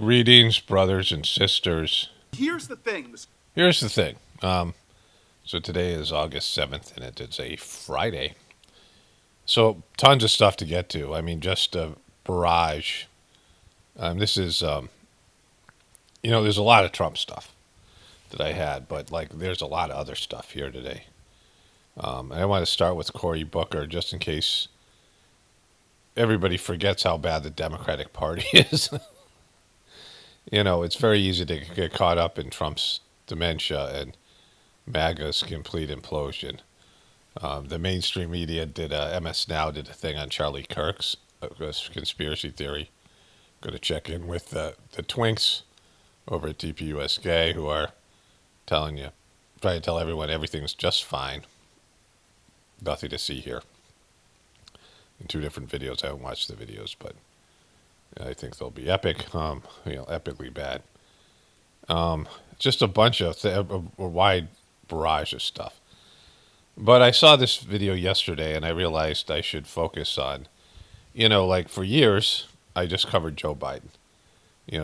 Greetings, brothers and sisters. Here's the thing. Here's the thing. So today is August 7th, and it is a Friday. So tons of stuff to get to. I mean, just a barrage. This is, there's a lot of Trump stuff that I had, but there's a lot of other stuff here today. And I want to start with Cory Booker, just in case everybody forgets how bad the Democratic Party is. It's very easy to get caught up in Trump's dementia and MAGA's complete implosion. The mainstream media MS Now did a thing on Charlie Kirk's conspiracy theory. Going to check in with the twinks over at DPUSK who are trying to tell everyone everything's just fine. Nothing to see here. In two different videos. I haven't watched the videos, but I think they'll be epic, epically bad. Just a bunch of a wide barrage of stuff. But I saw this video yesterday, and I realized I should focus on, for years, I just covered Joe Biden.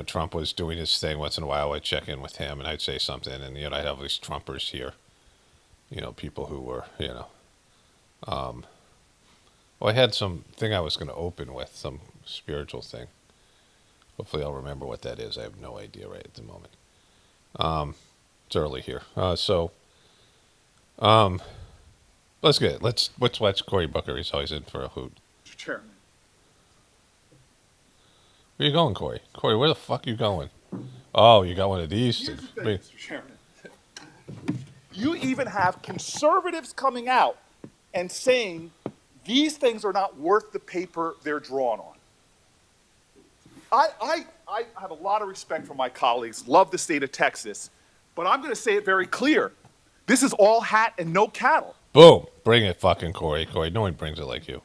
Trump was doing his thing. Once in a while, I'd check in with him, and I'd say something, and, I'd have these Trumpers here. People who were, I had something I was going to open with, some spiritual thing. Hopefully I'll remember what that is. I have no idea right at the moment. It's early here. Let's get it. Let's watch Cory Booker. He's always in for a hoot. Mr. Chairman. Where you going, Cory? Cory, where the fuck you going? Oh, you got one of these? Here's the thing, Mr. Chairman. You even have conservatives coming out and saying these things are not worth the paper they're drawn on. I have a lot of respect for my colleagues, love the state of Texas, but I'm going to say it very clear. This is all hat and no cattle. Boom. Bring it, fucking Cory. Cory, no one brings it like you.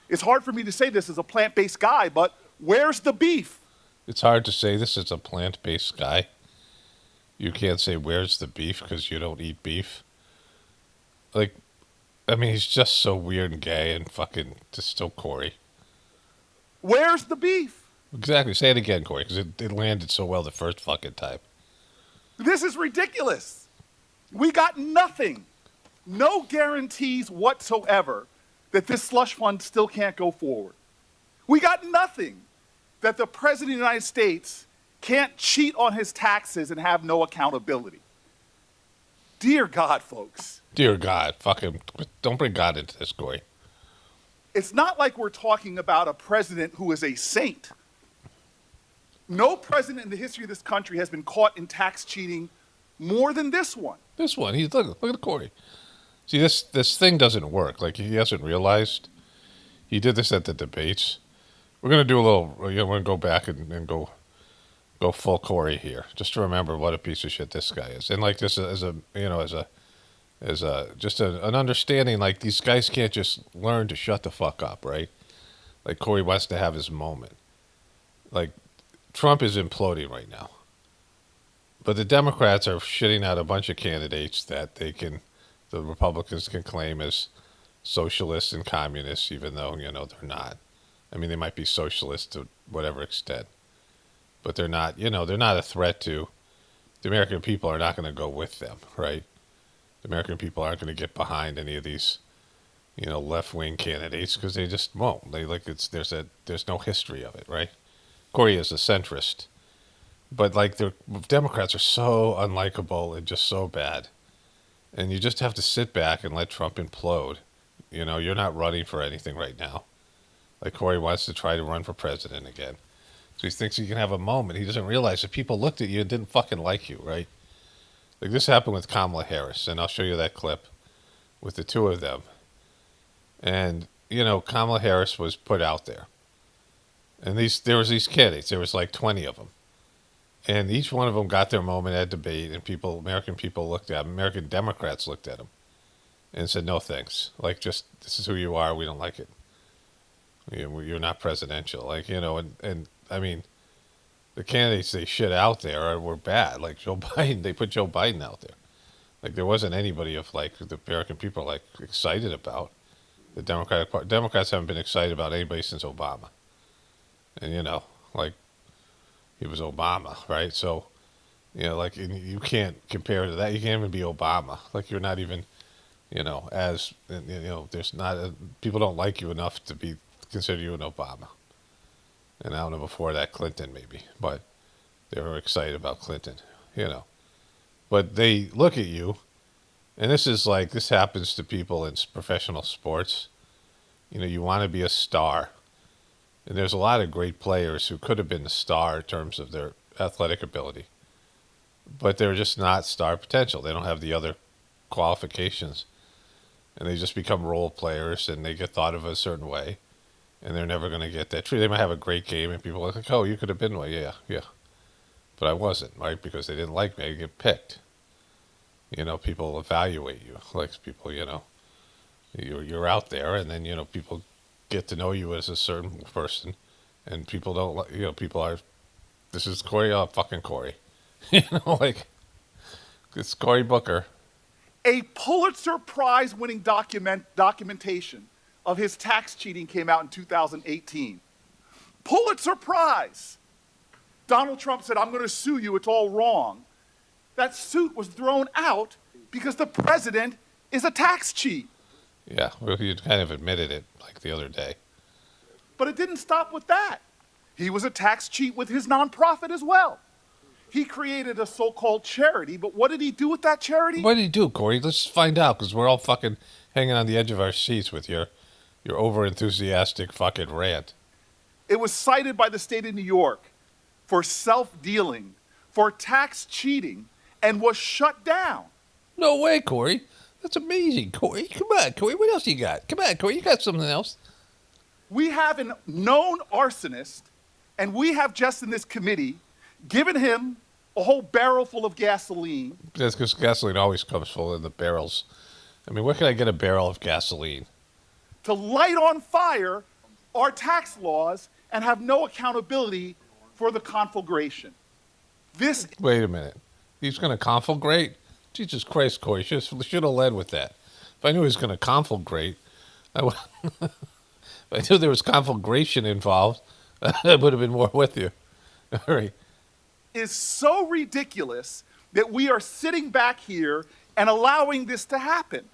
It's hard for me to say this as a plant-based guy, but where's the beef? It's hard to say this as a plant-based guy. You can't say where's the beef because you don't eat beef. He's just so weird and gay and fucking just so Cory. Where's the beef? Exactly. Say it again, Cory, because it landed so well the first fucking time. This is ridiculous. We got nothing. No guarantees whatsoever that this slush fund still can't go forward. We got nothing that the President of the United States can't cheat on his taxes and have no accountability. Dear God, folks. Dear God, fucking don't bring God into this, Cory. It's not like we're talking about a president who is a saint. No president in the history of this country has been caught in tax cheating more than this one. This one, look at Cory. See, this thing doesn't work. He hasn't realized. He did this at the debates. We're gonna do a little. We're gonna go back and go full Cory here, just to remember what a piece of shit this guy is, and this as an understanding. These guys can't just learn to shut the fuck up, right? Cory wants to have his moment. Trump is imploding right now. But the Democrats are shitting out a bunch of candidates that the Republicans can claim as socialists and communists, even though, they're not. I mean, they might be socialists to whatever extent. But they're not, they're not a threat to, the American people are not going to go with them, right? The American people aren't going to get behind any of these, left-wing candidates because they just won't. There's no history of it, right? Cory is a centrist, but the Democrats are so unlikable and just so bad, and you just have to sit back and let Trump implode. You're not running for anything right now. Cory wants to try to run for president again, so he thinks he can have a moment. He doesn't realize that people looked at you and didn't fucking like you, right? This happened with Kamala Harris, and I'll show you that clip with the two of them. And Kamala Harris was put out there. And there was these candidates. There was 20 of them. And each one of them got their moment at debate, and American people looked at them. American Democrats looked at them and said, no thanks. This is who you are. We don't like it. You're not presidential. And I mean, the candidates they shit out there were bad. Joe Biden, they put Joe Biden out there. There wasn't anybody of the American people excited about. The Democratic Party. Democrats haven't been excited about anybody since Obama. And he was Obama, right? So, like you can't compare to that. You can't even be Obama. Like you're not even, as there's not people don't like you enough to be consider you an Obama. And I don't know before that Clinton maybe, but they were excited about Clinton, you know. But they look at you, and this happens to people in professional sports. You want to be a star, and there's a lot of great players who could have been a star in terms of their athletic ability, but they're just not star potential. They don't have the other qualifications, and they just become role players, and they get thought of a certain way, and they're never going to get that treat. They might have a great game, and people are like, "Oh, you could have been one." Yeah, yeah, but I wasn't, right? Because they didn't like me. I get picked. People evaluate you, like people. You're out there, and then people get to know you as a certain person, and people don't like people are. This is Cory, fucking Cory, like it's Cory Booker. A Pulitzer Prize winning documentation of his tax cheating came out in 2018. Pulitzer Prize. Donald Trump said, "I'm going to sue you, it's all wrong." That suit was thrown out because the president is a tax cheat. Yeah, well, you kind of admitted it like the other day. But it didn't stop with that. He was a tax cheat with his nonprofit as well. He created a so-called charity, but what did he do with that charity? What did he do, Cory? Let's find out, because we're all fucking hanging on the edge of our seats with your over-enthusiastic fucking rant. It was cited by the state of New York for self-dealing, for tax cheating, and was shut down. No way, Cory. That's amazing, Cory. Come on, Cory. What else you got? Come on, Cory. You got something else? We have a known arsonist, and we have just in this committee given him a whole barrel full of gasoline. That's because gasoline always comes full in the barrels. I mean, where can I get a barrel of gasoline? To light on fire our tax laws and have no accountability for the conflagration. Wait a minute. He's going to conflagrate? Jesus Christ, Cory. Should have led with that. If I knew he was going to conflagrate, if I knew there was conflagration involved, I would have been more with you. All right. Is so ridiculous that we are sitting back here and allowing this to happen.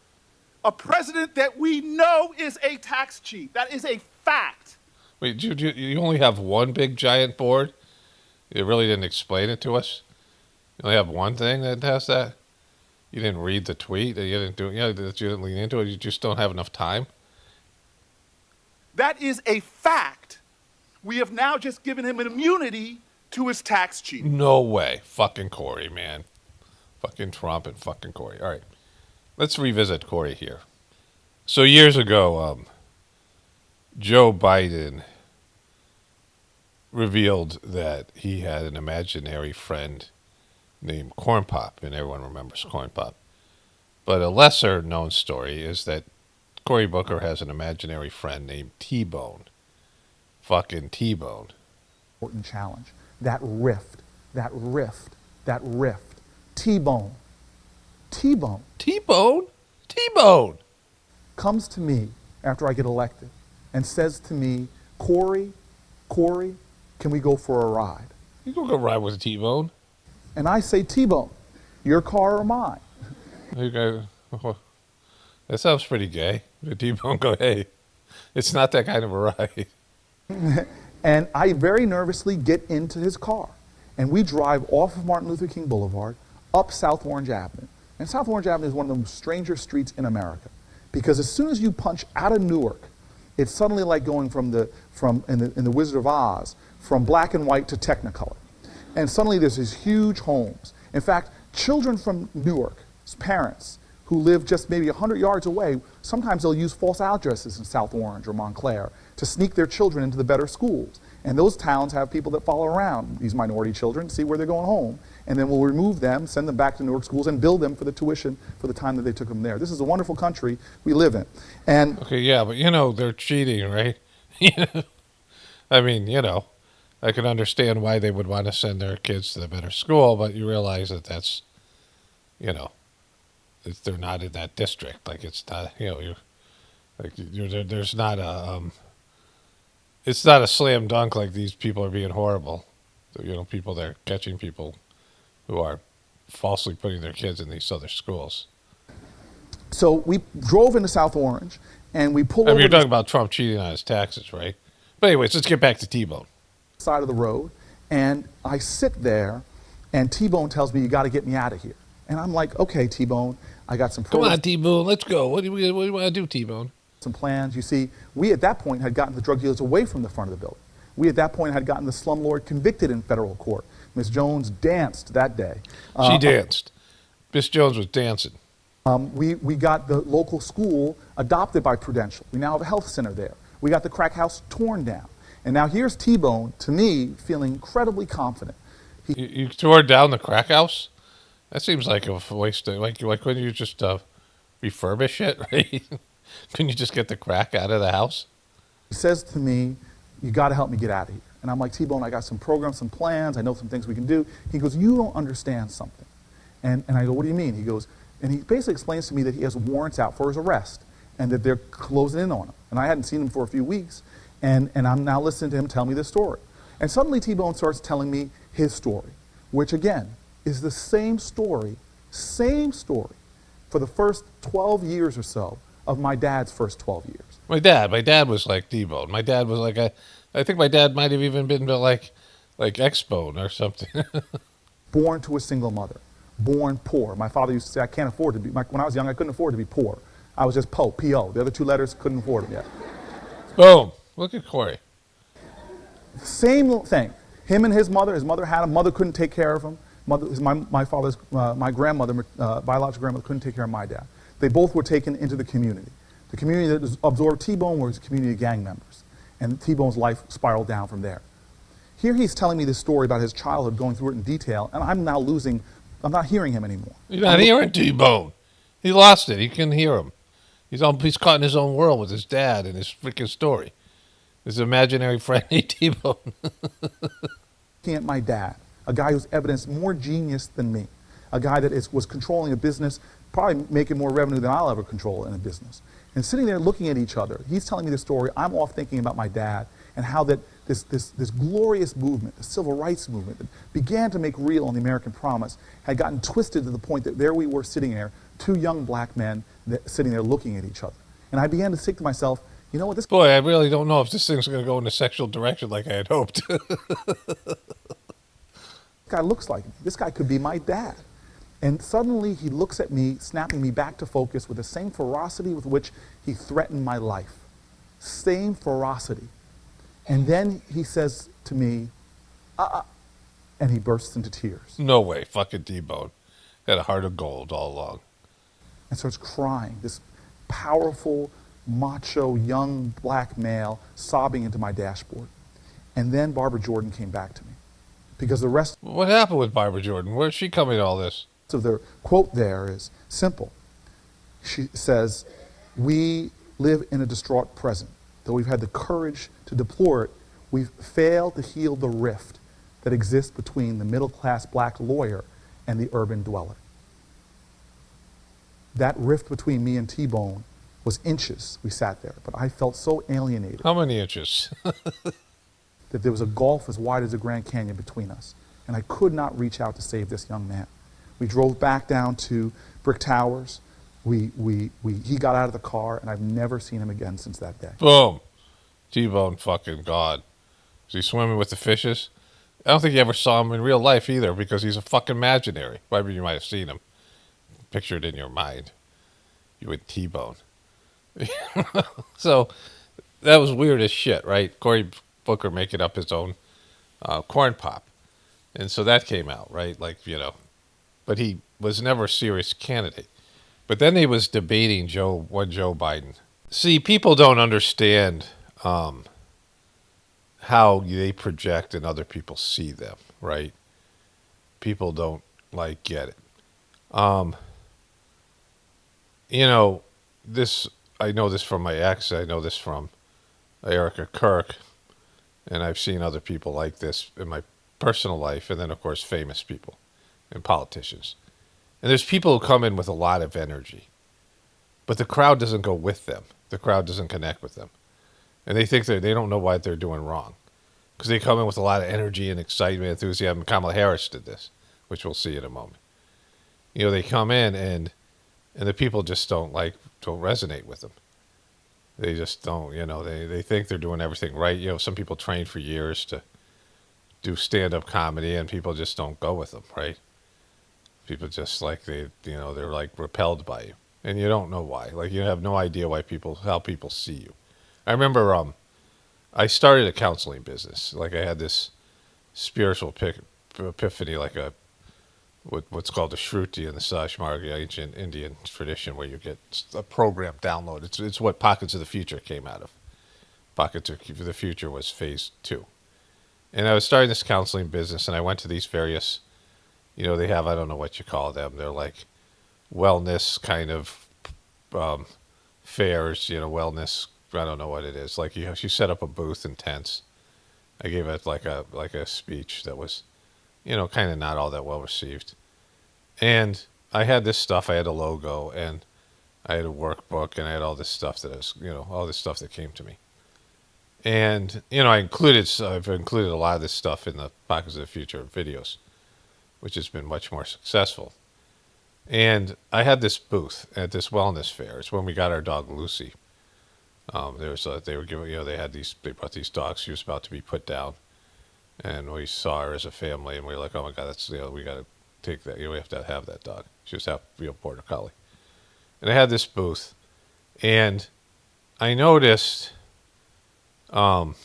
A president that we know is a tax cheat. That is a fact. Wait, you only have one big giant board? You really didn't explain it to us? You only have one thing that has that? You didn't read the tweet? You didn't do that you didn't lean into it? You just don't have enough time? That is a fact. We have now just given him an immunity to his tax cheating. No way. Fucking Cory, man. Fucking Trump and fucking Cory. All right. Let's revisit Cory here. So years ago, Joe Biden revealed that he had an imaginary friend named Corn Pop, and everyone remembers Corn Pop. But a lesser known story is that Cory Booker has an imaginary friend named T-Bone. Fucking T-Bone. Important challenge. That rift. T-Bone. T-Bone Comes to me after I get elected and says to me, Cory, can we go for a ride? You can go ride with T-Bone. And I say, T-Bone, your car or mine? That sounds pretty gay. The T-Bone go, hey, it's not that kind of a ride. And I very nervously get into his car. And we drive off of Martin Luther King Boulevard up South Orange Avenue. And South Orange Avenue is one of the stranger streets in America. Because as soon as you punch out of Newark, it's suddenly like going in the Wizard of Oz, from black and white to Technicolor. And suddenly there's these huge homes. In fact, children from Newark's parents who live just maybe 100 yards away, sometimes they'll use false addresses in South Orange or Montclair to sneak their children into the better schools. And those towns have people that follow around these minority children to see where they're going home. And then we'll remove them, send them back to Newark schools, and bill them for the tuition for the time that they took them there. This is a wonderful country we live in. And okay, yeah, but they're cheating, right? I mean, I can understand why they would want to send their kids to the better school, but you realize that that's, they're not in that district. Like it's not, there's not a, it's not a slam dunk like these people are being horrible. People that are catching people who are falsely putting their kids in these other schools. So we drove into South Orange, and we pull I mean, over you're to talking about Trump cheating on his taxes, right? But anyways, let's get back to T-Bone. the side of the road, and I sit there, and T-Bone tells me, you got to get me out of here. And I'm like, okay, T-Bone, I got some Come on, T-Bone, let's go. What do you want to do, T-Bone? some plans. You see, we at that point had gotten the drug dealers away from the front of the building. We at that point had gotten the slumlord convicted in federal court. Miss Jones danced that day. She danced. Miss Jones was dancing. We got the local school adopted by Prudential. We now have a health center there. We got the crack house torn down. And now here's T-Bone, to me, feeling incredibly confident. You tore down the crack house? That seems like a waste of, like couldn't you just refurbish it, right? Couldn't you just get the crack out of the house? He says to me, you got to help me get out of here. And I'm like, T-Bone, I got some programs, some plans. I know some things we can do. He goes, you don't understand something. And I go, what do you mean? He goes, and he basically explains to me that he has warrants out for his arrest and that they're closing in on him. And I hadn't seen him for a few weeks. And I'm now listening to him tell me this story. And suddenly T-Bone starts telling me his story, which again is the same story for the first 12 years or so of my dad's first 12 years. My dad was like T-Bone. My dad was like I think my dad might have even been like X-Bone or something. Born to a single mother, born poor. My father used to say, I can't afford to be, when I was young, I couldn't afford to be poor. I was just Po, P-O. The other two letters, couldn't afford them yet. Boom. Look at Corey. Same thing. Him and his mother had him. Mother couldn't take care of him. My father's, my grandmother, biological grandmother, couldn't take care of my dad. They both were taken into the community. The community that absorbed T-Bone was community gang members. And T-Bone's life spiraled down from there. Here he's telling me this story about his childhood, going through it in detail, and I'm not hearing him anymore. You're not hearing T-Bone. He lost it. He couldn't hear him. He's caught in his own world with his dad and his freaking story. His imaginary friend, T-Bone. Looking at my dad, a guy who's evidenced more genius than me, a guy that was controlling a business, probably making more revenue than I'll ever control in a business. And sitting there looking at each other, he's telling me the story, I'm off thinking about my dad and how that this glorious movement, the civil rights movement that began to make real on the American promise, had gotten twisted to the point that there we were sitting there, two young black men sitting there looking at each other. And I began to think to myself, you know what, this Boy, I really don't know if this thing's going to go in a sexual direction like I had hoped. guy looks like me. This guy could be my dad. And suddenly he looks at me, snapping me back to focus with the same ferocity with which he threatened my life. Same ferocity. And then he says to me, and he bursts into tears. No way. Fucking T-Bone. Had a heart of gold all along. And starts crying, this powerful, macho, young black male sobbing into my dashboard. And then Barbara Jordan came back to me. Because the rest What happened with Barbara Jordan? Where's she coming to all this? of the quote there is simple. She says, we live in a distraught present. Though we've had the courage to deplore it, we've failed to heal the rift that exists between the middle-class black lawyer and the urban dweller. That rift between me and T-Bone was inches. We sat there, but I felt so alienated How many inches? that there was a gulf as wide as the Grand Canyon between us, and I could not reach out to save this young man. We drove back down to Brick Towers. He got out of the car, and I've never seen him again since that day. Boom. T-Bone fucking God. Is he swimming with the fishes? I don't think you ever saw him in real life either because he's a fucking imaginary. Maybe you might have seen him. Pictured in your mind. You and T-Bone. So that was weird as shit, right? Cory Booker making up his own corn pop. And so that came out, right? But he was never a serious candidate. But then he was debating Joe Biden. See, people don't understand how they project and other people see them, right? People don't get it. This I know this from my ex. I know this from Erica Kirk, and I've seen other people like this in my personal life, and then of course famous people and politicians. And there's people who come in with a lot of energy, but the crowd doesn't go with them. The crowd doesn't connect with them, and they think they don't know what they're doing wrong. because they come in with a lot of energy and excitement, enthusiasm. Kamala Harris did this, which we'll see in a moment. They come in and the people just don't resonate with them. They just don't. They think they're doing everything right. Some people train for years to do stand-up comedy, and people just don't go with them, right? People just they're like repelled by you, and you don't know why. Like, you have no idea how people see you. I remember I started a counseling business. Like, I had this spiritual epiphany, like what's called a shruti in the Sashmarga, ancient Indian tradition, where you get a program download. It's what Pockets of the Future came out of. Pockets of the Future was phase 2. And I was starting this counseling business, and I went to these various, they have, I don't know what you call them. They're like wellness kind of fairs, wellness. I don't know what it is. Like, you set up a booth in tents. I gave it like a speech that was, kind of not all that well received. And I had this stuff. I had a logo, and I had a workbook, and I had all this stuff all this stuff that came to me. And I've included a lot of this stuff in the Pockets of the Future videos, which has been much more successful. And I had this booth at this wellness fair. It's when we got our dog Lucy. They were giving, they brought these dogs. She was about to be put down, and we saw her as a family, and we were like, oh my God, that's, we got to take that. We have to have that dog. She was half border collie. And I had this booth, and I noticed, that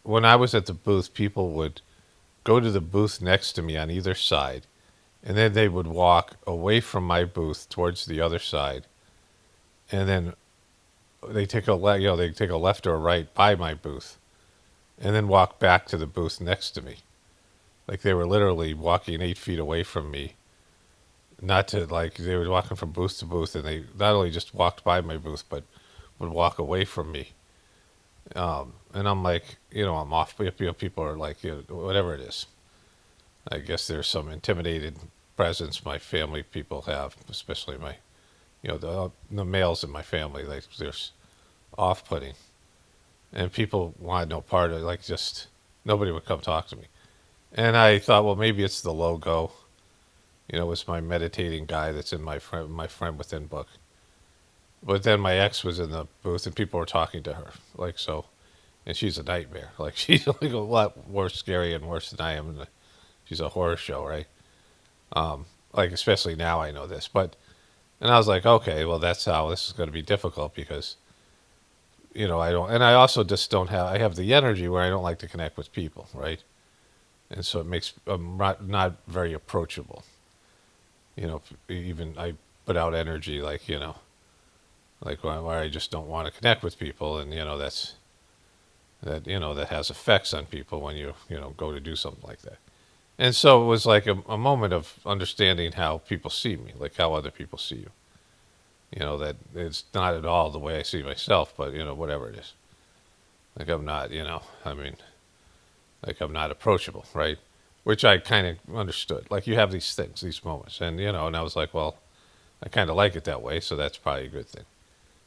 when I was at the booth, people would go to the booth next to me on either side, and then they would walk away from my booth towards the other side, and then they take a left or a right by my booth, and then walk back to the booth next to me. Like, they were literally walking 8 feet away from me. They were walking from booth to booth, and they not only just walked by my booth, but would walk away from me. And I'm like, I'm off. People are like, whatever it is. I guess there's some intimidated presence my family people have, especially my, the males in my family. Like, there's off-putting, and people want no part of it. Just nobody would come talk to me. And I thought, well, maybe it's the logo. It's my meditating guy that's in my friend within book. But then my ex was in the booth, and people were talking to her, and she's a nightmare. Like, she's like a lot worse, scary, and worse than I am. She's a horror show, right? Especially now I know this. And I was like, okay, well, that's how this is going to be difficult, because, I also just don't have, I have the energy where I don't like to connect with people, right? And so it makes, I'm not very approachable. Even I put out energy, where I just don't want to connect with people, and that has effects on people when you go to do something like that. And so it was like a moment of understanding how people see me, like how other people see you. That it's not at all the way I see myself, but whatever it is. Like, I'm not, I'm not approachable, right? Which I kind of understood. Like, you have these things, these moments, and and I was like, well, I kind of like it that way, so that's probably a good thing.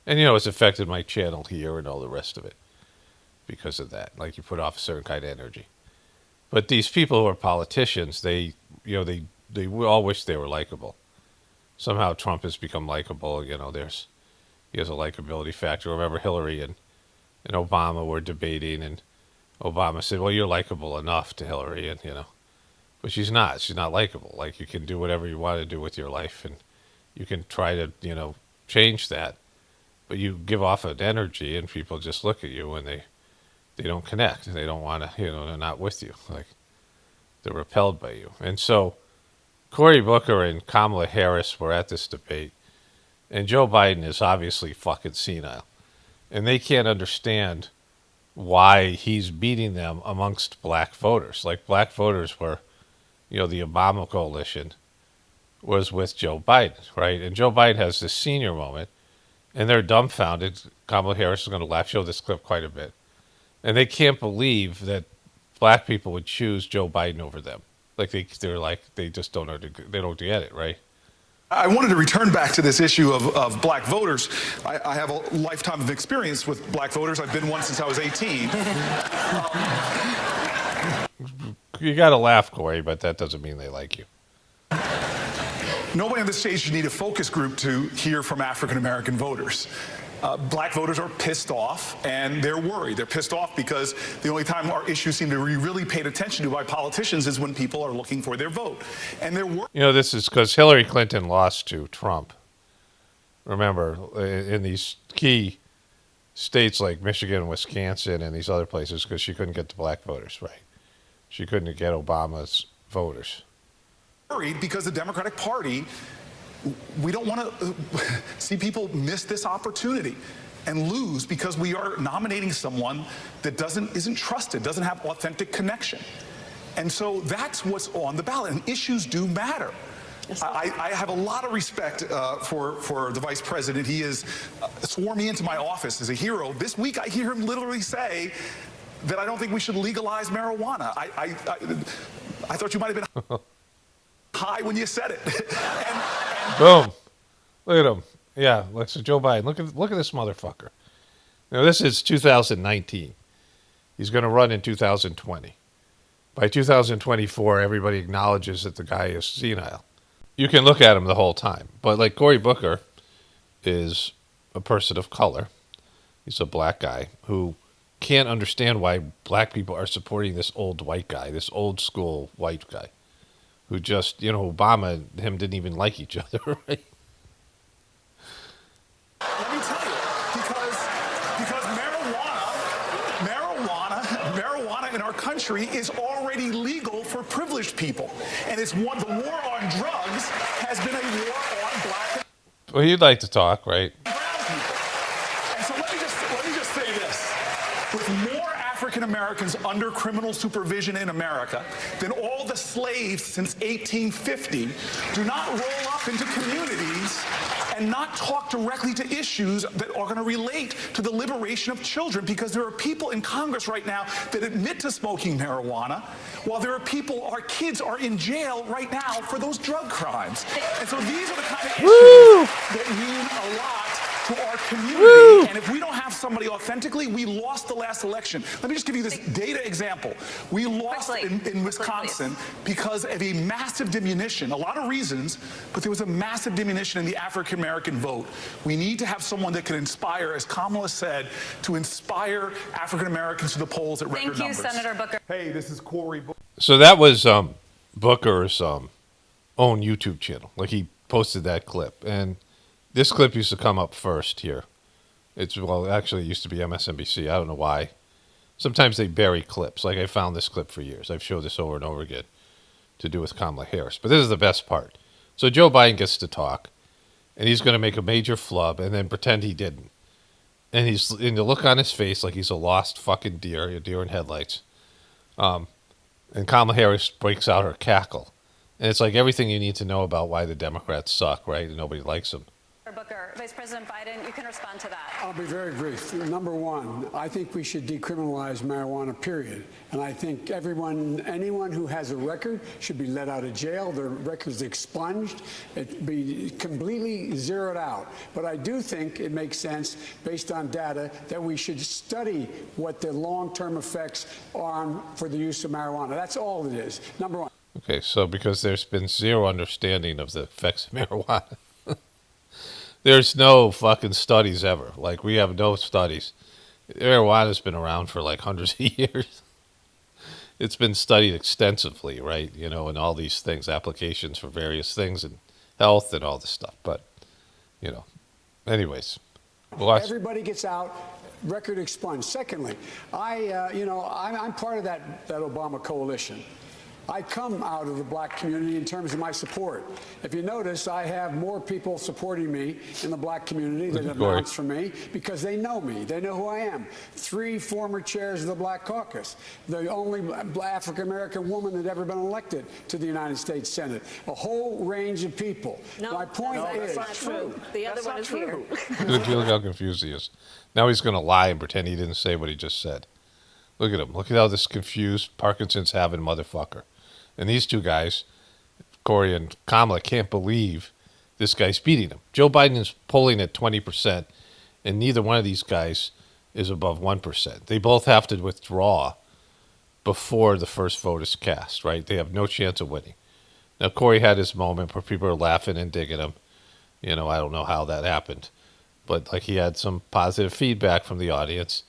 And it's affected my channel here and all the rest of it because of that. Like, you put off a certain kind of energy. But these people who are politicians, they all wish they were likable. Somehow Trump has become likable. He has a likability factor. Remember, Hillary and Obama were debating, and Obama said, well, you're likable enough to Hillary, and but she's not. She's not likable. Like, you can do whatever you want to do with your life, and you can try to change that, but you give off an energy, and people just look at you, and they don't connect. They don't want to, they're not with you. Like, they're repelled by you. And so Cory Booker and Kamala Harris were at this debate, and Joe Biden is obviously fucking senile, and they can't understand why he's beating them amongst black voters. Like, black voters were, the Obama coalition was with Joe Biden, right? And Joe Biden has this senior moment, and they're dumbfounded. Kamala Harris is going to show this clip quite a bit. And they can't believe that black people would choose Joe Biden over them. Like, they just don't know, they don't get it, right? I wanted to return back to this issue of black voters. I have a lifetime of experience with black voters. I've been one since I was 18. You got to laugh, Corey, but that doesn't mean they like you. Nobody on this stage should need a focus group to hear from African American voters. Black voters are pissed off, and they're worried. They're pissed off because the only time our issues seem to be really paid attention to by politicians is when people are looking for their vote. And they're worried. You know, this is because Hillary Clinton lost to Trump. Remember, in these key states like Michigan, Wisconsin, and these other places, because she couldn't get the black voters, right? She couldn't get Obama's voters. Worried because the Democratic Party, we don't want to see people miss this opportunity and lose because we are nominating someone that isn't trusted, doesn't have authentic connection. And so that's what's on the ballot, and issues do matter. I have a lot of respect for the vice president. He has sworn me into my office as a hero. This week I hear him literally say that I don't think we should legalize marijuana. I thought you might have been high when you said it. Boom. Look at him. Yeah, let's Joe Biden. Look at this motherfucker. Now, this is 2019. He's going to run in 2020. By 2024, everybody acknowledges that the guy is senile. You can look at him the whole time. But like Cory Booker is a person of color. He's a black guy who can't understand why black people are supporting this old white guy, this old school white guy, who just, Obama and him didn't even like each other, right? Let me tell you, because marijuana in our country is already legal for privileged people, and the war on drugs has been a war on black. Well, you'd like to talk, right? And so let me just say this: with more African Americans under criminal supervision in America than all the slaves since 1850, do not roll up into communities and not talk directly to issues that are going to relate to the liberation of children, because there are people in Congress right now that admit to smoking marijuana, while there are our kids are in jail right now for those drug crimes. And so these are the kind of issues that mean a lot to our community. And if we don't have somebody authentically, we lost the last election. Let me just give you this data example. We lost in Wisconsin because of a massive diminution, a lot of reasons, but there was a massive diminution in the African American vote. We need to have someone that can inspire, as Kamala said, to inspire African Americans to the polls at record numbers. Thank you, Senator Booker. Hey, this is Cory Booker. So that was Booker's own YouTube channel. Like, he posted that clip. And this clip used to come up first here. Actually, it used to be MSNBC. I don't know why. Sometimes they bury clips. Like, I found this clip for years. I've showed this over and over again to do with Kamala Harris. But this is the best part. So Joe Biden gets to talk, and he's going to make a major flub and then pretend he didn't. And the look on his face like he's a lost fucking deer, a deer in headlights. And Kamala Harris breaks out her cackle. And it's like everything you need to know about why the Democrats suck, right? And nobody likes them. Booker, Vice President Biden, you can respond to that. I'll be very brief. Number one, I think we should decriminalize marijuana, period. And I think anyone who has a record should be let out of jail. Their record's expunged. It be completely zeroed out. But I do think it makes sense, based on data, that we should study what the long-term effects are for the use of marijuana. That's all it is. Number one. Okay, so because there's been zero understanding of the effects of marijuana. There's no fucking studies ever. Like, we have no studies. Marijuana's been around for like hundreds of years. It's been studied extensively, right? And all these things, applications for various things and health and all this stuff. But, anyways. Everybody gets out, record expunged. Secondly, I'm part of that Obama coalition. I come out of the black community in terms of my support. If you notice, I have more people supporting me in the black community that have announced for me because they know me. They know who I am. 3 former chairs of the Black Caucus. The only African-American woman that ever been elected to the United States Senate. A whole range of people. No, my point is... that's not true. The other one is here. Look how confused he is. Now he's going to lie and pretend he didn't say what he just said. Look at him. Look at how this confused Parkinson's having motherfucker. And these two guys, Cory and Kamala, can't believe this guy's beating him. Joe Biden is polling at 20%, and neither one of these guys is above 1%. They both have to withdraw before the first vote is cast, right? They have no chance of winning. Now, Corey had his moment where people are laughing and digging him. I don't know how that happened, but like he had some positive feedback from the audience,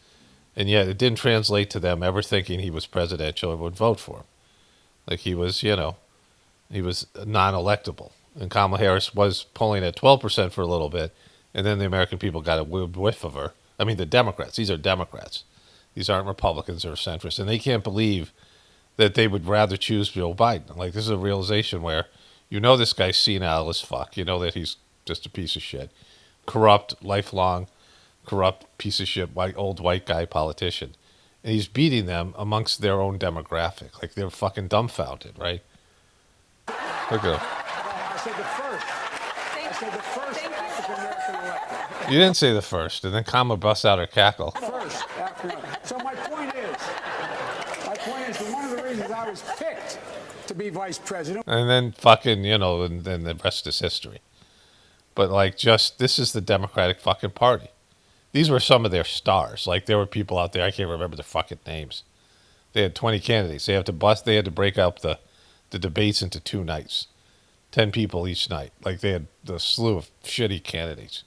and yet it didn't translate to them ever thinking he was presidential or would vote for him. Like he was, he was non-electable. And Kamala Harris was polling at 12% for a little bit, and then the American people got a whiff of her. I mean, the Democrats. These are Democrats. These aren't Republicans or centrists, and they can't believe that they would rather choose Joe Biden. Like, this is a realization where this guy's senile as fuck. You know that he's just a piece of shit. Corrupt, lifelong, corrupt piece of shit, old white guy politician. And he's beating them amongst their own demographic. Like, they're fucking dumbfounded, right? Look at him. I said the first. I said the first African-American elected. You didn't say the first, and then Kama busts out her cackle. First African-American. So my point is that one of the reasons I was picked to be vice president. And then fucking, and then the rest is history. But this is the Democratic fucking party. These were some of their stars. Like, there were people out there, I can't remember their fucking names. They had 20 candidates. They had to break up the debates into 2 nights. 10 people each night. Like, they had the slew of shitty candidates.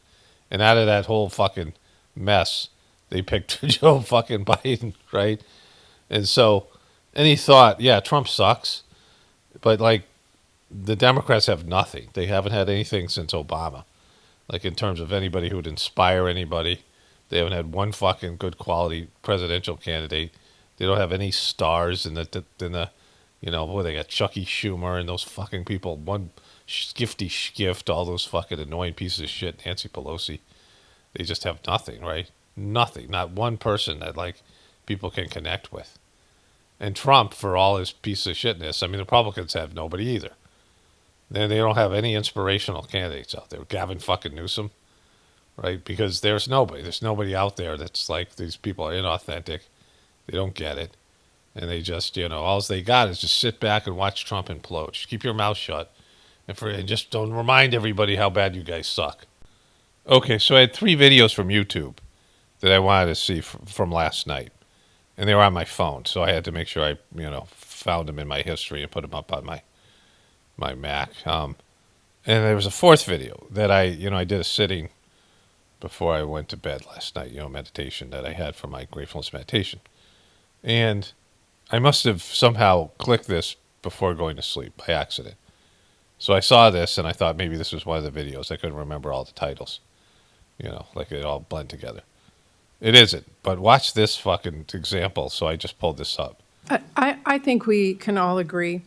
And out of that whole fucking mess, they picked Joe fucking Biden, right? And so, and he thought, yeah, Trump sucks. But, the Democrats have nothing. They haven't had anything since Obama. Like, in terms of anybody who would inspire anybody. They haven't had one fucking good quality presidential candidate. They don't have any stars in the they got Chucky Schumer and those fucking people. One skifty skift, all those fucking annoying pieces of shit, Nancy Pelosi. They just have nothing, right? Nothing. Not one person that, people can connect with. And Trump, for all his piece of shitness, I mean, the Republicans have nobody either. They don't have any inspirational candidates out there. Gavin fucking Newsom, right? Because there's nobody. There's nobody out there that's like, these people are inauthentic. They don't get it. And they just, all they got is just sit back and watch Trump implode. Just keep your mouth shut. And just don't remind everybody how bad you guys suck. Okay, so I had 3 videos from YouTube that I wanted to see from last night. And they were on my phone, so I had to make sure I, found them in my history and put them up on my Mac. And there was a 4th video that I did a sitting before I went to bed last night, meditation that I had for my Gratefulness meditation. And I must have somehow clicked this before going to sleep by accident. So I saw this and I thought maybe this was one of the videos. I couldn't remember all the titles. It all blend together. It isn't, but watch this fucking example. So I just pulled this up. I think we can all agree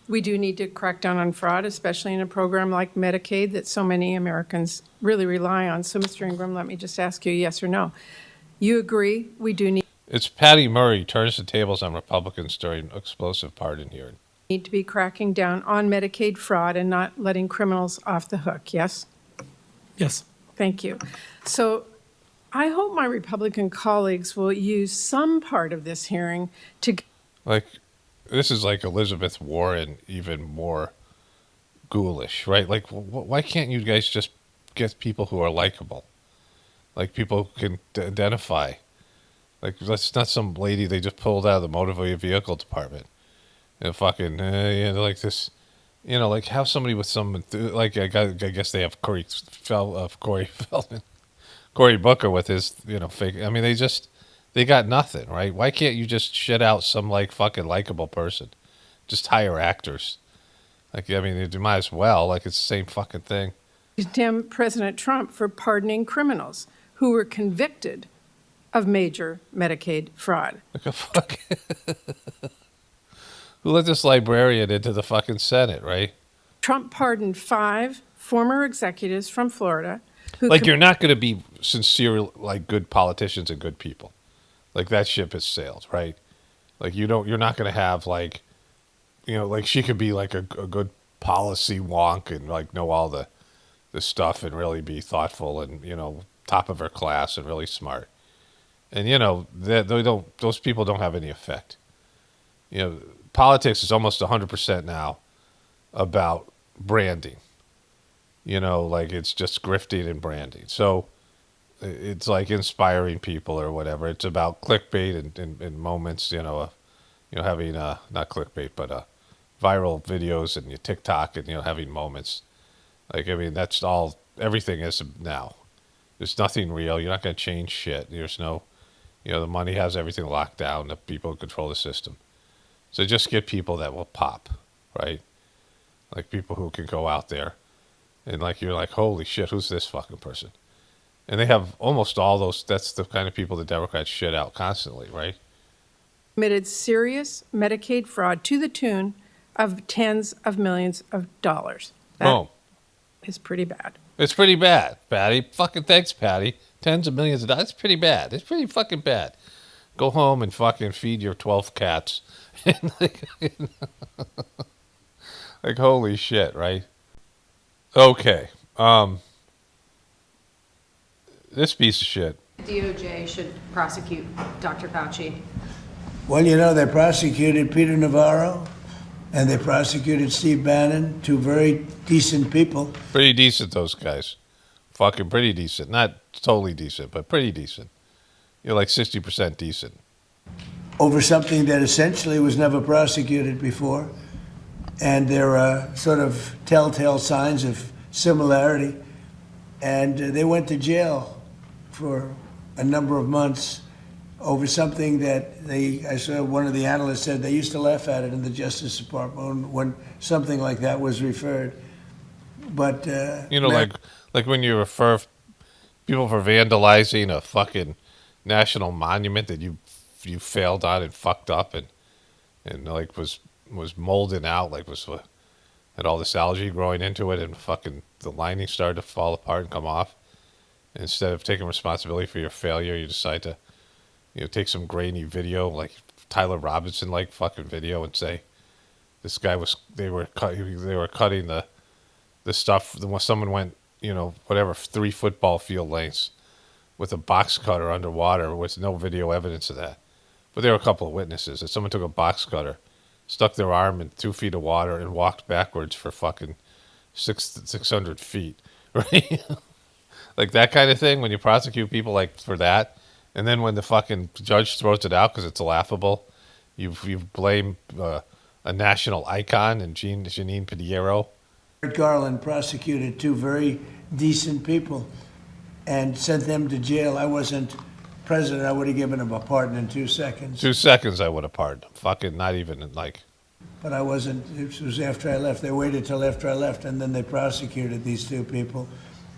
we do need to crack down on fraud, especially in a program like Medicaid that so many Americans really rely on. So, Mr. Ingram, let me just ask you yes or no. You agree we do It's Patty Murray turns the tables on Republicans during explosive pardon hearing. need to be cracking down on Medicaid fraud and not letting criminals off the hook, yes? Yes. Thank you. So I hope my Republican colleagues will use some part of this hearing to... This is like Elizabeth Warren, even more ghoulish, right? Why can't you guys just get people who are likable? People who can identify. That's not some lady they just pulled out of the motor vehicle department. And fucking, this, have somebody with some, I guess they have Corey Feldman, Cory Booker with his, fake, I mean, they got nothing, right? Why can't you just shit out some, fucking likable person? Just hire actors. You might as well, it's the same fucking thing. condemn President Trump for pardoning criminals who were convicted of major Medicaid fraud. Who let this librarian into the fucking Senate, right? Trump pardoned 5 former executives from Florida who you're not going to be sincere, good politicians and good people. That ship has sailed, right? You're not going to have she could be a good policy wonk and know all the stuff and really be thoughtful and, top of her class and really smart. And, those people don't have any effect. Politics is almost 100% now about branding. like it's just grifting and branding. So it's like inspiring people or whatever. It's about clickbait and moments, having not clickbait, but viral videos and your TikTok and having moments. Like, I mean, that's all. Everything is now. There's nothing real. You're not going to change shit. There's no, the money has everything locked down. The people control the system. So just get people that will pop, right? Like people who can go out there and like you're like, holy shit, who's this fucking person? And they have almost all those. That's the kind of people the Democrats shit out constantly, right? Committed serious Medicaid fraud to the tune of tens of millions of dollars. That is pretty bad. It's pretty bad, Patty. Fucking thanks, Patty. Tens of millions of dollars. It's pretty bad. It's pretty fucking bad. Go home and fucking feed your 12 cats. Like, holy shit, right? Okay. This piece of shit. DOJ should prosecute Dr. Fauci. Well, they prosecuted Peter Navarro and they prosecuted Steve Bannon, two very decent people. Pretty decent, those guys. Fucking pretty decent. Not totally decent, but pretty decent. You're like 60% decent. Over something that essentially was never prosecuted before. And there are sort of telltale signs of similarity. And they went to jail for a number of months over something that I saw one of the analysts said they used to laugh at it in the Justice Department when something like that was referred. But like when you refer people for vandalizing a fucking national monument that you failed on and fucked up and like was molding out, like had all this algae growing into it and fucking the lining started to fall apart and come off. Instead of taking responsibility for your failure, you decide to take some grainy video like Tyler Robinson like fucking video and say this guy they were cutting the stuff. Someone went 3 football field lengths with a box cutter underwater with no video evidence of that. But there were a couple of witnesses that someone took a box cutter, stuck their arm in 2 feet of water and walked backwards for fucking 600 feet, right? Like that kind of thing when you prosecute people like for that. And then when the fucking judge throws it out because it's laughable, you blame a national icon and Janine Pinheiro. Garland prosecuted two very decent people and sent them to jail. I wasn't president. I would have given them a pardon in 2 seconds. 2 seconds I would have pardoned them. Fucking not even like. But I wasn't. It was after I left. They waited till after I left, and then they prosecuted these two people,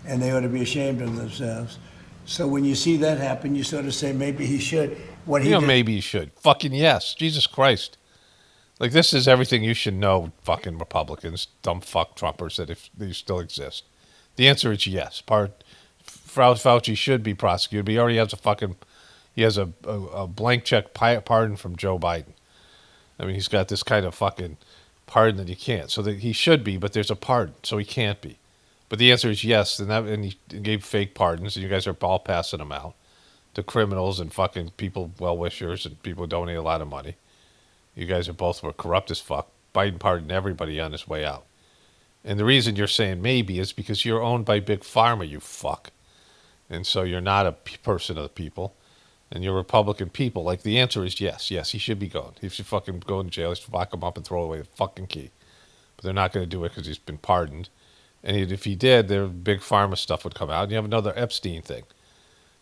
and they ought to be ashamed of themselves. So when you see that happen, you sort of say, maybe he should. Maybe he should. Fucking yes. Jesus Christ. Like, this is everything you should know, fucking Republicans, dumb fuck Trumpers, that if they still exist. The answer is yes. Fauci should be prosecuted, but he already has a blank check pardon from Joe Biden. I mean, he's got this kind of fucking pardon that you can't. So that he should be, but there's a pardon, so he can't be. But the answer is yes, and he gave fake pardons, and you guys are all passing them out to criminals and fucking people, well-wishers, and people who donate a lot of money. You guys were corrupt as fuck. Biden pardoned everybody on his way out. And the reason you're saying maybe is because you're owned by Big Pharma, you fuck. And so you're not a person of the people, and you're Republican people. Like, the answer is yes, he should be going. He should fucking go in jail. He should lock him up and throw away the fucking key. But they're not going to do it because he's been pardoned. And if he did, their Big Pharma stuff would come out. And you have another Epstein thing.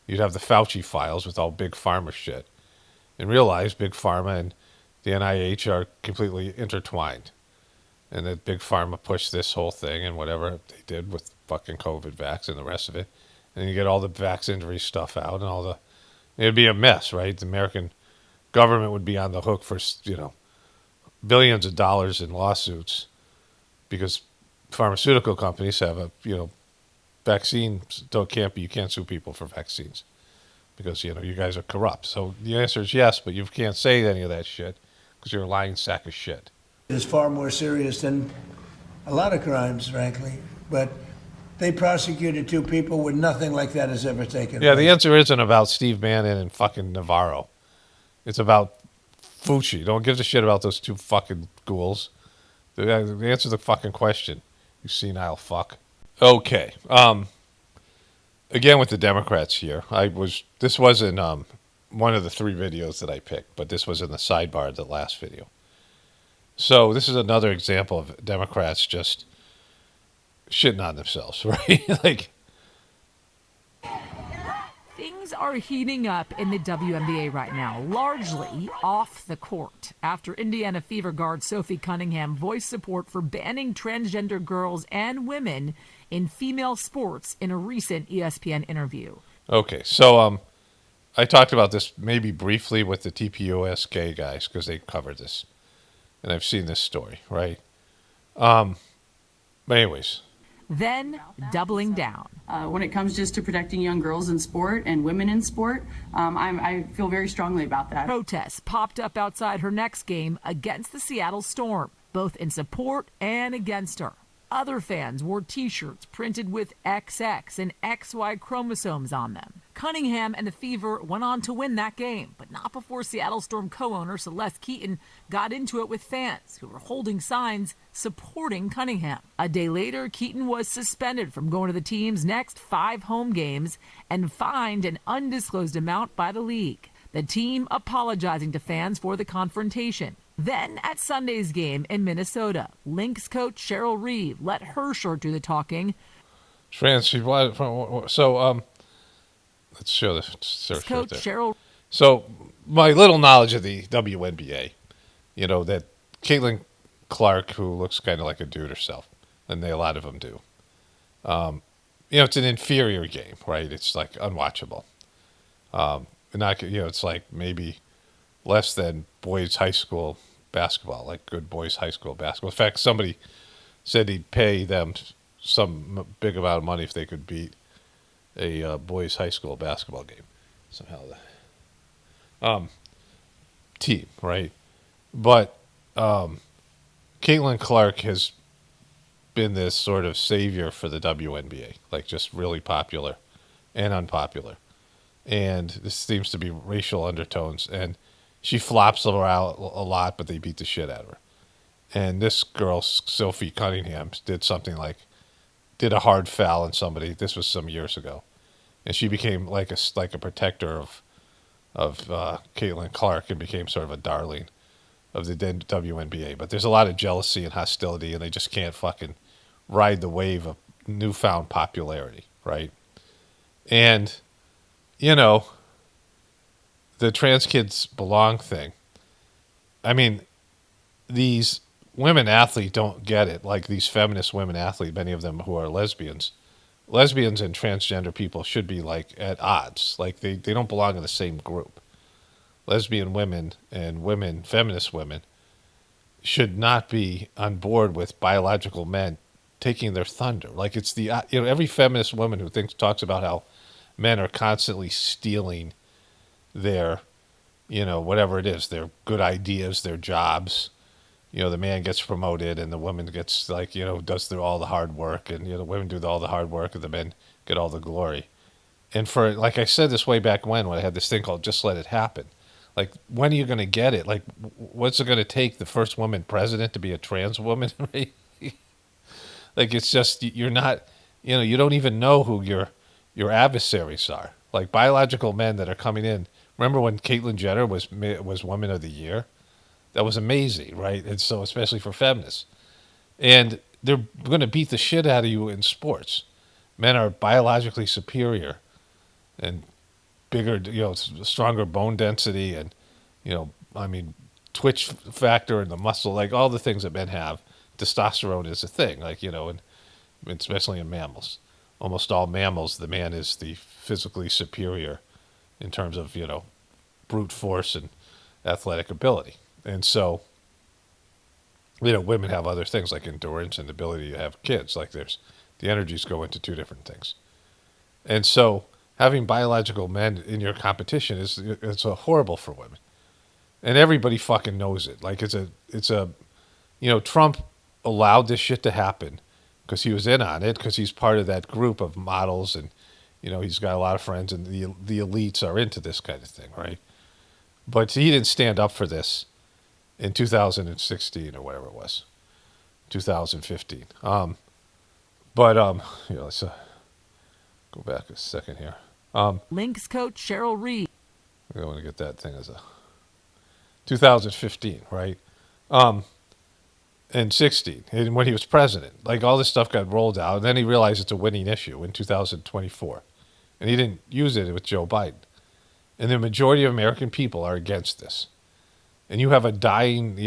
You'd have the Fauci files with all Big Pharma shit. And realize Big Pharma and the NIH are completely intertwined. And that Big Pharma pushed this whole thing and whatever they did with fucking COVID vax and the rest of it. And you get all the vax injury stuff out and it'd be a mess, right? The American government would be on the hook for, billions of dollars in lawsuits because pharmaceutical companies have vaccines you can't sue people for vaccines because, you guys are corrupt. So the answer is yes, but you can't say any of that shit because you're a lying sack of shit. It's far more serious than a lot of crimes, frankly. But they prosecuted two people when nothing like that has ever taken place. The answer isn't about Steve Bannon and fucking Navarro. It's about Fauci. Don't give a shit about those two fucking ghouls. Answer the fucking question, you senile fuck. Okay. Again with the Democrats here, this wasn't one of the 3 videos that I picked, but this was in the sidebar of the last video. So this is another example of Democrats just shitting on themselves, right? Like, Things are heating up in the WNBA right now, largely off the court, after Indiana Fever guard Sophie Cunningham voiced support for banning transgender girls and women in female sports in a recent ESPN interview. okay, so I talked about this maybe briefly with the TPUSK guys because they covered this, and I've seen this story, right? But anyways, Then doubling down. When it comes just to protecting young girls in sport and women in sport, I feel very strongly about that. Protests popped up outside her next game against the Seattle Storm, both in support and against her. Other fans wore T-shirts printed with XX and XY chromosomes on them. Cunningham and the Fever went on to win that game, but not before Seattle Storm co-owner Celeste Keaton got into it with fans who were holding signs supporting Cunningham. A day later, Keaton was suspended from going to the team's next 5 home games and fined an undisclosed amount by the league. The team apologizing to fans for the confrontation. Then at Sunday's game in Minnesota, Lynx coach Cheryl Reeve let her short do the talking. so let's show the search Coach right there. Cheryl. So my little knowledge of the WNBA, that Caitlin Clark, who looks kind of like a dude herself, and a lot of them do. It's an inferior game, right? It's like unwatchable. It's like maybe less than boys high school basketball, like good boys high school basketball. In fact, somebody said he'd pay them some big amount of money if they could beat a boys high school basketball game somehow. Team, right? But Caitlin Clark has been this sort of savior for the WNBA, like just really popular and unpopular. And this seems to be racial undertones. And she flops around a lot, but they beat the shit out of her. And this girl, Sophie Cunningham, did a hard foul on somebody. This was some years ago. And she became like a protector of Caitlin Clark and became sort of a darling of the WNBA. But there's a lot of jealousy and hostility, and they just can't fucking ride the wave of newfound popularity, right? And, the trans kids belong thing. I mean, these women athletes don't get it. Like these feminist women athletes, many of them who are lesbians. Lesbians and transgender people should be like at odds. Like they don't belong in the same group. Lesbian women and feminist women, should not be on board with biological men taking their thunder. Like it's every feminist woman who talks about how men are constantly stealing their, whatever it is, their good ideas, their jobs. The man gets promoted and the woman gets does all the hard work, and the women do all the hard work and the men get all the glory. And for, like I said this way back when I had this thing called Just Let It Happen. Like, when are you going to get it? Like, what's it going to take the first woman president to be a trans woman? Right? Like, it's just, you're not, you don't even know who your adversaries are. Like, biological men that are coming in. Remember when Caitlyn Jenner was Woman of the Year? That was amazing, right? And so, especially for feminists. And they're going to beat the shit out of you in sports. Men are biologically superior and bigger, stronger bone density and, twitch factor and the muscle, like all the things that men have. Testosterone is a thing, and especially in mammals. Almost all mammals, the man is the physically superior in terms of, brute force and athletic ability. And so, women have other things like endurance and the ability to have kids. Like the energies go into two different things. And so having biological men in your competition it's horrible for women. And everybody fucking knows it. Like Trump allowed this shit to happen because he was in on it, because he's part of that group of models, and he's got a lot of friends, and the elites are into this kind of thing, right? But he didn't stand up for this in 2016 or whatever it was, 2015. But yeah, let's go back a second here. Lynx coach Cheryl Reed. I want to get that thing as a 2015, right? And 16, and when he was president, like all this stuff got rolled out, and then he realized it's a winning issue in 2024, and he didn't use it with Joe Biden. And the majority of American people are against this. And you have a dying,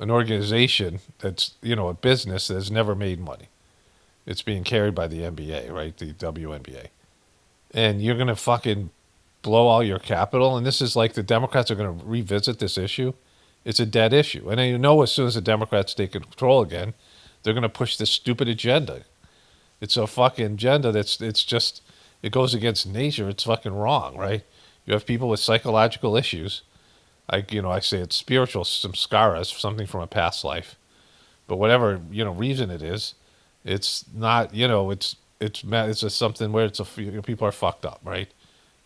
an organization that's, a business that has never made money. It's being carried by the NBA, right? The WNBA. And you're going to fucking blow all your capital. And this is like the Democrats are going to revisit this issue. It's a dead issue. And then as soon as the Democrats take control again, they're going to push this stupid agenda. It's a fucking agenda it goes against nature. It's fucking wrong, right? You have people with psychological issues. I say it's spiritual samskaras, something from a past life. But whatever, reason it is, it's not, it's just something where people are fucked up, right?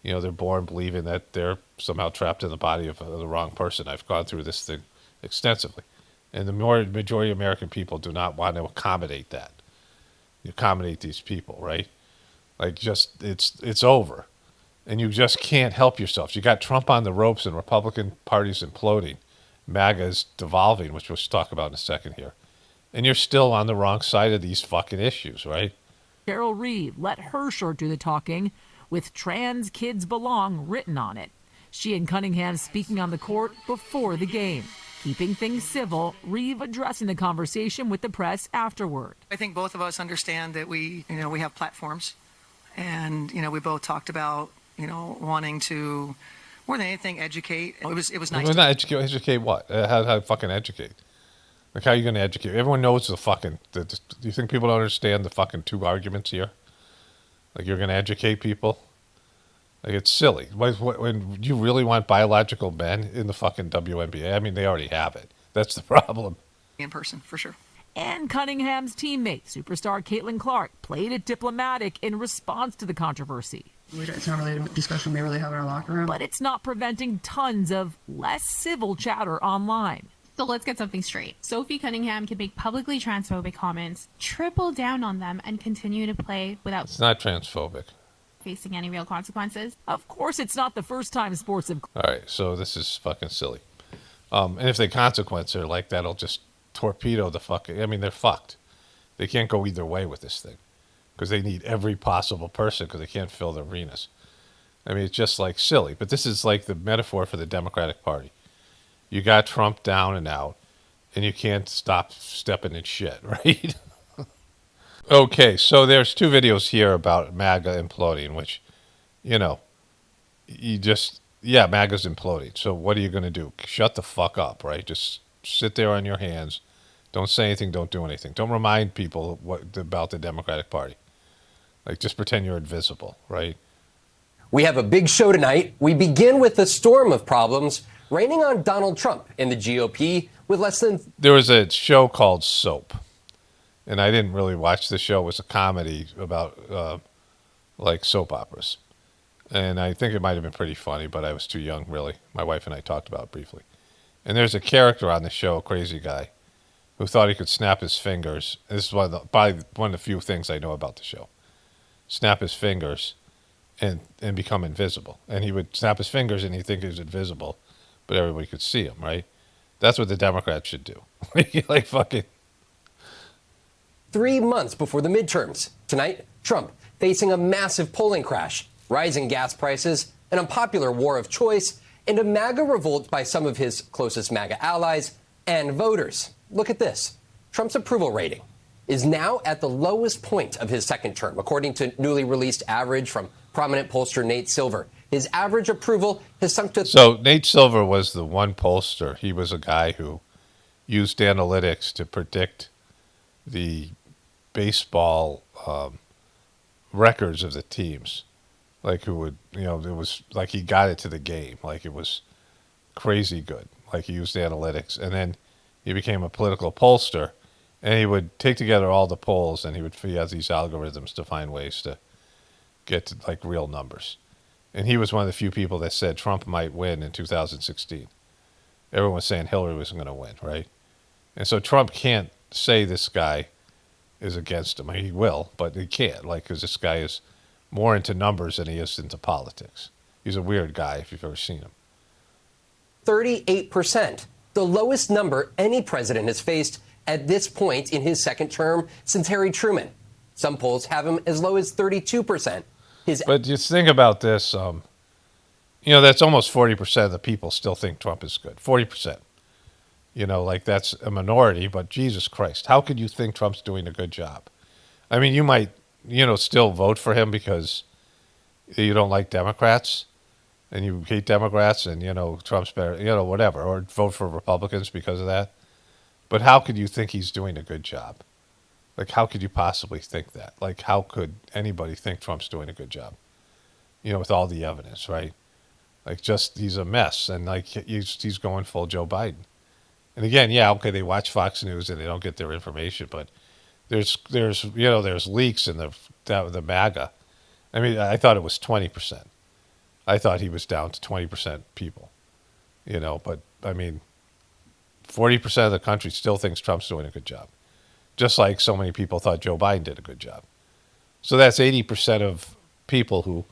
They're born believing that they're somehow trapped in the body of the wrong person. I've gone through this thing extensively. And the majority of American people do not want to accommodate that. You accommodate these people, right? Like it's over. And you just can't help yourself. You got Trump on the ropes and Republican party's imploding. MAGA is devolving, which we'll talk about in a second here. And you're still on the wrong side of these fucking issues, right? Cheryl Reed let her shirt do the talking with "Trans Kids Belong" written on it. She and Cunningham speaking on the court before the game. Keeping things civil, Reeve addressing the conversation with the press afterward. I think both of us understand that we have platforms. And, we both talked about, wanting to, more than anything, educate. It was nice. Well, not educate what? How fucking educate? Like, how are you going to educate? Everyone knows do you think people don't understand the fucking two arguments here? Like, you're going to educate people? Like, it's silly. When you really want biological men in the fucking WNBA? I mean, they already have it. That's the problem. In person, for sure. And Cunningham's teammate, superstar Caitlin Clark, played it diplomatic in response to the controversy. It's not really a discussion we really have in our locker room. But it's not preventing tons of less civil chatter online. So let's get something straight. Sophie Cunningham can make publicly transphobic comments, triple down on them, and continue to play without It's not transphobic. facing any real consequences. Of course, it's not the first time sports have... All right, so this is fucking silly. And if they consequence her, like, that'll just torpedo the fucking... I mean, they're fucked. They can't go either way with this thing because they need every possible person because they can't fill the arenas. I mean, it's just, like, silly. But this is, like, the metaphor for the Democratic Party. You got Trump down and out, and you can't stop stepping in shit, right? Okay, so there's two videos here about MAGA imploding, which, MAGA's imploding. So what are you going to do? Shut the fuck up, right? Just sit there on your hands. Don't say anything. Don't do anything. Don't remind people about the Democratic Party. Like, just pretend you're invisible, right? We have a big show tonight. We begin with the storm of problems raining on Donald Trump and the GOP with less than... There was a show called Soap, and I didn't really watch the show. It was a comedy about, like, soap operas. And I think it might have been pretty funny, but I was too young, really. My wife and I talked about it briefly. And there's a character on the show, a crazy guy, who thought he could snap his fingers. This is probably one of the few things I know about the show. Snap his fingers and become invisible. And he would snap his fingers and he'd think he was invisible, but everybody could see him, right? That's what the Democrats should do. Like, fucking... 3 months before the midterms. Tonight, Trump facing a massive polling crash, rising gas prices, an unpopular war of choice, and a MAGA revolt by some of his closest MAGA allies and voters. Look at this. Trump's approval rating is now at the lowest point of his second term, according to newly released average from prominent pollster Nate Silver. His average approval has sunk to... So Nate Silver was the one pollster. He was a guy who used analytics to predict the baseball records of the teams. Like, who would, it was like he got it to the game. Like, it was crazy good. Like, he used analytics. And then he became a political pollster. And he would take together all the polls, and he has these algorithms to find ways to get to, like, real numbers. And he was one of the few people that said Trump might win in 2016. Everyone was saying Hillary was going to win, right? And so Trump can't say this guy is against him. I mean, he will, but he can't, like, because this guy is more into numbers than he is into politics. He's a weird guy if you've ever seen him. 38%, the lowest number any president has faced at this point in his second term since Harry Truman. Some polls have him as low as 32%. But just think about this. That's almost 40% of the people still think Trump is good. 40%. Like that's a minority, but Jesus Christ, how could you think Trump's doing a good job? I mean, you might, still vote for him because you don't like Democrats and you hate Democrats and, Trump's better, whatever, or vote for Republicans because of that. But how could you think he's doing a good job? Like, how could you possibly think that? Like, how could anybody think Trump's doing a good job? With all the evidence, right? Like, just he's a mess, and like he's going full Joe Biden. And again, yeah, okay, they watch Fox News and they don't get their information, but there's leaks in the MAGA. I mean, I thought it was 20%. I thought he was down to 20% people. But I mean, 40% of the country still thinks Trump's doing a good job. Just like so many people thought Joe Biden did a good job. So that's 80% of people who,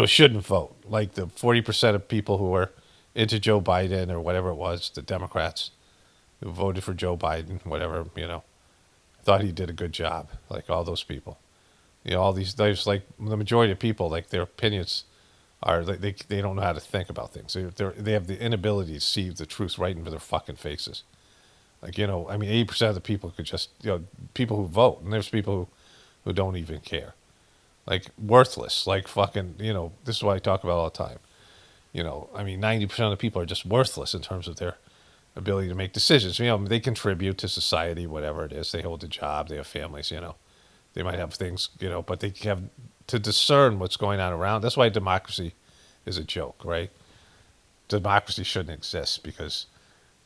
shouldn't vote. Like the 40% of people who were into Joe Biden or whatever it was, the Democrats who voted for Joe Biden, whatever, thought he did a good job. Like all those people. There's like the majority of people, like their opinions are, they don't know how to think about things. They have the inability to see the truth right into their fucking faces. Like, 80% of the people could just, people who vote, and there's people who don't even care. Like, worthless. Like, fucking, this is what I talk about all the time. 90% of the people are just worthless in terms of their ability to make decisions. They contribute to society, whatever it is. They hold a job, they have families, They might have things, but they have to discern what's going on around. That's why democracy is a joke, right? Democracy shouldn't exist because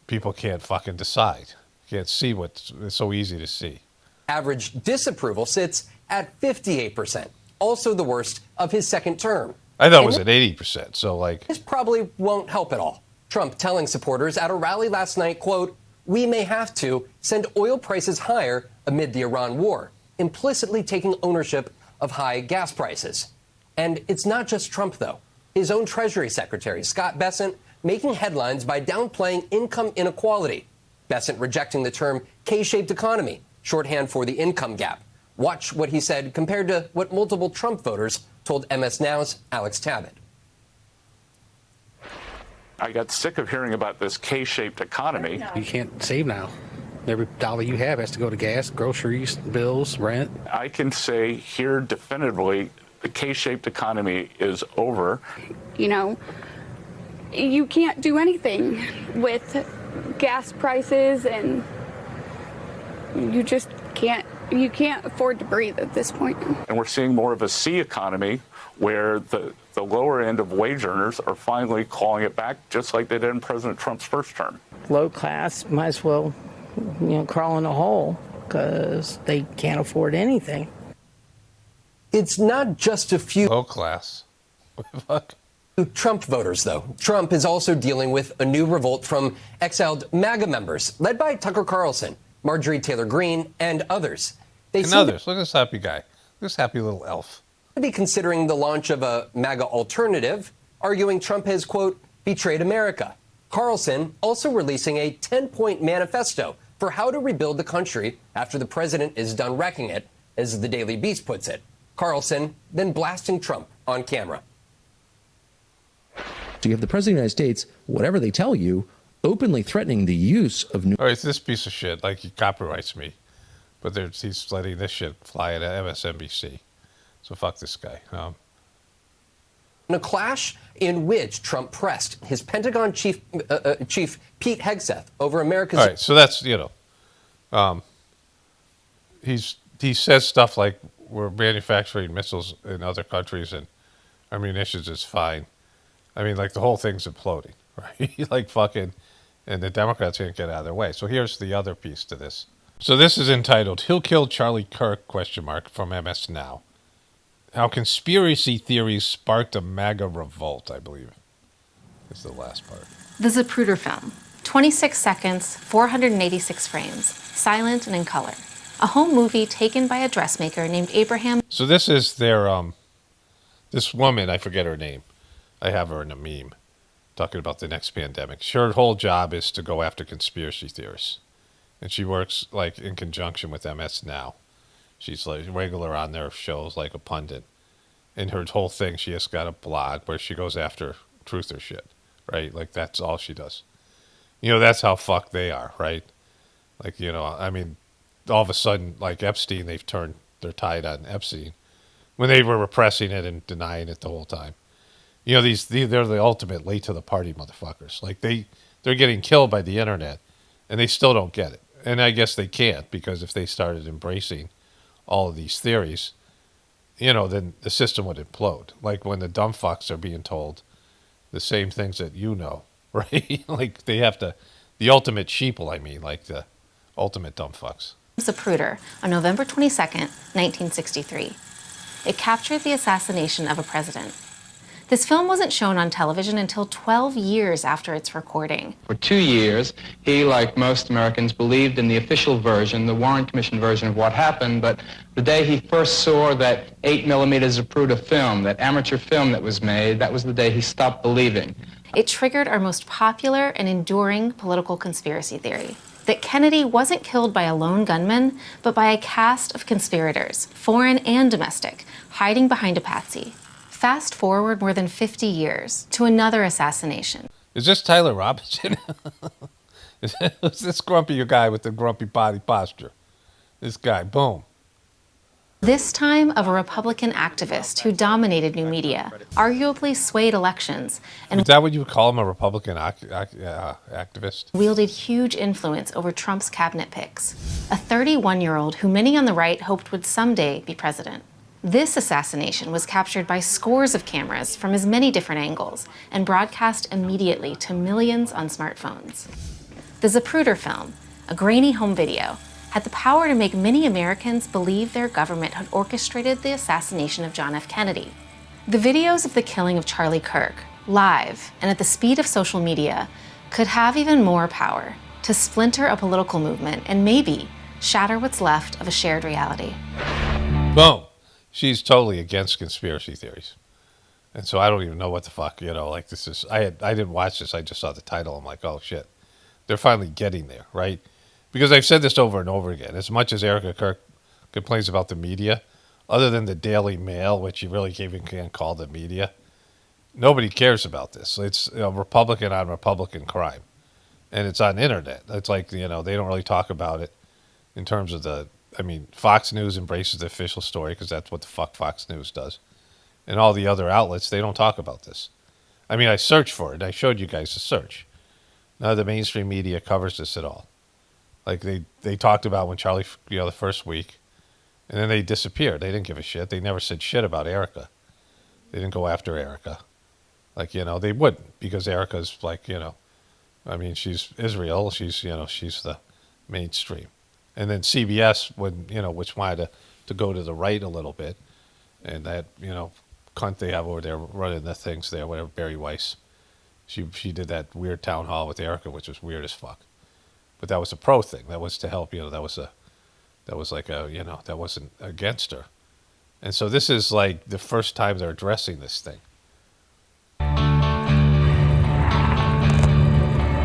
people can't fucking decide. Can't see it's so easy to see. Average disapproval sits at 58%, also the worst of his second term. I thought it was at 80%, so like... This probably won't help at all. Trump telling supporters at a rally last night, quote, "We may have to send oil prices higher amid the Iran war," implicitly taking ownership of high gas prices. And it's not just Trump, though. His own Treasury Secretary, Scott Bessent, making headlines by downplaying income inequality. Bessent rejecting the term K-shaped economy, shorthand for the income gap. Watch what he said compared to what multiple Trump voters told MS Now's Alex Tabbitt. I got sick of hearing about this K-shaped economy. You can't save now. Every dollar you have has to go to gas, groceries, bills, rent. I can say here definitively the K-shaped economy is over. You can't do anything with gas prices, and you just can't afford to breathe at this point. And we're seeing more of a C economy where the lower end of wage earners are finally calling it back, just like they did in President Trump's first term. Low class might as well, crawl in a hole because they can't afford anything. It's not just a few low class. What the fuck? Trump voters, though. Trump is also dealing with a new revolt from exiled MAGA members, led by Tucker Carlson, Marjorie Taylor Greene, and others. Look at this happy guy. Look at this happy little elf. To be considering the launch of a MAGA alternative, arguing Trump has, quote, betrayed America. Carlson also releasing a 10-point manifesto for how to rebuild the country after the president is done wrecking it, as the Daily Beast puts it. Carlson then blasting Trump on camera. So you have the President of the United States, whatever they tell you, openly threatening the use of new... All right, it's this piece of shit. Like, he copyrights me. But he's letting this shit fly at MSNBC. So fuck this guy. In a clash in which Trump pressed his Pentagon chief Pete Hegseth over America's... All right, so that's, he says stuff like we're manufacturing missiles in other countries and our munitions is fine. I mean, like, the whole thing's imploding, right? Like, fucking, and the Democrats can't get out of their way. So here's the other piece to this. So this is entitled, "He'll Kill Charlie Kirk?" from MS Now. How conspiracy theories sparked a MAGA revolt, I believe, is the last part. The Zapruder film, 26 seconds, 486 frames, silent and in color. a home movie taken by a dressmaker named Abraham. So this is their this woman, I forget her name. I have her in a meme talking about the next pandemic. Her whole job is to go after conspiracy theorists. And she works like in conjunction with MS Now. She's like regular on their shows like a pundit. And her whole thing, she has got a blog where she goes after truther shit, right? Like that's all she does. That's how fucked they are, right? Like, I mean, all of a sudden, like Epstein, they're tied on Epstein when they were repressing it and denying it the whole time. They're the ultimate late to the party motherfuckers. Like they're getting killed by the internet and they still don't get it. And I guess they can't, because if they started embracing all of these theories, then the system would implode. Like when the dumb fucks are being told the same things that right? Like they have to, the ultimate sheeple, I mean, like the ultimate dumb fucks. Zapruder on November 22nd, 1963. It captured the assassination of a president. This film wasn't shown on television until 12 years after its recording. For 2 years, he, like most Americans, believed in the official version, the Warren Commission version of what happened, but the day he first saw that 8mm Zapruder film, that amateur film that was made, that was the day he stopped believing. It triggered our most popular and enduring political conspiracy theory: that Kennedy wasn't killed by a lone gunman, but by a cast of conspirators, foreign and domestic, hiding behind a patsy. Fast forward more than 50 years to another assassination. Is this Tyler Robinson? Is this grumpy guy with the grumpy body posture? This guy, boom. This time of a Republican activist who dominated new media, arguably swayed elections, and is that what you would call him, a Republican activist? Wielded huge influence over Trump's cabinet picks. A 31-year-old who many on the right hoped would someday be president. This assassination was captured by scores of cameras from as many different angles and broadcast immediately to millions on smartphones. The Zapruder film, a grainy home video, had the power to make many Americans believe their government had orchestrated the assassination of John F. Kennedy. The videos of the killing of Charlie Kirk, live and at the speed of social media, could have even more power to splinter a political movement and maybe shatter what's left of a shared reality. Boom. She's totally against conspiracy theories. And so I don't even know what the fuck, like this is, I didn't watch this. I just saw the title. I'm like, oh shit, they're finally getting there, right? Because I've said this over and over again. As much as Erica Kirk complains about the media, other than the Daily Mail, which you really even can't call the media, nobody cares about this. It's Republican on Republican crime. And it's on the internet. It's like, they don't really talk about it in terms of Fox News embraces the official story because that's what the fuck Fox News does. And all the other outlets, they don't talk about this. I searched for it. I showed you guys the search. None of the mainstream media covers this at all. Like they talked about when Charlie, the first week, and then they disappeared. They didn't give a shit. They never said shit about Erica. They didn't go after Erica. They wouldn't, because Erica's like, she's Israel. She's the mainstream. And then CBS, which wanted to go to the right a little bit, and that, cunt they have over there running the things there, whatever, Barry Weiss. She did that weird town hall with Erica, which was weird as fuck. But that was a pro thing. That was to help, that wasn't against her. And so this is like the first time they're addressing this thing.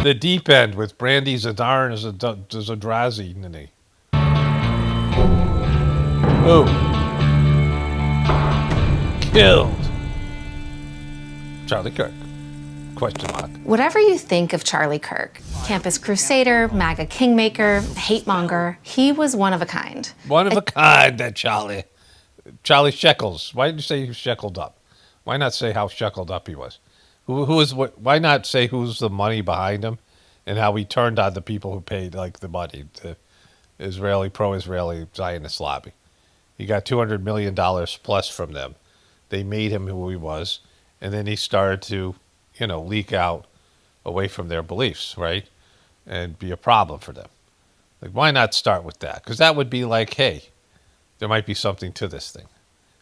The Deep End with Brandy Zadar and Zadrazi. Who? Killed Charlie Kirk? Question mark. Whatever you think of Charlie Kirk, campus crusader, MAGA kingmaker, hate monger, he was one of a kind. One of a kind, that Charlie. Charlie Shekels. Why did you say he was shackled up? Why not say how shackled up he was? Why not say who's the money behind him and how he turned on the people who paid the money, the pro-Israeli Zionist lobby. He got $200 million plus from them. They made him who he was, and then he started to, leak out away from their beliefs, right? And be a problem for them. Why not start with that? Because that would be like, hey, there might be something to this thing.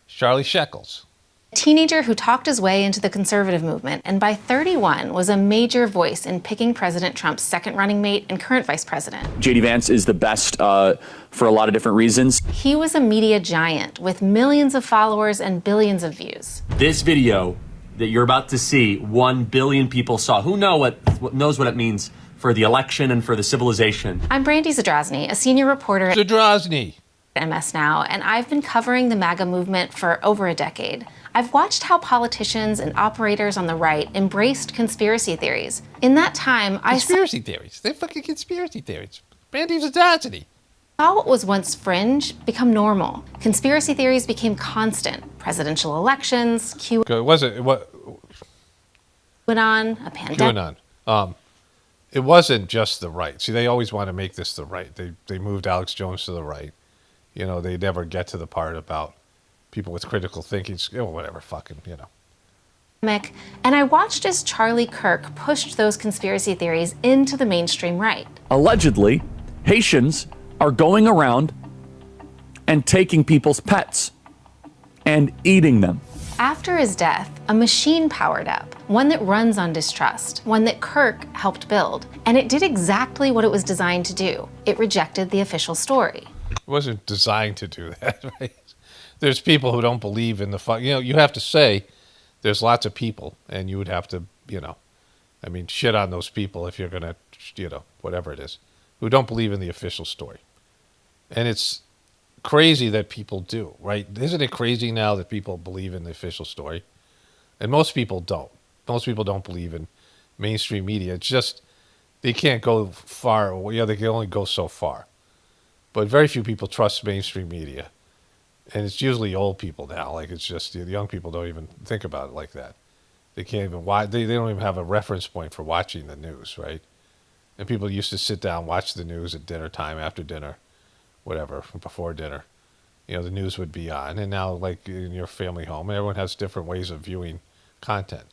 Charlie Shekels. A teenager who talked his way into the conservative movement, and by 31 was a major voice in picking President Trump's second running mate and current vice president. J.D. Vance is the best for a lot of different reasons. He was a media giant with millions of followers and billions of views. This video that you're about to see, 1 billion people saw. Who knows what it means for the election and for the civilization? I'm Brandy Zadrozny, a senior reporter at MS Now, and I've been covering the MAGA movement for over a decade. I've watched how politicians and operators on the right embraced conspiracy theories. In that time, Conspiracy theories. They're fucking conspiracy theories. Brandy Zadrozny. saw what was once fringe become normal. Conspiracy theories became constant. Presidential elections, It wasn't what QAnon, a pandemic. QAnon. It wasn't just the right. See, they always want to make this the right. They moved Alex Jones to the right. You know, they never get to the part about people with critical thinking. Whatever, fucking, you know. And I watched as Charlie Kirk pushed those conspiracy theories into the mainstream right. Allegedly, Haitians are going around and taking people's pets and eating them. After his death, a machine powered up, one that runs on distrust, one that Kirk helped build. And it did exactly what it was designed to do. It rejected the official story. It wasn't designed to do that, right? There's people who don't believe in the you know, you have to say there's lots of people, and you would have to, you know, I mean, shit on those people if you're going to, you know, whatever it is, who don't believe in the official story. And it's crazy that people do, right? Isn't it crazy now that people believe in the official story? And most people don't. Most people don't believe in mainstream media. It's just they can't go far. Yeah, they can only go so far. But very few people trust mainstream media. And it's usually old people now. Like, it's just the young people don't even think about it like that. They can't even watch. They don't even have a reference point for watching the news, right? And people used to sit down, watch the news at dinner time, after dinner, whatever, before dinner. You know, the news would be on. And now, like in your family home, everyone has different ways of viewing content.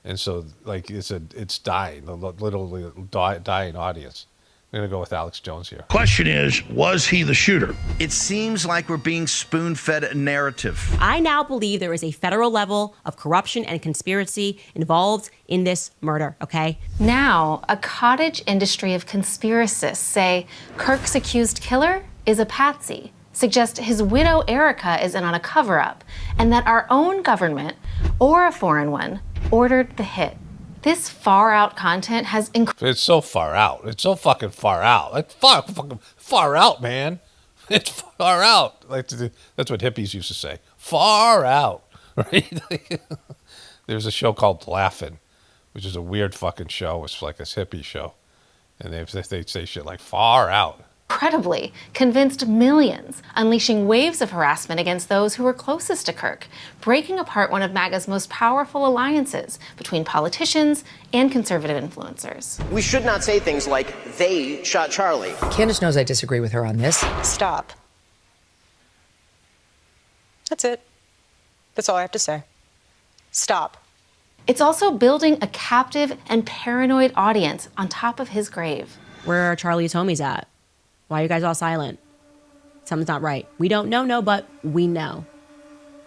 And so, like, it's dying, literally dying audience. I'm going to go with Alex Jones here. Question is, was he the shooter? It seems like we're being spoon-fed a narrative. I now believe there is a federal level of corruption and conspiracy involved in this murder, okay? Now, a cottage industry of conspiracists say Kirk's accused killer is a patsy, suggest his widow Erica is in on a cover-up, and that our own government, or a foreign one, ordered the hit. This far-out content has It's so far out. It's so fucking far out. Like, fucking far out, man. It's far out. Like, that's what hippies used to say. Far out, right? There's a show called Laugh-In, which is a weird fucking show. It's like a hippie show. And they say shit like far out. incredibly convinced millions, unleashing waves of harassment against those who were closest to Kirk, breaking apart one of MAGA's most powerful alliances between politicians and conservative influencers. We should not say things like, they shot Charlie. Candace knows I disagree with her on this. Stop. That's it. That's all I have to say. Stop. It's also building a captive and paranoid audience on top of his grave. Where are Charlie's homies at? Why are you guys all silent? Something's not right. We don't know, but we know.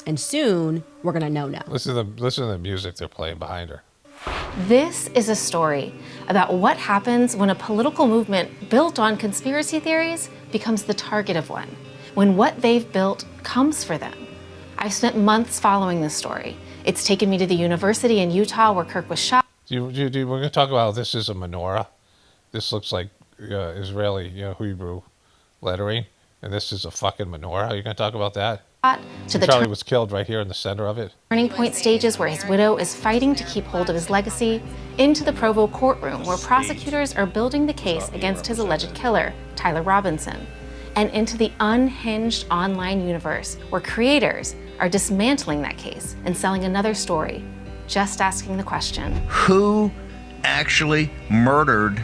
And soon, we're gonna know. Listen to the music they're playing behind her. This is a story about what happens when a political movement built on conspiracy theories becomes the target of one, when what they've built comes for them. I've spent months following this story. It's taken me to the university in Utah where Kirk was shot. We're going to talk about how this is a menorah. This looks like Israeli, Hebrew lettering, and this is a fucking menorah. Are you going to talk about that? To the Charlie was killed right here in the center of it. Turning point stages where his widow is fighting to keep hold of his legacy, into the Provo courtroom where prosecutors are building the case against his alleged killer, Tyler Robinson, and into the unhinged online universe where creators are dismantling that case and selling another story, just asking the question, who actually murdered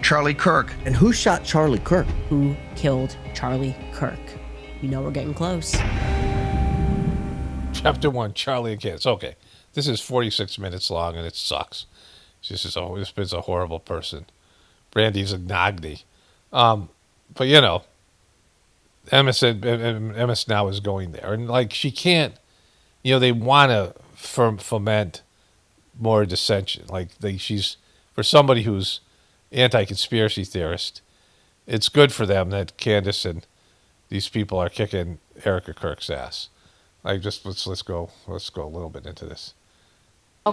Charlie Kirk? And who shot Charlie Kirk? Who killed Charlie Kirk? You know we're getting close. Chapter 1, Charlie and Candace. Okay, this is 46 minutes long and it sucks. This is a horrible person. Brandy's a Nagni. But MS Now is going there, and like she can't, they want to foment more dissension. Like she's for somebody who's anti-conspiracy theorist, it's good for them that Candace and these people are kicking Erica Kirk's ass. Like, just let's go a little bit into this.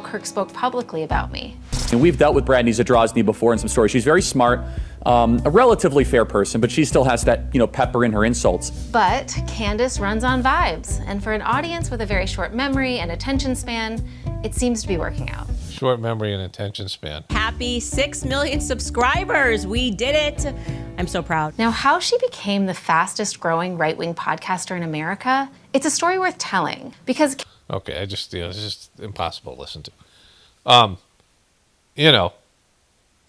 Kirk spoke publicly about me. And we've dealt with Brandy Zadrozny before in some stories. She's very smart, a relatively fair person, but she still has that, pepper in her insults. But Candace runs on vibes, and for an audience with a very short memory and attention span, it seems to be working out. Short memory and attention span. Happy 6 million subscribers. We did it. I'm so proud. Now, how she became the fastest growing right-wing podcaster in America, it's a story worth telling because... Okay, it's just impossible to listen to.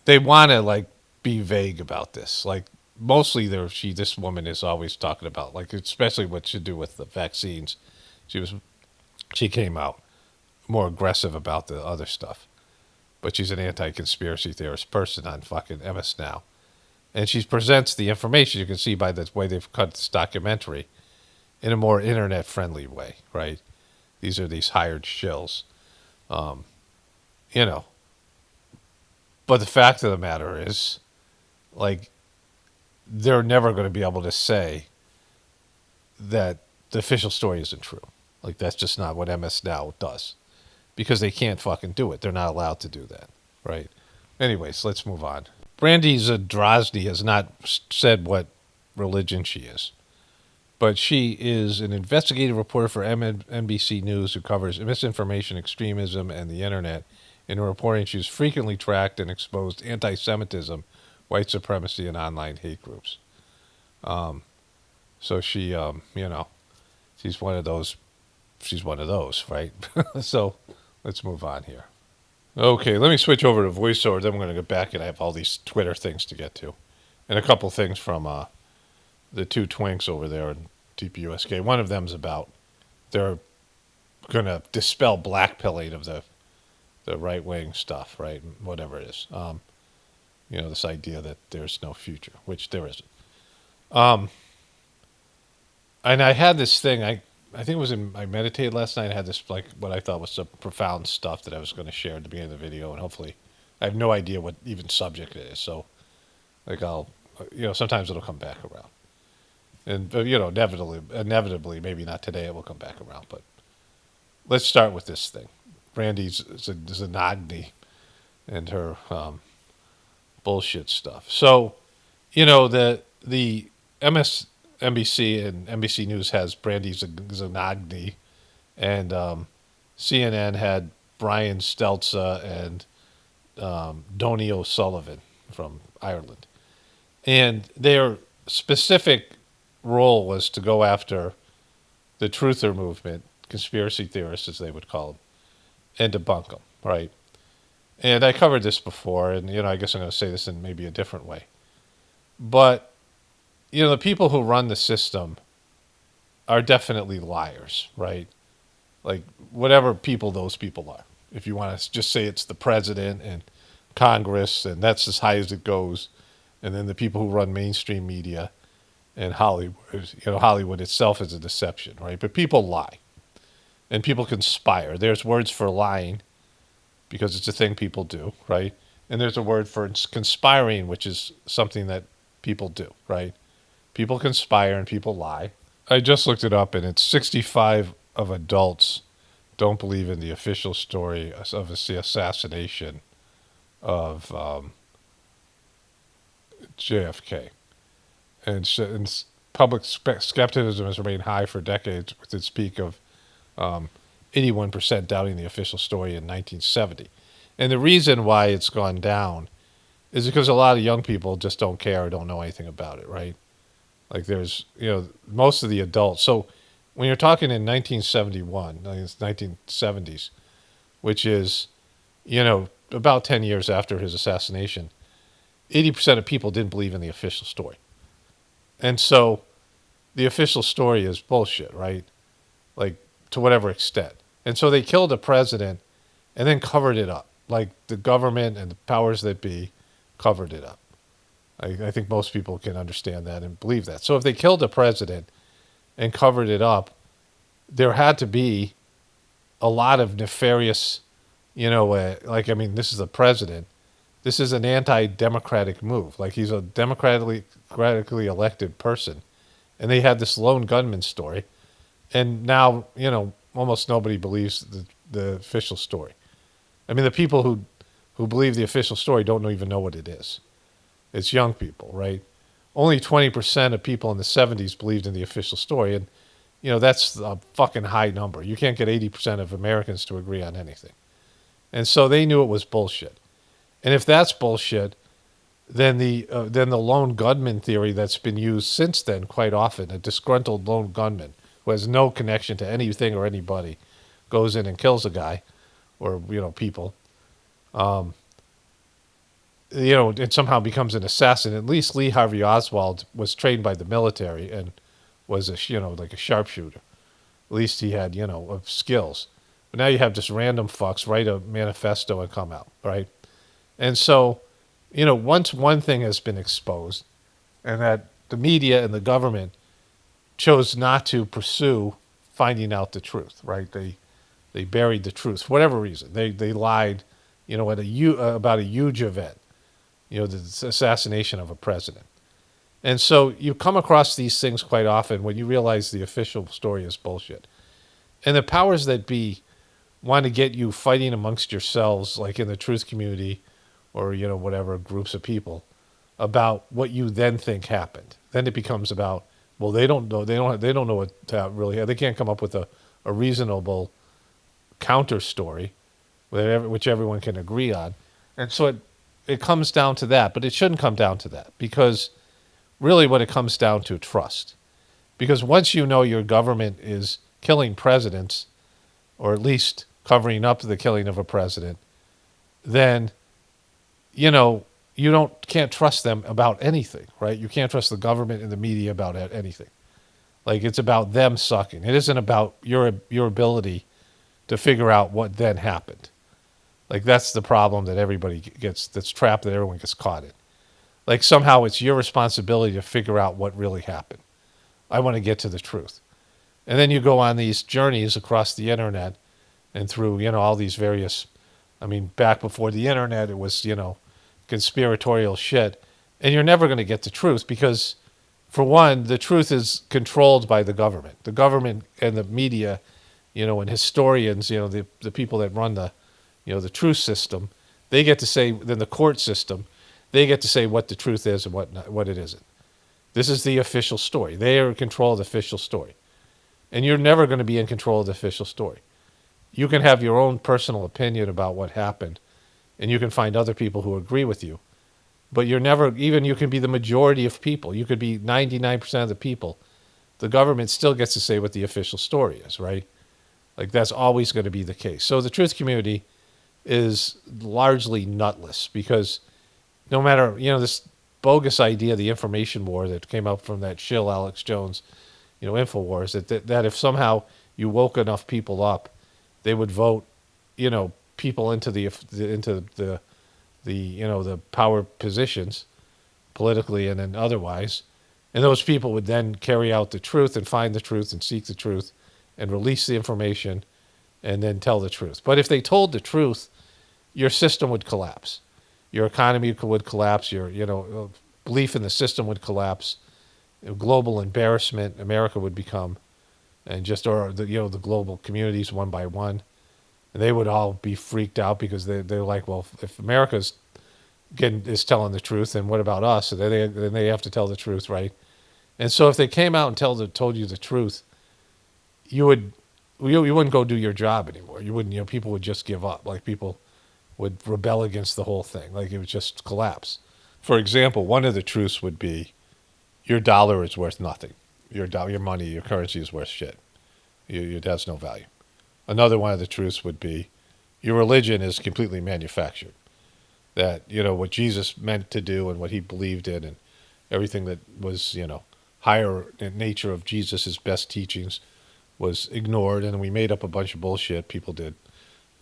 They want to like be vague about this. Like mostly this woman is always talking about, like, especially what she do with the vaccines. She came out more aggressive about the other stuff, but she's an anti-conspiracy theorist person on fucking MS Now, and she presents the information. You can see by the way they've cut this documentary in a more internet-friendly way, right? These are these hired shills, But the fact of the matter is, like, they're never going to be able to say that the official story isn't true. Like, that's just not what MS Now does, because they can't fucking do it. They're not allowed to do that, right? Anyways, let's move on. Brandy Zadrozny has not said what religion she is, but she is an investigative reporter for NBC News who covers misinformation, extremism, and the internet. In her reporting, she's frequently tracked and exposed anti-Semitism, white supremacy, and online hate groups. So she, she's one of those. She's one of those, right? So let's move on here. Okay, let me switch over to voiceover. Then we're going to get back, and I have all these Twitter things to get to, and a couple things from the two twinks over there in TPUSK. One of them's about they're going to dispel blackpilling of the right-wing stuff, right? Whatever it is. This idea that there's no future, which there isn't. And I had this thing, I think it was I meditated last night. I had this, like, what I thought was some profound stuff that I was going to share at the beginning of the video, and hopefully, I have no idea what even subject it is. So, like, I'll, sometimes it'll come back around. And, inevitably, maybe not today, it will come back around. But let's start with this thing. Brandy's Zadrozny and her bullshit stuff. So, the MSNBC and NBC News has Brandy Zadrozny, and CNN had Brian Stelza and Donny O'Sullivan from Ireland. And their specific role was to go after the truther movement, conspiracy theorists as they would call them, and debunk them, right? And I covered this before, and, I guess I'm going to say this in maybe a different way. But, the people who run the system are definitely liars, right? Like, whatever people those people are. If you want to just say it's the president and Congress, and that's as high as it goes, and then the people who run mainstream media and Hollywood, Hollywood itself is a deception, right? But people lie. And people conspire. There's words for lying, because it's a thing people do, right? And there's a word for conspiring, which is something that people do, right? People conspire and people lie. I just looked it up, and it's 65 of adults don't believe in the official story of the assassination of JFK. And public skepticism has remained high for decades, with its peak of 81% doubting the official story in 1970. And the reason why it's gone down is because a lot of young people just don't care or don't know anything about it, right? Like, there's, most of the adults. So when you're talking in 1971, it's 1970s, which is, about 10 years after his assassination, 80% of people didn't believe in the official story. And so the official story is bullshit, right? Like, to whatever extent. And so they killed a president and then covered it up. Like, the government and the powers that be covered it up. I think most people can understand that and believe that. So if they killed a president and covered it up, there had to be a lot of nefarious, this is a president. This is an anti-democratic move. Like, he's a democratically elected person. And they had this lone gunman story. And now, almost nobody believes the official story. I mean, the people who believe the official story don't even know what it is. It's young people, right? Only 20% of people in the 70s believed in the official story. And, that's a fucking high number. You can't get 80% of Americans to agree on anything. And so they knew it was bullshit. And if that's bullshit, then the lone gunman theory that's been used since then quite often, a disgruntled lone gunman who has no connection to anything or anybody, goes in and kills a guy or, people, it somehow becomes an assassin. At least Lee Harvey Oswald was trained by the military and was like a sharpshooter. At least he had, skills. But now you have just random fucks write a manifesto and come out, right? And so, once one thing has been exposed and that the media and the government chose not to pursue finding out the truth, right? They buried the truth for whatever reason. They lied, about a huge event, the assassination of a president. And so you come across these things quite often when you realize the official story is bullshit. And the powers that be want to get you fighting amongst yourselves, like in the truth community or, whatever groups of people, about what you then think happened. Then it becomes about, well, they don't know. They don't know what really. They can't come up with a reasonable counter story, which everyone can agree on. And so it comes down to that, but it shouldn't come down to that, because really what it comes down to, trust. Because once you know your government is killing presidents, or at least covering up the killing of a president, then, can't trust them about anything, right? You can't trust the government and the media about anything. Like, it's about them sucking. It isn't about your ability to figure out what then happened. Like, that's the problem that everybody gets, that's trapped, that everyone gets caught in. Like, somehow it's your responsibility to figure out what really happened. I want to get to the truth. And then you go on these journeys across the internet and through, all these various, back before the internet, it was, conspiratorial shit. And you're never going to get the truth because, for one, the truth is controlled by the government. The government and the media, and historians, the people that run the truth system, they get to say, then the court system, they get to say what the truth is and what it isn't. This is the official story. They are in control of the official story. And you're never going to be in control of the official story. You can have your own personal opinion about what happened, and you can find other people who agree with you. But you're never, even you can be the majority of people. You could be 99% of the people. The government still gets to say what the official story is, right? Like, that's always going to be the case. So the truth community is largely nutless because no matter, this bogus idea, the information war that came up from that shill Alex Jones, InfoWars, that if somehow you woke enough people up, they would vote, people into the power positions, politically and then otherwise, and those people would then carry out the truth and find the truth and seek the truth and release the information and then tell the truth. But if they told the truth, your system would collapse. Your economy would collapse. Your belief in the system would collapse. Global embarrassment America would become, and the global communities one by one, and they would all be freaked out because they're like, well, if America's is telling the truth, then what about us? And then they have to tell the truth, right? And so if they came out and told you the truth, you wouldn't go do your job anymore. You wouldn't. People would just give up. Like, people would rebel against the whole thing. Like, it would just collapse. For example, one of the truths would be, your dollar is worth nothing. Your money, your currency is worth shit. It has no value. Another one of the truths would be, your religion is completely manufactured. That, what Jesus meant to do and what he believed in and everything that was, higher in nature of Jesus' best teachings was ignored, and we made up a bunch of bullshit, people did,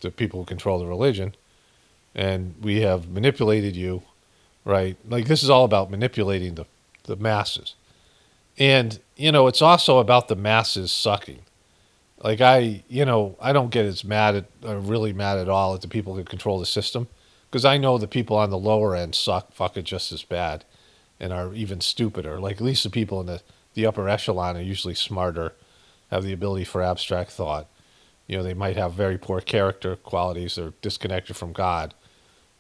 the people who control the religion, and we have manipulated you right? Like this is all about manipulating the masses. And, it's also about the masses sucking. Like I don't get as mad at, really mad at all at the people who control the system, because I know the people on the lower end suck fucking just as bad and are even stupider. Like at least the people in the upper echelon are usually smarter, have the ability for abstract thought. They might have very poor character qualities. They're disconnected from God,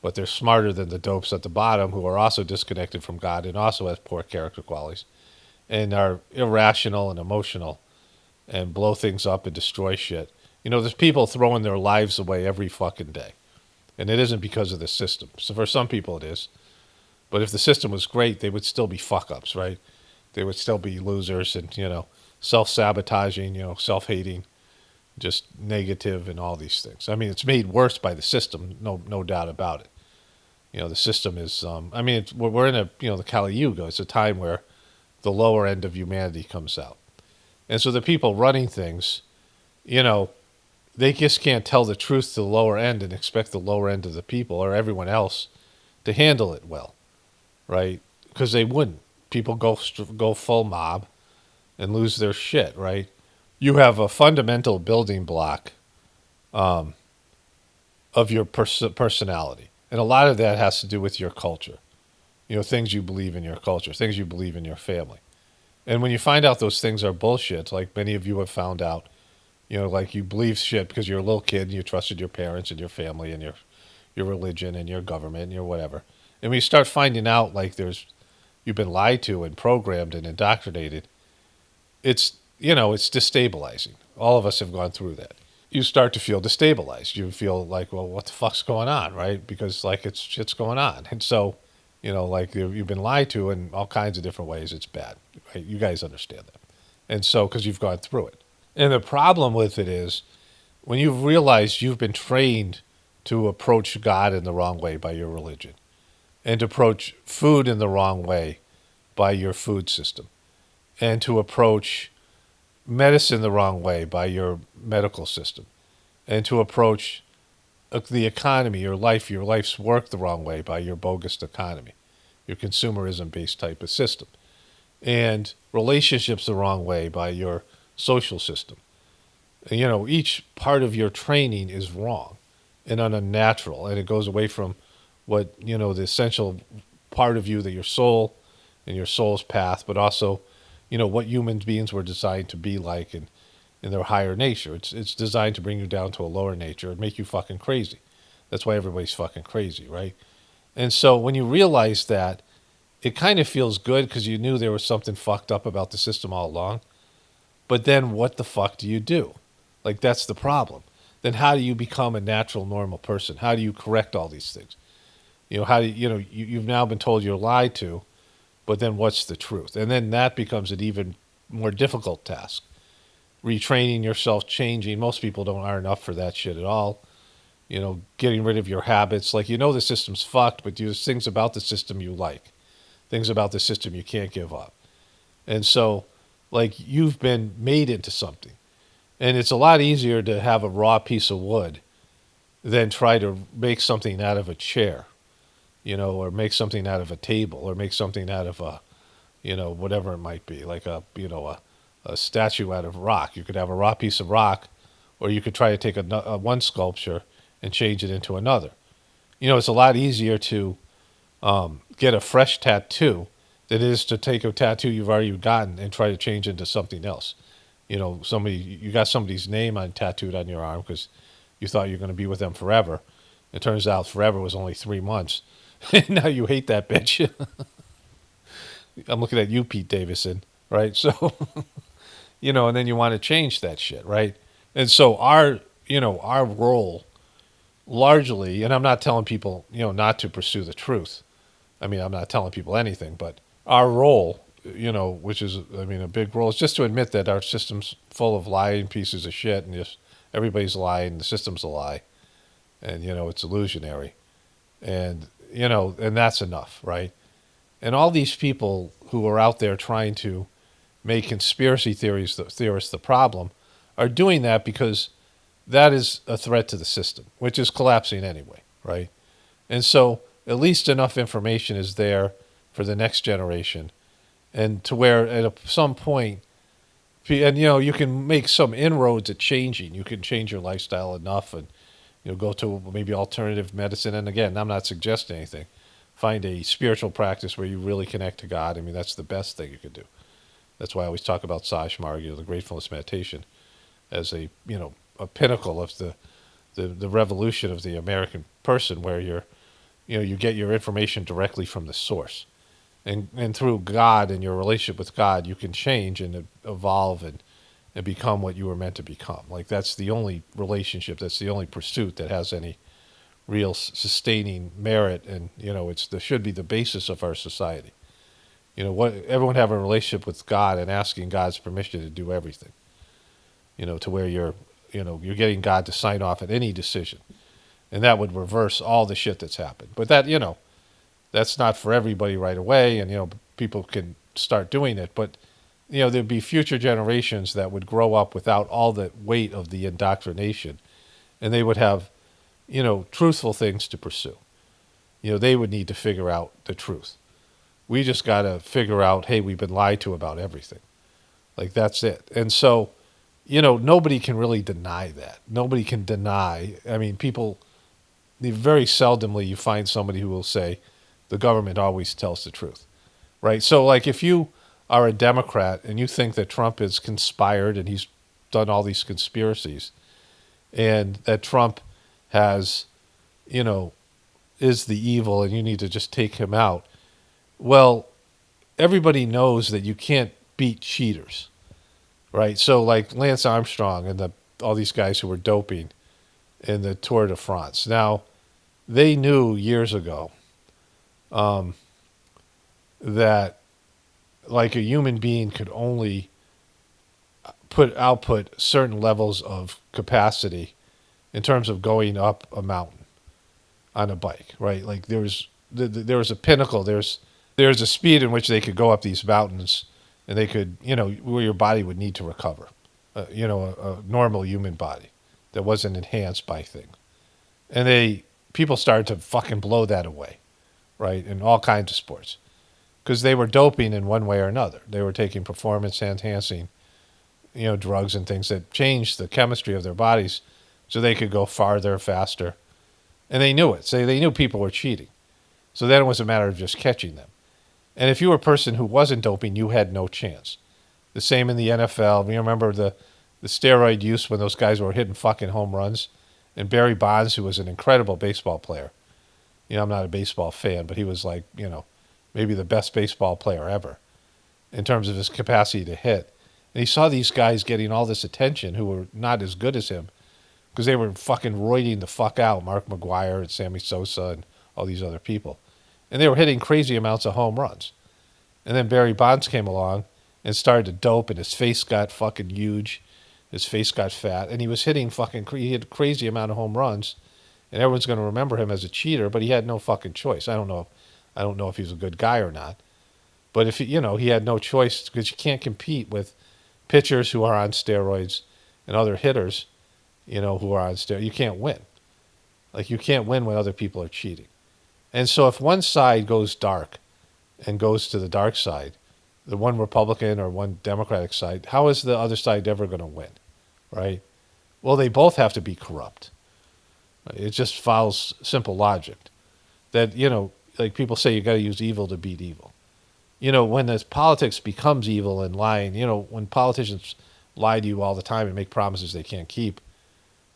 but they're smarter than the dopes at the bottom who are also disconnected from God and also has poor character qualities and are irrational and emotional and blow things up and destroy shit. There's people throwing their lives away every fucking day. And it isn't because of the system. So for some people it is. But if the system was great, they would still be fuck-ups, right? They would still be losers and, self-sabotaging, self-hating, just negative and all these things. I mean, it's made worse by the system, no doubt about it. The system is, we're in the Kali Yuga. It's a time where the lower end of humanity comes out. And so the people running things, they just can't tell the truth to the lower end and expect the lower end of the people or everyone else to handle it well, right? Because they wouldn't. People go full mob and lose their shit, right? You have a fundamental building block of your personality. And a lot of that has to do with your culture. Things you believe in your culture, things you believe in your family. And when you find out those things are bullshit, like many of you have found out, like you believe shit because you're a little kid and you trusted your parents and your family and your religion and your government and your whatever. And when you start finding out like you've been lied to and programmed and indoctrinated, it's destabilizing. All of us have gone through that. You start to feel destabilized. You feel like, well, what the fuck's going on, right? Because like shit's going on. And so, like you've been lied to in all kinds of different ways. It's bad. Right? You guys understand that. And so, because you've gone through it. And the problem with it is when you've realized you've been trained to approach God in the wrong way by your religion and to approach food in the wrong way by your food system and to approach medicine the wrong way by your medical system and to approach the economy, your life's work the wrong way by your bogus economy, your consumerism-based type of system, and relationships the wrong way by your social system. Each part of your training is wrong and unnatural, and it goes away from what, the essential part of you, that your soul and your soul's path, but also, what human beings were designed to be like in their higher nature. It's designed to bring you down to a lower nature and make you fucking crazy. That's why everybody's fucking crazy, right? And so when you realize that, it kind of feels good because you knew there was something fucked up about the system all along. But then what the fuck do you do? Like, that's the problem. Then how do you become a natural, normal person? How do you correct all these things? You've now been told you're lied to, but then what's the truth? And then that becomes an even more difficult task. Retraining yourself, changing. Most people aren't up for that shit at all. Getting rid of your habits. Like, the system's fucked, but there's things about the system you like. Things about the system you can't give up. And so, like, you've been made into something. And it's a lot easier to have a raw piece of wood than try to make something out of a chair, or make something out of a table, or make something out of a, whatever it might be, like a statue out of rock. You could have a raw piece of rock, or you could try to take one sculpture and change it into another. It's a lot easier to get a fresh tattoo than it is to take a tattoo you've already gotten and try to change into something else. You got somebody's name tattooed on your arm because you thought you were going to be with them forever. It turns out forever was only 3 months. And now you hate that bitch. I'm looking at you, Pete Davidson, right? So, and then you want to change that shit, right? And so our role largely, and I'm not telling people, not to pursue the truth. I mean, I'm not telling people anything, but our role, which is, a big role, is just to admit that our system's full of lying pieces of shit and just everybody's lying, the system's a lie, and, it's illusionary. And, and that's enough, right? And all these people who are out there trying to make conspiracy theorists the problem are doing that because that is a threat to the system, which is collapsing anyway, right? And so at least enough information is there for the next generation, and to where at some point, and you can make some inroads at changing. You can change your lifestyle enough, and go to maybe alternative medicine. And again, I'm not suggesting anything. Find a spiritual practice where you really connect to God. I mean, that's the best thing you could do. That's why I always talk about Sajmarg, the Gratefulness meditation, as a pinnacle of the revolution of the American person, where you get your information directly from the source, and through God and your relationship with God, you can change and evolve and become what you were meant to become. Like, that's the only relationship, that's the only pursuit that has any real sustaining merit, and should be the basis of our society. Everyone have a relationship with God and asking God's permission to do everything. To where you're getting God to sign off at any decision, and that would reverse all the shit that's happened. But that that's not for everybody right away, and people can start doing it, but there'd be future generations that would grow up without all the weight of the indoctrination, and they would have truthful things to pursue. They would need to figure out the truth. We just got to figure out, hey, we've been lied to about everything. Like, that's it. And so, nobody can really deny that. Nobody can deny. I mean, very seldomly you find somebody who will say the government always tells the truth, right? So, like, if you are a Democrat and you think that Trump has conspired and he's done all these conspiracies, and that Trump has, is the evil and you need to just take him out, well, everybody knows that you can't beat cheaters, right? So, like Lance Armstrong and all these guys who were doping in the Tour de France. Now, they knew years ago that, like, a human being could only output certain levels of capacity in terms of going up a mountain on a bike, right? Like, there was a pinnacle. There's a speed in which they could go up these mountains, and they could, where your body would need to recover, a normal human body that wasn't enhanced by things. And people started to fucking blow that away, right, in all kinds of sports, because they were doping in one way or another. They were taking performance-enhancing, drugs and things that changed the chemistry of their bodies so they could go farther, faster. And they knew it. So they knew people were cheating. So then it was a matter of just catching them. And if you were a person who wasn't doping, you had no chance. The same in the NFL. You remember the steroid use when those guys were hitting fucking home runs? And Barry Bonds, who was an incredible baseball player. I'm not a baseball fan, but he was like, maybe the best baseball player ever in terms of his capacity to hit. And he saw these guys getting all this attention who were not as good as him because they were fucking roiding the fuck out, Mark McGwire and Sammy Sosa and all these other people. And they were hitting crazy amounts of home runs. And then Barry Bonds came along and started to dope, and his face got fucking huge. His face got fat, and he was hitting he hit a crazy amount of home runs, and everyone's going to remember him as a cheater, but he had no fucking choice. I don't know if he's a good guy or not. But if he had no choice, because you can't compete with pitchers who are on steroids and other hitters, who are on steroids. You can't win. Like, you can't win when other people are cheating. And so if one side goes dark and goes to the dark side, the one Republican or one Democratic side, how is the other side ever going to win, right? Well, they both have to be corrupt. It just follows simple logic. That, like people say, you got to use evil to beat evil. When this politics becomes evil and lying, when politicians lie to you all the time and make promises they can't keep,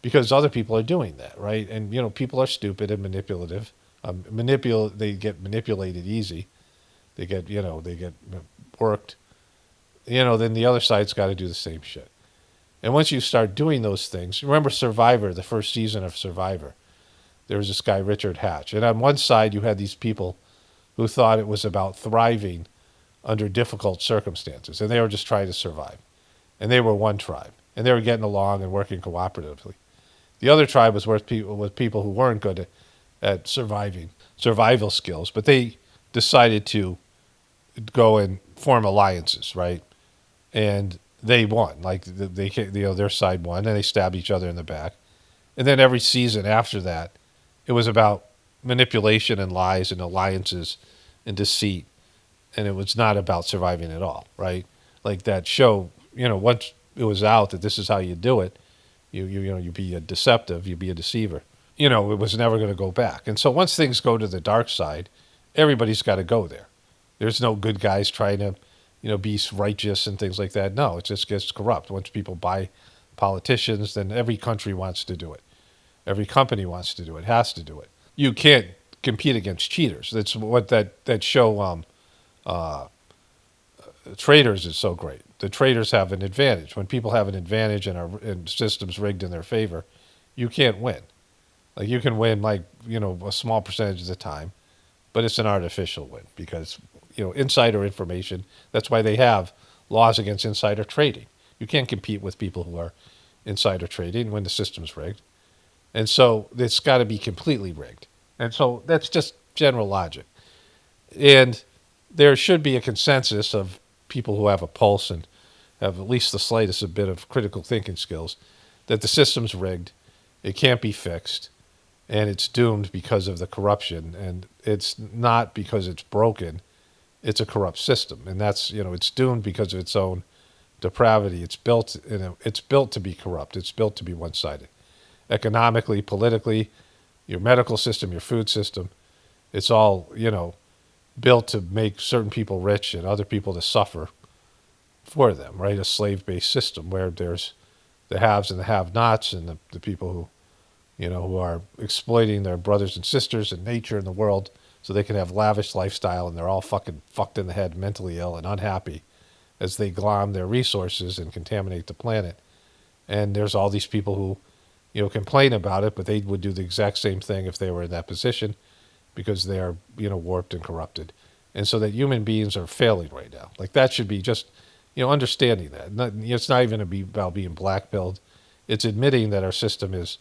because other people are doing that, right? And, people are stupid and manipulative. They get manipulated easy. They get worked. Then the other side's got to do the same shit. And once you start doing those things, remember Survivor, the first season of Survivor. There was this guy, Richard Hatch. And on one side, you had these people who thought it was about thriving under difficult circumstances. And they were just trying to survive. And they were one tribe. And they were getting along and working cooperatively. The other tribe was with people who weren't good at survival skills. But they decided to go and form alliances, right? And they won. Like, their side won, and they stabbed each other in the back. And then every season after that, it was about manipulation and lies and alliances and deceit, and it was not about surviving at all, right? Like that show, once it was out that this is how you do it, you be a deceptive, you be a deceiver. It was never going to go back. And so once things go to the dark side, everybody's got to go there. There's no good guys trying to, be righteous and things like that. No, it just gets corrupt. Once people buy politicians, then every country wants to do it. Every company wants to do it, has to do it. You can't compete against cheaters. That's what that show, Traders, is so great. The traders have an advantage. When people have an advantage and systems rigged in their favor, you can't win. Like you can win a small percentage of the time, but it's an artificial win because, insider information, that's why they have laws against insider trading. You can't compete with people who are insider trading when the system's rigged. And so it's got to be completely rigged. And so that's just general logic. And there should be a consensus of people who have a pulse and have at least the slightest bit of critical thinking skills that the system's rigged, it can't be fixed, and it's doomed because of the corruption. And it's not because it's broken, it's a corrupt system. And that's, it's doomed because of its own depravity. It's built to be corrupt. It's built to be one-sided. Economically, politically, your medical system, your food system, it's all, built to make certain people rich and other people to suffer for them, right? A slave-based system where there's the haves and the have-nots and the people who, who are exploiting their brothers and sisters and nature and the world so they can have lavish lifestyle, and they're all fucking fucked in the head, mentally ill and unhappy as they glom their resources and contaminate the planet. And there's all these people who, complain about it, but they would do the exact same thing if they were in that position because they are, warped and corrupted. And so that human beings are failing right now. Like that should be just, understanding that. It's not even about being black-pilled. It's admitting that our system is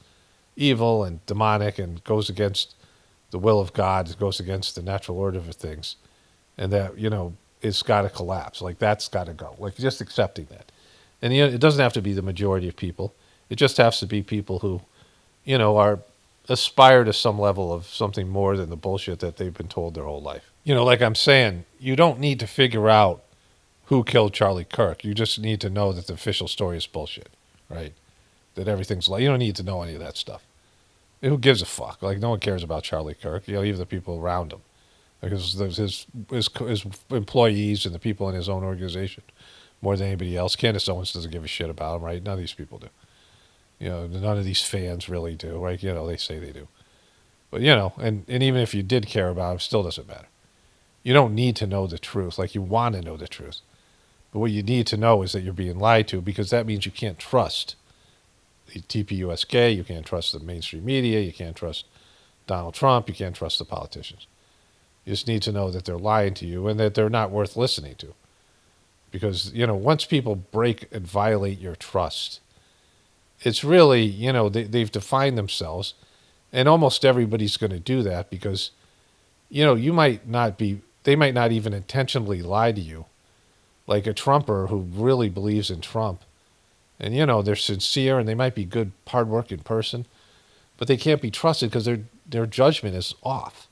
evil and demonic and goes against the will of God, it goes against the natural order of things, and that, it's got to collapse. Like that's got to go. Like just accepting that. And it doesn't have to be the majority of people. It just has to be people who, aspire to some level of something more than the bullshit that they've been told their whole life. Like I'm saying, you don't need to figure out who killed Charlie Kirk. You just need to know that the official story is bullshit, right? That everything's you don't need to know any of that stuff. Who gives a fuck? Like no one cares about Charlie Kirk. Even the people around him, because there's his employees and the people in his own organization more than anybody else. Candace Owens doesn't give a shit about him, right? None of these people do. None of these fans really do, right? They say they do. But, and even if you did care about him, still doesn't matter. You don't need to know the truth. Like, you want to know the truth. But what you need to know is that you're being lied to, because that means you can't trust the TPUSK, you can't trust the mainstream media, you can't trust Donald Trump, you can't trust the politicians. You just need to know that they're lying to you and that they're not worth listening to. Because, once people break and violate your trust, it's really, they've defined themselves, and almost everybody's going to do that because, they might not even intentionally lie to you, like a Trumper who really believes in Trump, and, they're sincere and they might be good, hardworking person, but they can't be trusted because their judgment is off.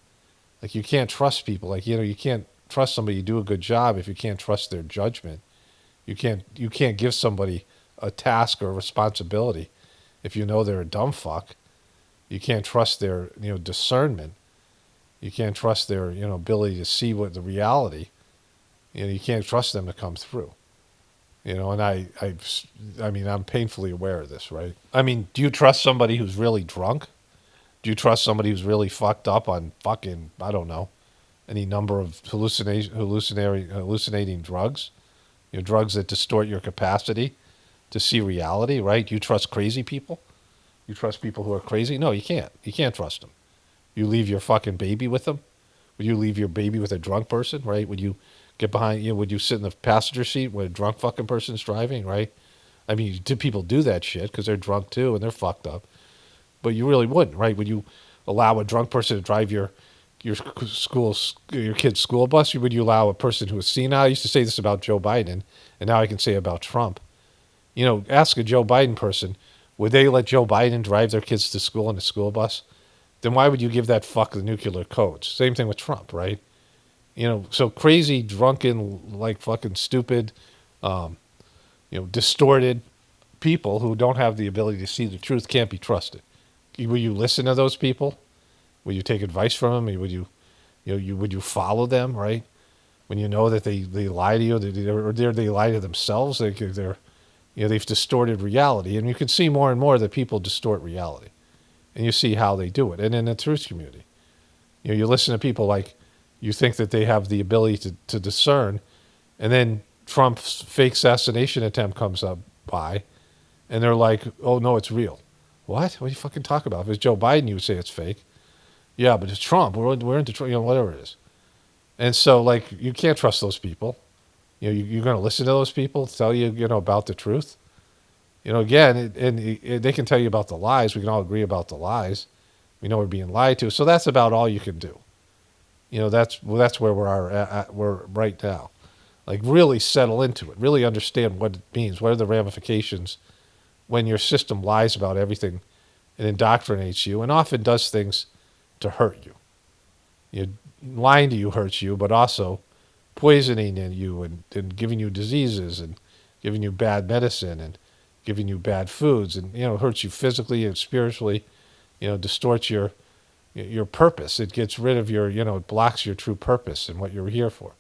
Like you can't trust people. Like, you can't trust somebody to do a good job if you can't trust their judgment. You can't give somebody a task or a responsibility if you know they're a dumb fuck. You can't trust their discernment. You can't trust their ability to see what the reality. You can't trust them to come through. And I'm painfully aware of this, right? I mean, do you trust somebody who's really drunk? Do you trust somebody who's really fucked up on fucking, I don't know, any number of hallucinating drugs? Drugs that distort your capacity to see reality, right? You trust crazy people? You trust people who are crazy? No, you can't. You can't trust them. You leave your fucking baby with them? Would you leave your baby with a drunk person, right? Would you get behind, would you sit in the passenger seat when a drunk fucking person's driving, right? I mean, people do that shit because they're drunk too and they're fucked up. But you really wouldn't, right? Would you allow a drunk person to drive your kid's school bus? Would you allow a person who is senile? I used to say this about Joe Biden, and now I can say about Trump. Ask a Joe Biden person, would they let Joe Biden drive their kids to school in a school bus? then why would you give that fuck the nuclear codes? Same thing with Trump, right? So crazy, drunken, like fucking stupid, distorted people who don't have the ability to see the truth can't be trusted. Will you listen to those people? Will you take advice from them? Would you follow them, right? When you know that they lie to you, or they lie to themselves, they've distorted reality, and you can see more and more that people distort reality, and you see how they do it. And in the truth community, you listen to people like you think that they have the ability to discern, and then Trump's fake assassination attempt comes up by, and they're like, "Oh no, it's real." What? What are you fucking talking about? If it's Joe Biden, you would say it's fake. Yeah, but it's Trump. We're into Trump, whatever it is. And so, like, you can't trust those people. You're going to listen to those people tell you, about the truth. Again, they can tell you about the lies. We can all agree about the lies. We know we're being lied to. So that's about all you can do. That's where we're right now. Like, really settle into it. Really understand what it means. What are the ramifications when your system lies about everything and indoctrinates you and often does things to hurt you. Lying to you hurts you, but also poisoning in you and giving you diseases and giving you bad medicine and giving you bad foods and, hurts you physically and spiritually, distorts your purpose. It gets rid of it blocks your true purpose and what you're here for.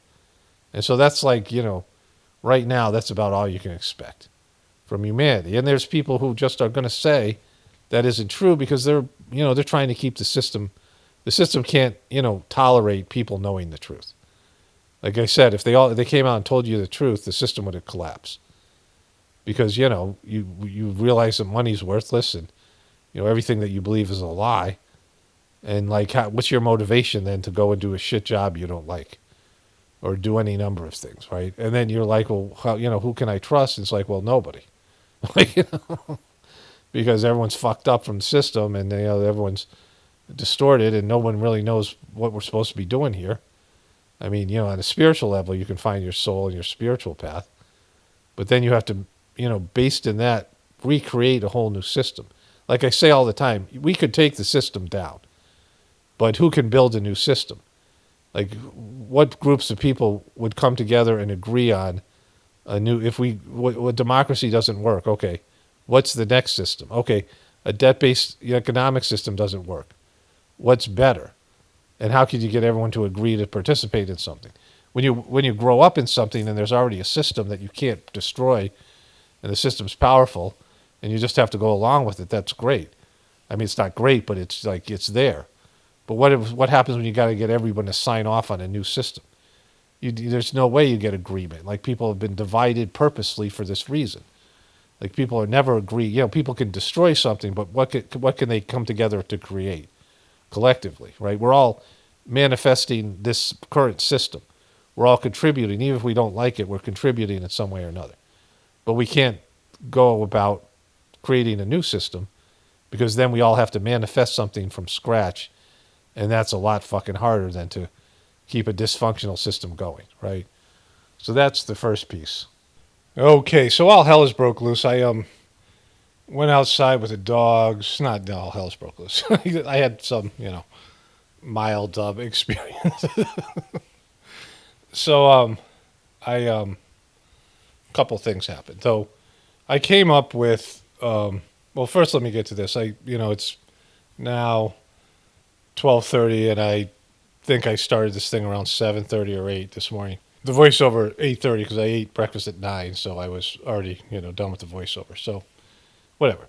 And so that's like, right now, that's about all you can expect from humanity. And there's people who just are going to say that isn't true because they're trying to keep the system. The system can't, tolerate people knowing the truth. Like I said, if they came out and told you the truth, the system would have collapsed. Because, you realize that money's worthless and, everything that you believe is a lie. And like, what's your motivation then to go and do a shit job you don't like? Or do any number of things, right? And then you're like, well, who can I trust? It's like, well, nobody. Because everyone's fucked up from the system and everyone's distorted and no one really knows what we're supposed to be doing here. I mean, on a spiritual level, you can find your soul and your spiritual path. But then you have to, based in that, recreate a whole new system. Like I say all the time, we could take the system down. But who can build a new system? Like, what groups of people would come together and agree on a new, what democracy doesn't work, okay, what's the next system? Okay, a debt-based economic system doesn't work. What's better? And how could you get everyone to agree to participate in something? When you grow up in something and there's already a system that you can't destroy, and the system's powerful, and you just have to go along with it, that's great. I mean, it's not great, but it's like, it's there. But what happens when you got to get everyone to sign off on a new system? There's no way you get agreement. Like, people have been divided purposely for this reason. Like, people are never agree. People can destroy something, but what can they come together to create collectively, right? We're all manifesting this current system. We're all contributing. Even if we don't like it, we're contributing in some way or another. But we can't go about creating a new system because then we all have to manifest something from scratch. And that's a lot fucking harder than to keep a dysfunctional system going, right? So that's the first piece. Okay, so all hell has broke loose. I went outside with the dogs. Not all hell's broke loose. I had some, mild experience. So a couple things happened. So I came up with well, first let me get to this. It's now 12:30, and I think I started this thing around 7:30 or 8 this morning. The voiceover 8:30 because I ate breakfast at 9, so I was already done with the voiceover. So whatever.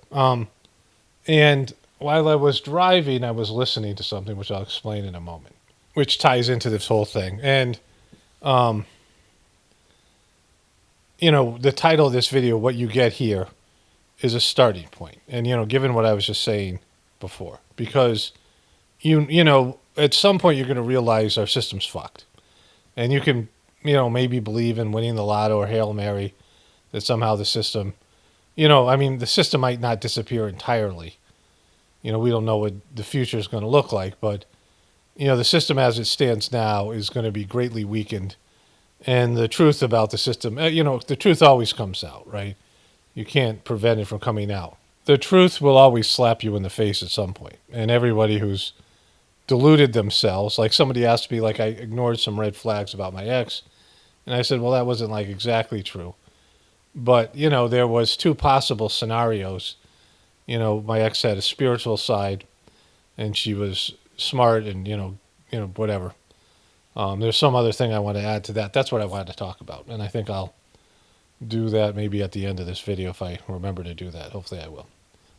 And while I was driving, I was listening to something which I'll explain in a moment, which ties into this whole thing. And the title of this video, "What You Get Here," is a starting point. And given what I was just saying before, because at some point you're going to realize our system's fucked. And you can, maybe believe in winning the lotto or Hail Mary, that somehow the system, the system might not disappear entirely. We don't know what the future is going to look like, but, the system as it stands now is going to be greatly weakened. And the truth about the system, the truth always comes out, right? You can't prevent it from coming out. The truth will always slap you in the face at some point. And everybody who's deluded themselves. Like somebody asked me, like I ignored some red flags about my ex, and I said, well, that wasn't like exactly true. But, you know, there was two possible scenarios. You know, my ex had a spiritual side, and she was smart and, whatever. There's some other thing I want to add to that. That's what I wanted to talk about. And I think I'll do that maybe at the end of this video if I remember to do that. Hopefully I will.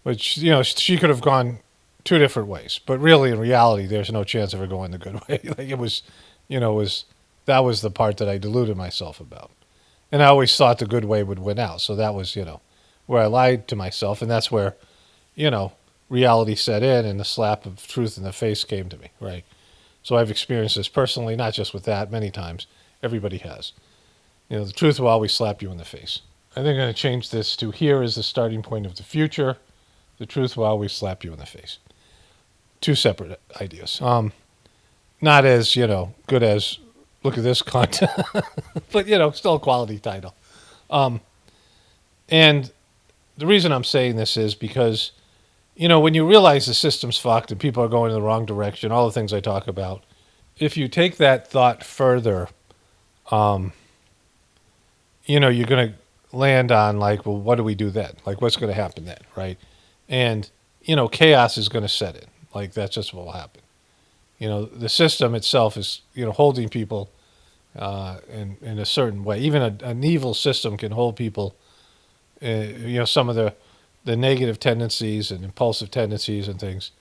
Which, she could have gone two different ways. But really, in reality, there's no chance of her going the good way. Like it was, that was the part that I deluded myself about. And I always thought the good way would win out. So that was, where I lied to myself. And that's where, reality set in and the slap of truth in the face came to me, right? So I've experienced this personally, not just with that, many times. Everybody has. The truth will always slap you in the face. I think I'm going to change this to here is the starting point of the future. The truth will always slap you in the face. Two separate ideas. Not as, good as look at this content, but, still a quality title. And the reason I'm saying this is because, when you realize the system's fucked and people are going in the wrong direction, all the things I talk about, if you take that thought further, you're going to land on like, well, what do we do then? Like, what's going to happen then, right? And, chaos is going to set in. Like, that's just what will happen. The system itself is, holding people in a certain way. Even an evil system can hold people, some of the negative tendencies and impulsive tendencies and things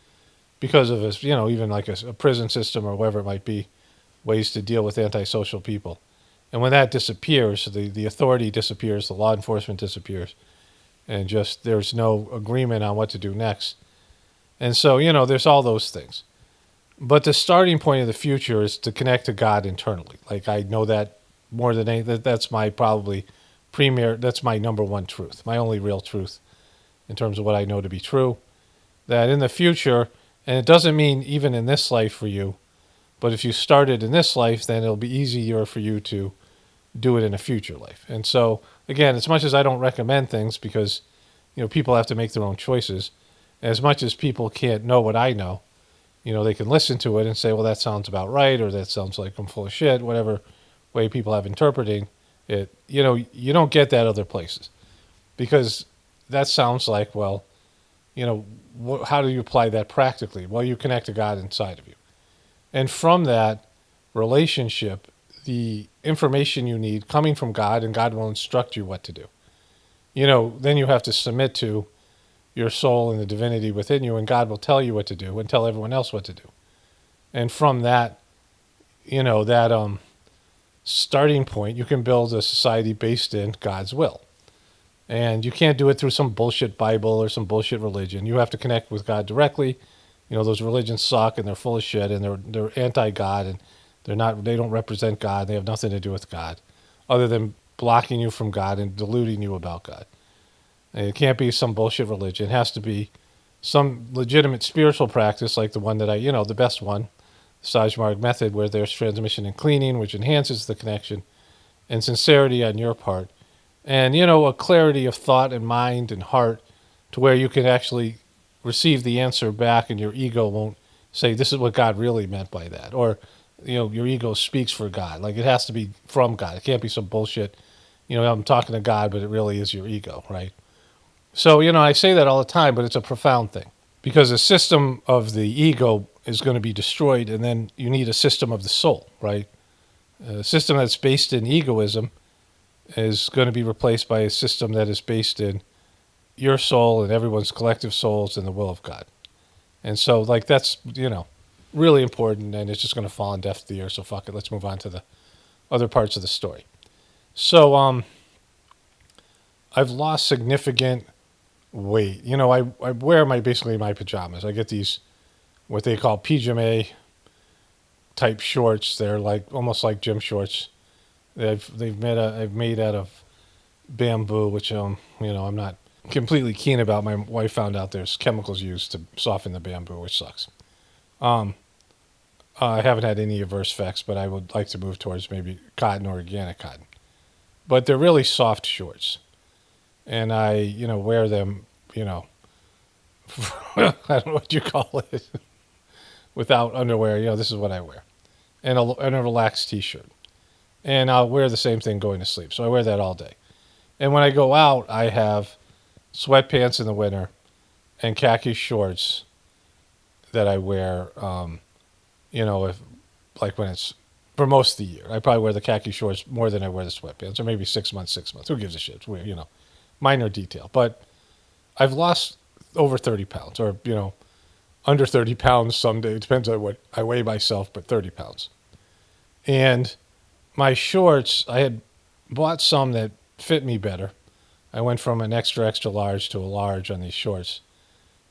because of this, even like a prison system or whatever it might be, ways to deal with antisocial people. And when that disappears, the authority disappears, the law enforcement disappears, and just there's no agreement on what to do next. And so, there's all those things. But the starting point of the future is to connect to God internally. Like I know that more than anything, that's my probably that's my number one truth, my only real truth in terms of what I know to be true. That in the future, and it doesn't mean even in this life for you, but if you started in this life, then it'll be easier for you to do it in a future life. And so, again, as much as I don't recommend things because, people have to make their own choices, as much as people can't know what I know, they can listen to it and say, well, that sounds about right, or that sounds like I'm full of shit, whatever way people have interpreting it. You don't get that other places because that sounds like, well, how do you apply that practically? Well, you connect to God inside of you. And from that relationship, the information you need coming from God, and God will instruct you what to do. Then you have to submit to your soul and the divinity within you, and God will tell you what to do and tell everyone else what to do. And from that, that starting point, you can build a society based in God's will. And you can't do it through some bullshit Bible or some bullshit religion. You have to connect with God directly. Those religions suck and they're full of shit and they're anti-God and they don't represent God. They have nothing to do with God other than blocking you from God and deluding you about God. And it can't be some bullshit religion. It has to be some legitimate spiritual practice like the one that the best one, the Sajmarg method, where there's transmission and cleaning, which enhances the connection, and sincerity on your part. And, a clarity of thought and mind and heart to where you can actually receive the answer back and your ego won't say, this is what God really meant by that. Or, your ego speaks for God. Like it has to be from God. It can't be some bullshit, I'm talking to God, but it really is your ego, right? So, I say that all the time, but it's a profound thing because the system of the ego is going to be destroyed. And then you need a system of the soul, right? A system that's based in egoism is going to be replaced by a system that is based in your soul and everyone's collective souls and the will of God. And so, like, that's, really important, and it's just going to fall on deaf ears, so fuck it. Let's move on to the other parts of the story. So, I've lost significant weight. I wear basically my pajamas. I get these, what they call PJama type shorts. They're like, almost like gym shorts. I've made out of bamboo, which, I'm not completely keen about. My wife found out there's chemicals used to soften the bamboo, which sucks. I haven't had any adverse effects, but I would like to move towards maybe cotton or organic cotton. But they're really soft shorts. And I, wear them, I don't know what you call it, without underwear. This is what I wear, and a relaxed T-shirt, and I'll wear the same thing going to sleep. So I wear that all day. And when I go out, I have sweatpants in the winter and khaki shorts that I wear. If like when it's for most of the year, I probably wear the khaki shorts more than I wear the sweatpants, or maybe 6 months. Who gives a shit? It's weird, minor detail. But I've lost over 30 pounds, or under 30 pounds someday. It depends on what I weigh myself, but 30 pounds. And my shorts, I had bought some that fit me better. I went from an extra, extra large to a large on these shorts.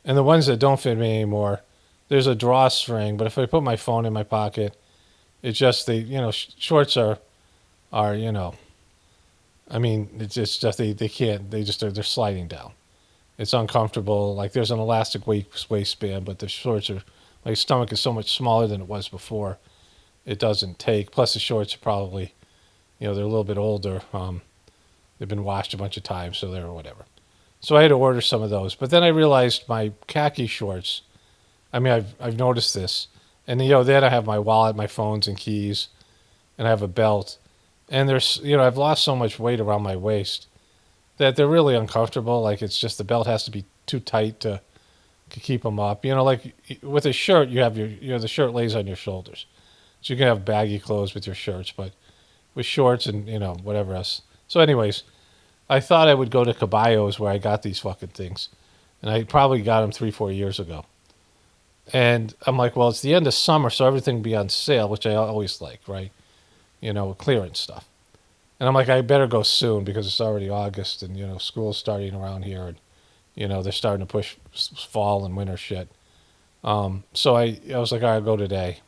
And the ones that don't fit me anymore, there's a drawstring, but if I put my phone in my pocket, it's just shorts are, it's just they can't, they're sliding down. It's uncomfortable. Like there's an elastic waistband, but the shorts are, my stomach is so much smaller than it was before. It doesn't take. Plus the shorts are probably, they're a little bit older. They've been washed a bunch of times, so they're whatever. So I had to order some of those. But then I realized my khaki shorts, I've noticed this. And, then I have my wallet, my phones and keys, and I have a belt. And there's, I've lost so much weight around my waist that they're really uncomfortable. Like it's just the belt has to be too tight to keep them up. Like with a shirt, you have the shirt lays on your shoulders. So you can have baggy clothes with your shirts, but with shorts and, whatever else. So anyways, I thought I would go to Caballo's where I got these fucking things. And I probably got them 3-4 years ago. And I'm like, well, it's the end of summer, so everything will be on sale, which I always like, right? Clearance stuff. And I'm like, I better go soon because it's already August and, school's starting around here. And, they're starting to push fall and winter shit. So I was like, all right, I'll go today.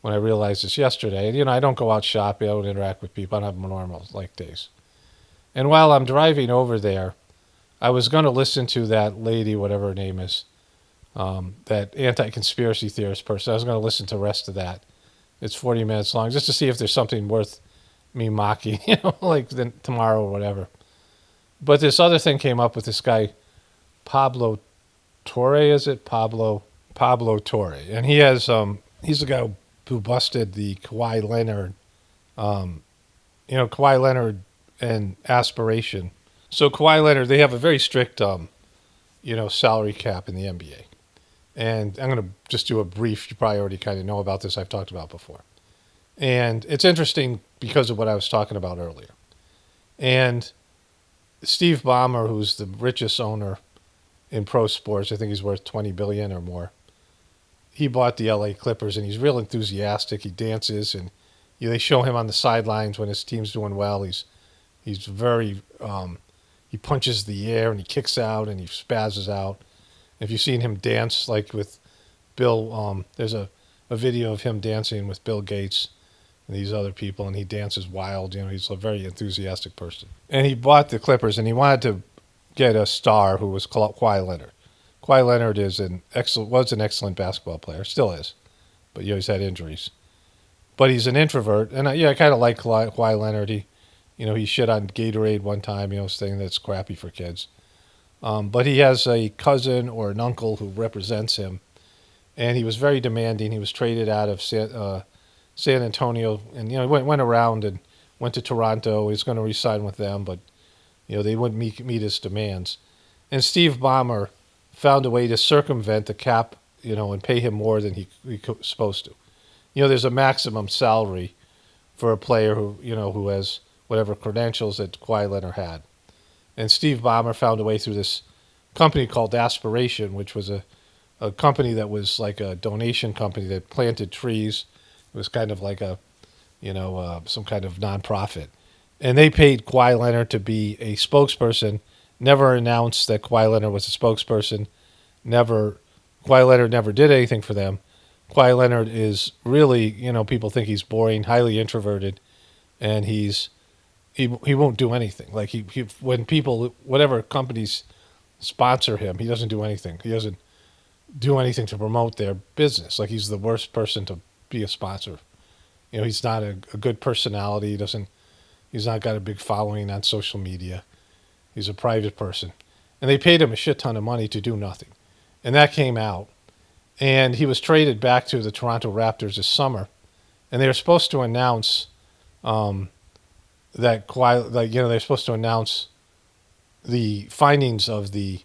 When I realized this yesterday. And, I don't go out shopping. I don't interact with people. I don't have normal, days. And while I'm driving over there, I was going to listen to that lady, whatever her name is, that anti-conspiracy theorist person. I was going to listen to the rest of that. It's 40 minutes long, just to see if there's something worth me mocking, then tomorrow or whatever. But this other thing came up with this guy, Pablo Torre, is it? Pablo Torre. And he has, he's the guy who busted the Kawhi Leonard, Kawhi Leonard and aspiration. So Kawhi Leonard, they have a very strict, salary cap in the NBA. And I'm going to just do a brief, you probably already kind of know about this, I've talked about before. And it's interesting because of what I was talking about earlier. And Steve Ballmer, who's the richest owner in pro sports, I think he's worth $20 billion or more. He bought the LA Clippers and he's real enthusiastic. He dances and they show him on the sidelines when his team's doing well. He's very, he punches the air and he kicks out and he spazzes out. If you've seen him dance, like with Bill, there's a video of him dancing with Bill Gates and these other people, and he dances wild. He's a very enthusiastic person. And he bought the Clippers, and he wanted to get a star who was Kawhi Leonard. Kawhi Leonard was an excellent basketball player, still is, but he's had injuries. But he's an introvert, and I kind of like Kawhi Leonard. He shit on Gatorade one time, saying that's crappy for kids. But he has a cousin or an uncle who represents him, and he was very demanding. He was traded out of San Antonio, and went around and went to Toronto. He was going to re-sign with them, but they wouldn't meet his demands. And Steve Ballmer found a way to circumvent the cap, and pay him more than he was supposed to. There's a maximum salary for a player who has whatever credentials that Kawhi Leonard had. And Steve Ballmer found a way through this company called Aspiration, which was a company that was like a donation company that planted trees. It was kind of like some kind of nonprofit. And they paid Kawhi Leonard to be a spokesperson, never announced that Kawhi Leonard was a spokesperson, Kawhi Leonard never did anything for them. Kawhi Leonard is really, people think he's boring, highly introverted, and he won't do anything. Like when people, whatever companies sponsor him, he doesn't do anything. He doesn't do anything to promote their business. Like he's the worst person to be a sponsor. He's not a good personality. He's not got a big following on social media. He's a private person. And they paid him a shit ton of money to do nothing. And that came out. And he was traded back to the Toronto Raptors this summer. And they were supposed to announce they're supposed to announce the findings of the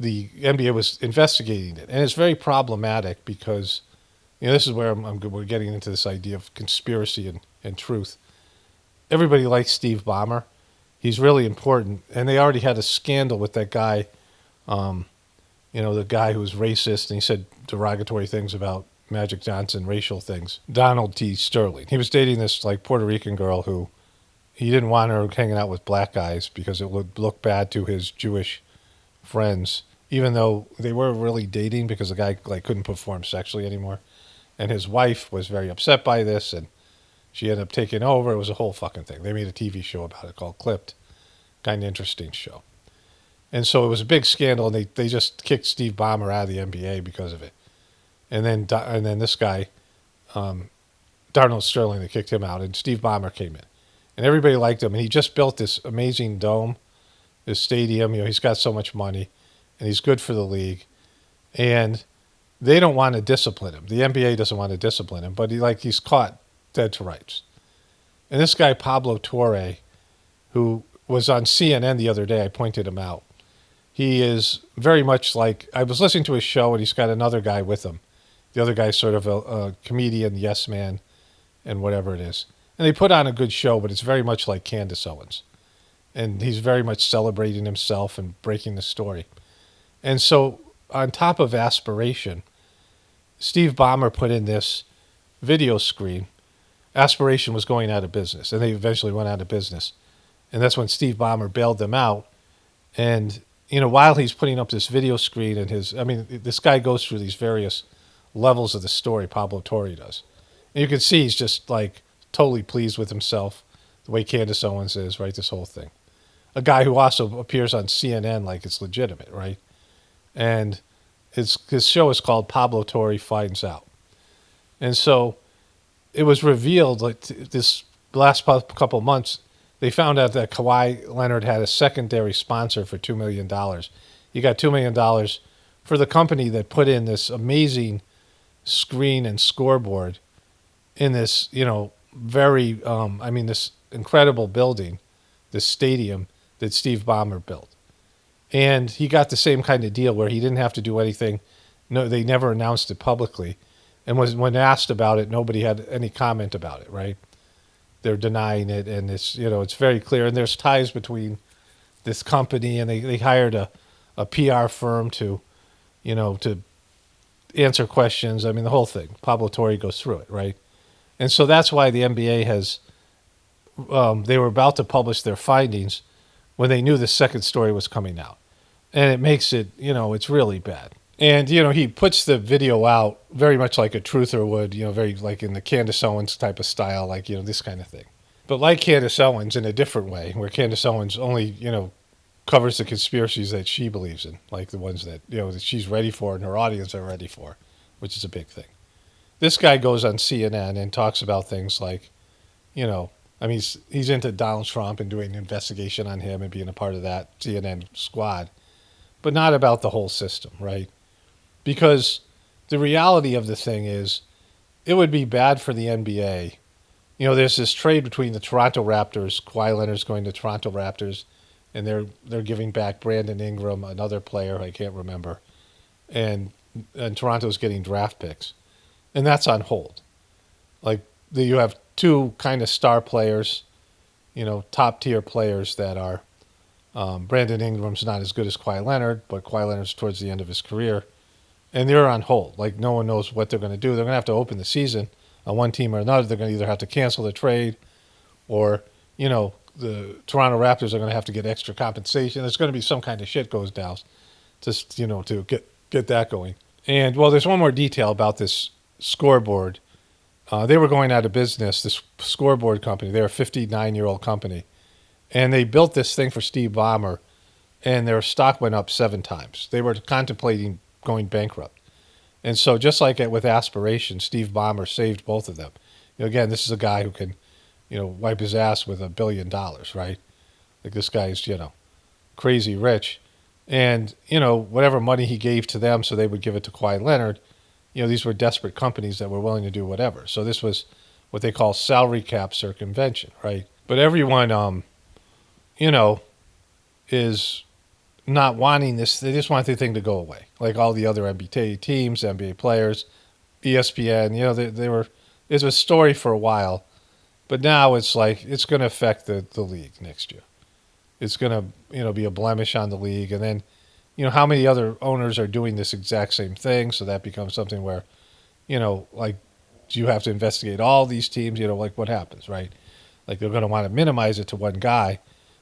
NBA was investigating it. And it's very problematic because, this is where we're getting into this idea of conspiracy and truth. Everybody likes Steve Ballmer. He's really important. And they already had a scandal with that guy, the guy who was racist and he said derogatory things about Magic Johnson, racial things. Donald T. Sterling. He was dating this Puerto Rican girl who he didn't want her hanging out with black guys because it would look bad to his Jewish friends, even though they were really dating because the guy couldn't perform sexually anymore. And his wife was very upset by this, and she ended up taking over. It was a whole fucking thing. They made a TV show about it called Clipped. Kind of interesting show. And so it was a big scandal, and they just kicked Steve Ballmer out of the NBA because of it. And then this guy, Darnell Sterling, they kicked him out, and Steve Ballmer came in. And everybody liked him, and he just built this amazing dome, this stadium. He's got so much money, and he's good for the league. And they don't want to discipline him. The NBA doesn't want to discipline him, but he's caught dead to rights. And this guy, Pablo Torre, who was on CNN the other day, I pointed him out. He is very much I was listening to his show, and he's got another guy with him. The other guy's sort of a comedian, yes man, and whatever it is. And they put on a good show, but it's very much like Candace Owens. And he's very much celebrating himself and breaking the story. And so on top of Aspiration, Steve Ballmer put in this video screen. Aspiration was going out of business, and they eventually went out of business. And that's when Steve Ballmer bailed them out. And, while he's putting up this video screen and this guy goes through these various levels of the story, Pablo Torre does. And you can see he's just totally pleased with himself, the way Candace Owens is, right? This whole thing. A guy who also appears on CNN like it's legitimate, right? And his show is called Pablo Torre Finds Out. And so it was revealed this last couple months, they found out that Kawhi Leonard had a secondary sponsor for $2 million. He got $2 million for the company that put in this amazing screen and scoreboard in this, this incredible building, this stadium that Steve Ballmer built. And he got the same kind of deal where he didn't have to do anything. No, they never announced it publicly. And when asked about it, nobody had any comment about it, right? They're denying it, and it's very clear. And there's ties between this company, and they hired a PR firm to answer questions. The whole thing. Pablo Torre goes through it, right? And so that's why the NBA they were about to publish their findings when they knew the second story was coming out. And it makes it, it's really bad. And, he puts the video out very much like a truther would, very like in the Candace Owens type of style, this kind of thing. But like Candace Owens in a different way, where Candace Owens only, covers the conspiracies that she believes in, like the ones that, that she's ready for and her audience are ready for, which is a big thing. This guy goes on CNN and talks about things like, he's into Donald Trump and doing an investigation on him and being a part of that CNN squad, but not about the whole system, right? Because the reality of the thing is, it would be bad for the NBA. There's this trade between the Toronto Raptors, Kawhi Leonard's going to Toronto Raptors, and they're giving back Brandon Ingram, another player I can't remember, and Toronto's getting draft picks, and that's on hold. You have two kind of star players, top tier players that are. Brandon Ingram's not as good as Kawhi Leonard, but Kawhi Leonard's towards the end of his career. And they're on hold. No one knows what they're going to do. They're going to have to open the season on one team or another. They're going to either have to cancel the trade or, the Toronto Raptors are going to have to get extra compensation. There's going to be some kind of shit goes down just, to get that going. And, well, there's one more detail about this scoreboard. They were going out of business, this scoreboard company. They're a 59-year-old company. And they built this thing for Steve Ballmer, and their stock went up 7 times. They were contemplating going bankrupt. And so just like with Aspiration, Steve Ballmer saved both of them. Again, this is a guy who can, wipe his ass with $1 billion, right? This guy's, crazy rich. And, whatever money he gave to them so they would give it to Kawhi Leonard, these were desperate companies that were willing to do whatever. So this was what they call salary cap circumvention, right? But everyone, is not wanting this. They just want the thing to go away. Like all the other NBA teams, NBA players, ESPN, they were, it was a story for a while, but now it's like, it's going to affect the league next year. It's going to, be a blemish on the league. And then, how many other owners are doing this exact same thing? So that becomes something where, like, you have to investigate all these teams, like what happens, right? Like they're going to want to minimize it to one guy,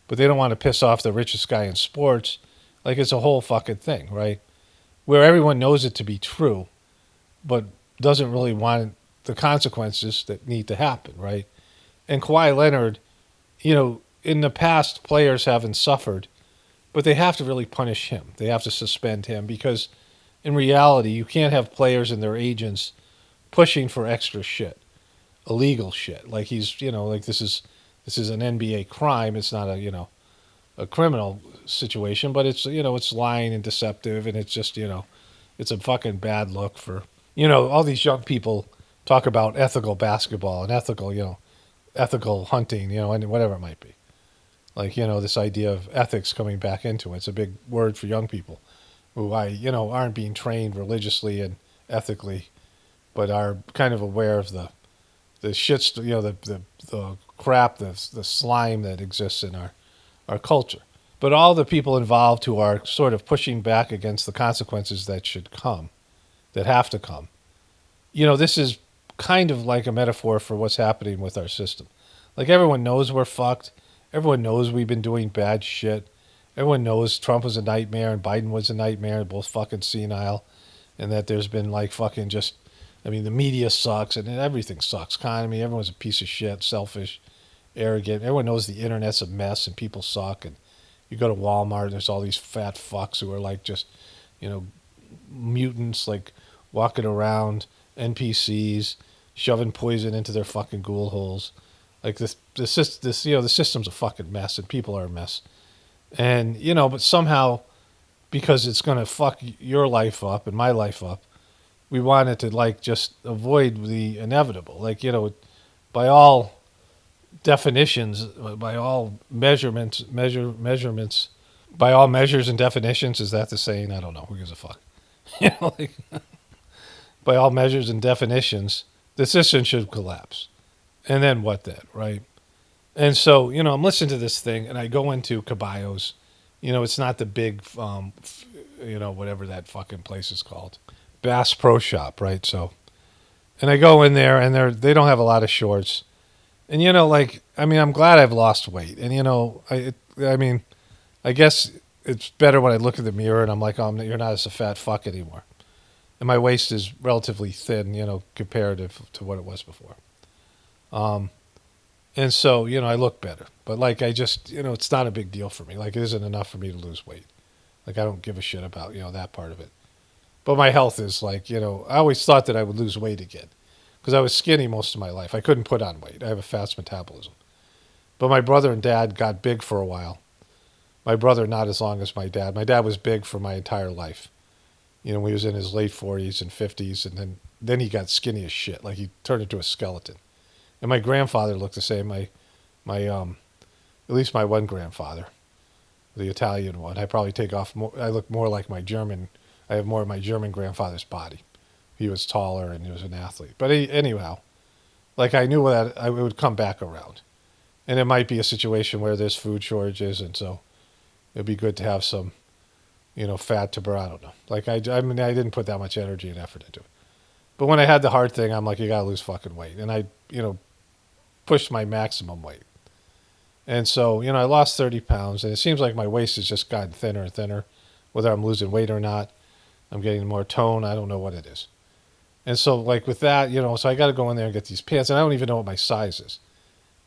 but they don't want to piss off the richest guy in sports. Like it's a whole fucking thing, right? Where everyone knows it to be true, but doesn't really want the consequences that need to happen, right? And Kawhi Leonard, in the past, players haven't suffered, but they have to really punish him. They have to suspend him because in reality, you can't have players and their agents pushing for extra shit, illegal shit. Like he's, like this is an NBA crime. It's not a criminal situation, but it's, it's lying and deceptive. And it's just, it's a fucking bad look for, all these young people talk about ethical basketball and ethical hunting, and whatever it might be. Like, this idea of ethics coming back into it. It's a big word for young people who aren't being trained religiously and ethically, but are kind of aware of the shit, the crap, the slime that exists in our culture. But all the people involved who are sort of pushing back against the consequences that should come, that have to come, this is kind of like a metaphor for what's happening with our system. Like everyone knows we're fucked. Everyone knows we've been doing bad shit. Everyone knows Trump was a nightmare and Biden was a nightmare, both fucking senile, and that there's been like fucking just, the media sucks and everything sucks. Economy, everyone's a piece of shit, selfish, arrogant. Everyone knows the internet's a mess and people suck. And you go to Walmart and there's all these fat fucks who are like just, mutants, like walking around, NPCs, shoving poison into their fucking ghoul holes. Like the system's a fucking mess and people are a mess. And, but somehow, because it's going to fuck your life up and my life up, we wanted to like just avoid the inevitable. Like, by all definitions, by all measurements, by all measures and definitions, is that the saying? I don't know. Who gives a fuck? By all measures and definitions, the system should collapse. And then what then, right? And so, I'm listening to this thing and I go into Caballo's. It's not the big, whatever that fucking place is called. Bass Pro Shop, right? So, and I go in there and they don't have a lot of shorts. And, I'm glad I've lost weight. And, I guess it's better when I look in the mirror and I'm like, oh, you're not as a fat fuck anymore. And my waist is relatively thin, comparative to what it was before. And so, I look better. But, like, I just, it's not a big deal for me. Like, it isn't enough for me to lose weight. Like, I don't give a shit about, that part of it. But my health is like, I always thought that I would lose weight again because I was skinny most of my life. I couldn't put on weight. I have a fast metabolism. But my brother and dad got big for a while. My brother, not as long as my dad. My dad was big for my entire life. He was in his late 40s and 50s, and then he got skinny as shit. Like, he turned into a skeleton. And my grandfather looked the same. My at least my one grandfather, the Italian one. I probably take off more. I look more like my German. I have more of my German grandfather's body. He was taller and he was an athlete. But anyhow, like I knew that it would come back around. And it might be a situation where there's food shortages, and so it'd be good to have some, fat to burn. I don't know. Like I didn't put that much energy and effort into it. But when I had the heart thing, I'm like, you gotta lose fucking weight. And I, pushed my maximum weight. And so, I lost 30 pounds, and it seems like my waist has just gotten thinner and thinner, whether I'm losing weight or not. I'm getting more tone. I don't know what it is. And so, like with that, so I got to go in there and get these pants, and I don't even know what my size is.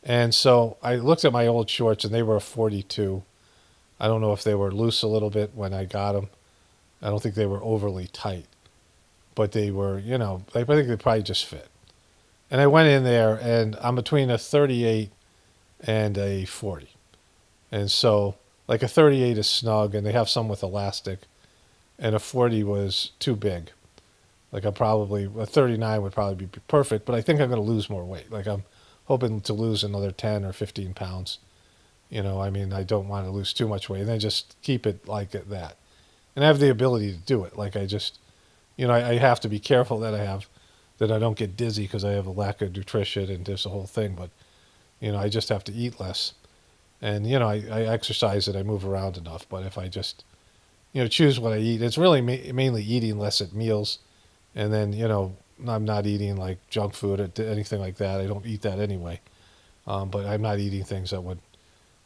And so I looked at my old shorts, and they were a 42. I don't know if they were loose a little bit when I got them. I don't think they were overly tight. But they were, I think they probably just fit. And I went in there, and I'm between a 38 and a 40. And so, like a 38 is snug, and they have some with elastic, and a 40 was too big. Like a 39 would probably be perfect, but I think I'm going to lose more weight. Like I'm hoping to lose another 10 or 15 pounds. You know, I mean, I don't want to lose too much weight, and then just keep it like that. And I have the ability to do it. Like I just, you know, I have to be careful that I don't get dizzy because I have a lack of nutrition and there's a whole thing. But, you know, I just have to eat less. And, you know, I exercise and I move around enough. But if I just, you know, choose what I eat, it's really mainly eating less at meals. And then, you know, I'm not eating like junk food or anything like that. I don't eat that anyway. But I'm not eating things that would,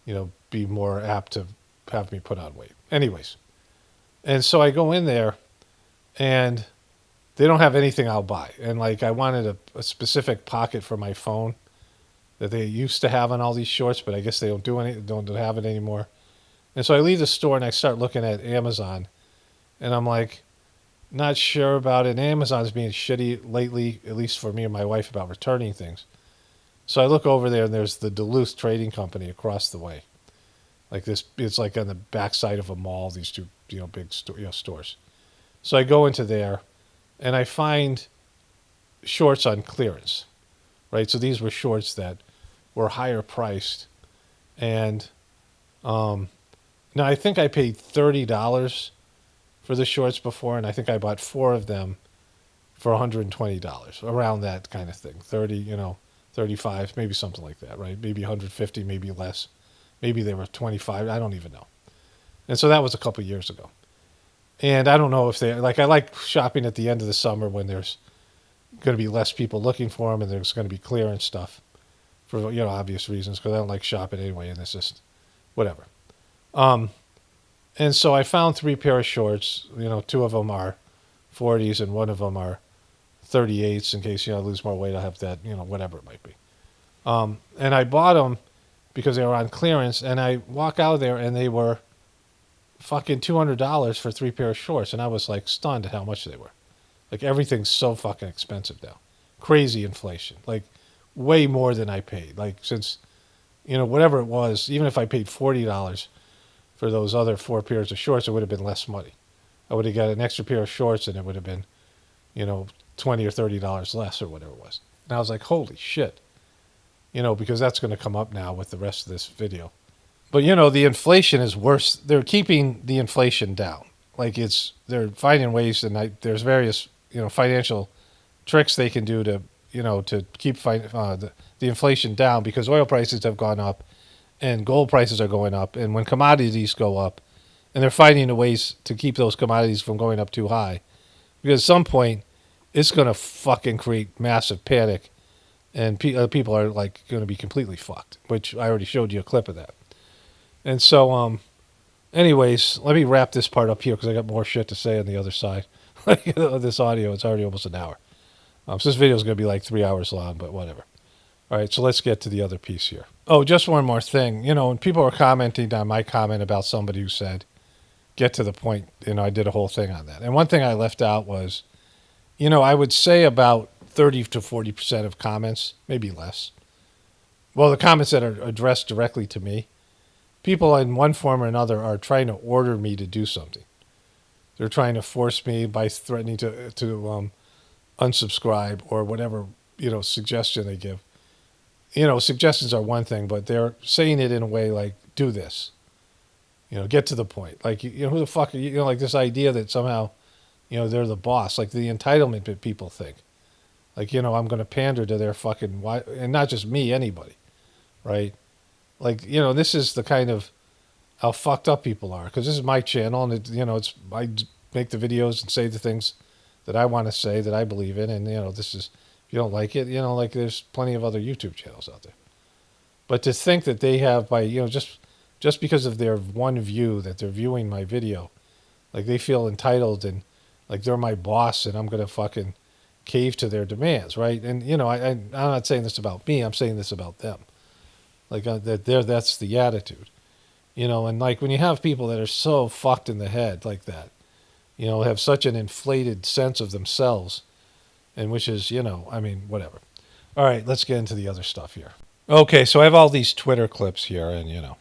you know, be more apt to have me put on weight. Anyways. And so I go in there and they don't have anything I'll buy. And like I wanted a specific pocket for my phone that they used to have on all these shorts, but I guess they don't have it anymore. And so I leave the store and I start looking at Amazon, and I'm like, not sure about it. Amazon's being shitty lately, at least for me and my wife, about returning things. So I look over there and there's the Duluth Trading Company across the way. Like this, it's like on the backside of a mall, these two, you know, big stores. So I go into there and I find shorts on clearance, right? So these were shorts that were higher priced. And now I think I paid $30 for the shorts before, and I think I bought 4 of them for $120, around that kind of thing. 30, you know, 35, maybe something like that, right? Maybe 150, maybe less. Maybe they were 25. I don't even know. And so that was a couple of years ago. And I don't know if I like shopping at the end of the summer when there's going to be less people looking for them and there's going to be clearance stuff for, you know, obvious reasons, because I don't like shopping anyway, and it's just whatever. And so I found 3 pair of shorts. You know, 2 of them are 40s and 1 of them are 38s in case, you know, I lose more weight. I'll have that, you know, whatever it might be. And I bought them because they were on clearance, and I walk out of there and they were fucking $200 for 3 pair of shorts. And I was like stunned at how much they were. Like everything's so fucking expensive now. Crazy inflation. Like way more than I paid. Like since, you know, whatever it was, even if I paid $40 for those other 4 pairs of shorts, it would have been less money. I would have got an extra pair of shorts and it would have been, you know, $20 or $30 less or whatever it was. And I was like, holy shit. You know, because that's going to come up now with the rest of this video. But, you know, the inflation is worse. They're keeping the inflation down. Like they're finding ways, and there's various, you know, financial tricks they can do to, you know, to keep the inflation down, because oil prices have gone up and gold prices are going up. And when commodities go up, and they're finding ways to keep those commodities from going up too high, because at some point it's going to fucking create massive panic, and people are like going to be completely fucked, which I already showed you a clip of that. And so, anyways, let me wrap this part up here because I got more shit to say on the other side. This audio, it's already almost an hour. So this video is going to be like 3 hours long, but whatever. All right, so let's get to the other piece here. Oh, just one more thing. You know, when people were commenting on my comment about somebody who said, get to the point, you know, I did a whole thing on that. And one thing I left out was, you know, I would say about 30 to 40% of comments, maybe less. Well, the comments that are addressed directly to me, people in one form or another are trying to order me to do something. They're trying to force me by threatening to unsubscribe or whatever, you know, suggestion they give. You know, suggestions are one thing, but they're saying it in a way like, do this. You know, get to the point. Like, you know, who the fuck are you? You know, like this idea that somehow, you know, they're the boss. Like the entitlement that people think. Like, you know, I'm going to pander to their fucking, and not just me, anybody. Right? Like, you know, this is the kind of how fucked up people are. Because this is my channel, and, it, you know, I make the videos and say the things that I want to say, that I believe in. And, you know, this is, if you don't like it, you know, like there's plenty of other YouTube channels out there. But to think that they have, by, you know, just because of their one view, that they're viewing my video, like they feel entitled and like they're my boss and I'm going to fucking cave to their demands, right? And, you know, I'm not saying this about me. I'm saying this about them. Like that's the attitude, you know, and like when you have people that are so fucked in the head like that, you know, have such an inflated sense of themselves, and which is, you know, I mean, whatever. All right, let's get into the other stuff here. Okay, so I have all these Twitter clips here, and, you know,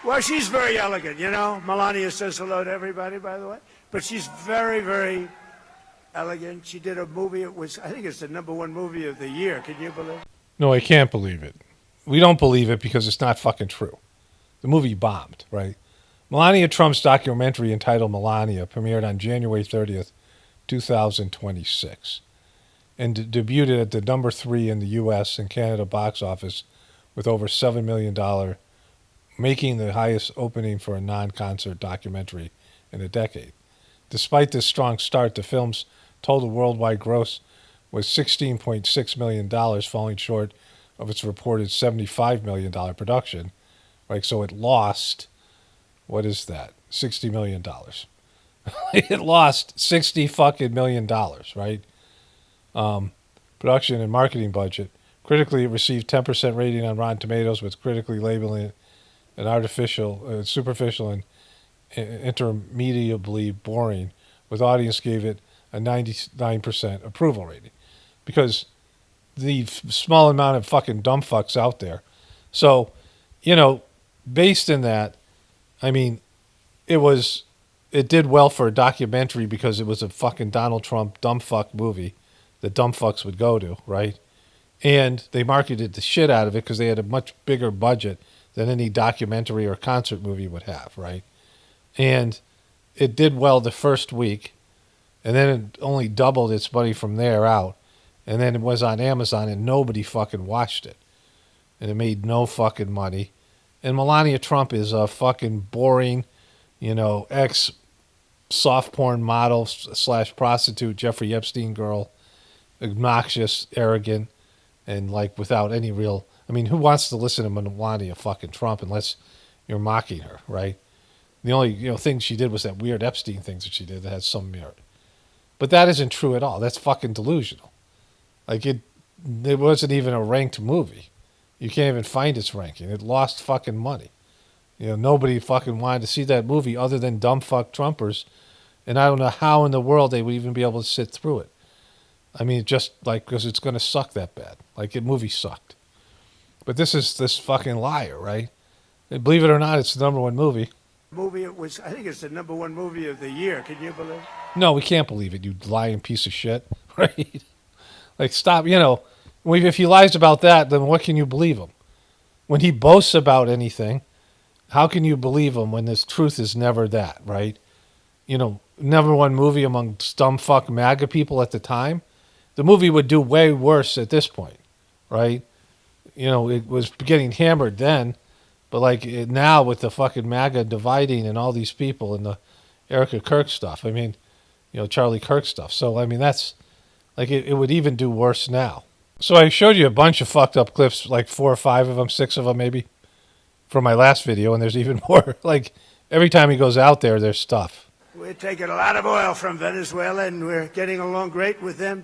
Well, she's very elegant, you know. Melania says hello to everybody, by the way. But she's very, very elegant. She did a movie. I think it's the #1 movie of the year. Can you believe it? No, I can't believe it. We don't believe it because it's not fucking true. The movie bombed, right? Melania Trump's documentary entitled Melania premiered on January 30th, 2026, and debuted at the #3 in the U.S. and Canada box office with over $7 million, making the highest opening for a non-concert documentary in a decade. Despite this strong start, the film's total worldwide gross was $16.6 million, falling short of its reported $75 million production. Right, so it lost, what is that? $60 million. It lost $60 fucking million, right? Production and marketing budget. Critically, it received 10% rating on Rotten Tomatoes, with critically labeling it an artificial, superficial, and intermediately boring, with audience gave it a 99% approval rating. Because the small amount of fucking dumb fucks out there. So, you know, based in that, I mean, it did well for a documentary because it was a fucking Donald Trump dumb fuck movie that dumb fucks would go to, right? And they marketed the shit out of it because they had a much bigger budget than any documentary or concert movie would have, right? And it did well the first week, and then it only doubled its money from there out. And then it was on Amazon, and nobody fucking watched it. And it made no fucking money. And Melania Trump is a fucking boring, you know, ex-soft porn model / prostitute, Jeffrey Epstein girl, obnoxious, arrogant, and like without any real... I mean, who wants to listen to Melania fucking Trump unless you're mocking her, right? The only thing she did was that weird Epstein things that she did that had some merit. But that isn't true at all. That's fucking delusional. Like, it wasn't even a ranked movie. You can't even find its ranking. It lost fucking money. You know, nobody fucking wanted to see that movie other than dumb fuck Trumpers. And I don't know how in the world they would even be able to sit through it. I mean, just like, because it's going to suck that bad. Like, the movie sucked. But this is this fucking liar, right? And believe it or not, it's the #1 movie. I think it's the #1 movie of the year. Can you believe it? No, we can't believe it, you lying piece of shit, right? Like, stop, if he lies about that, then what can you believe him? When he boasts about anything, how can you believe him when this truth is never that, right? #1 movie among dumb fuck MAGA people at the time, the movie would do way worse at this point, right? It was getting hammered then, but like now with the fucking MAGA dividing and all these people and the Erica Kirk stuff, I mean, Charlie Kirk stuff. So, I mean, that's like it would even do worse now. So I showed you a bunch of fucked up clips, like 4 or 5 of them, 6 of them maybe, from my last video, and there's even more. Like, every time he goes out there, there's stuff. We're taking a lot of oil from Venezuela, and we're getting along great with them.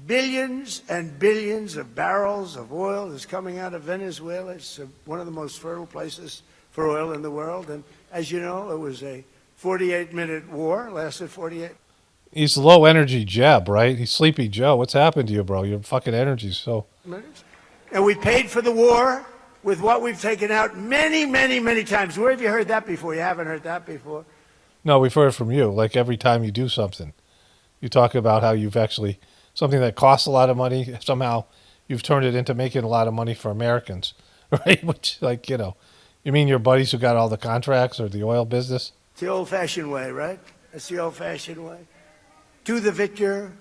Billions and billions of barrels of oil is coming out of Venezuela. It's one of the most fertile places for oil in the world. And as you know, it was a 48-minute war, lasted 48. He's low energy Jeb, right? He's Sleepy Joe. What's happened to you, bro? Your fucking energy's so... And we paid for the war with what we've taken out many, many, many times. Where have you heard that before? You haven't heard that before? No, we've heard it from you. Like every time you do something, you talk about how you've actually... something that costs a lot of money, somehow you've turned it into making a lot of money for Americans, right? Which, like, you mean your buddies who got all the contracts or the oil business? It's the old-fashioned way, right? That's the old-fashioned way. To the victor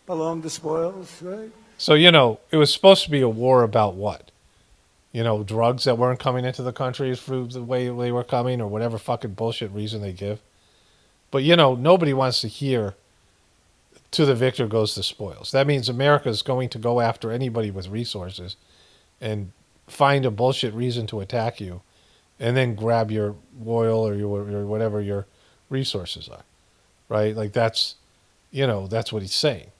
belong the spoils, right? So, it was supposed to be a war about what? Drugs that weren't coming into the country through the way they were coming or whatever fucking bullshit reason they give. But, nobody wants to hear to the victor goes the spoils. That means America is going to go after anybody with resources and find a bullshit reason to attack you and then grab your oil or your whatever your resources are, right? Like that's what he's saying.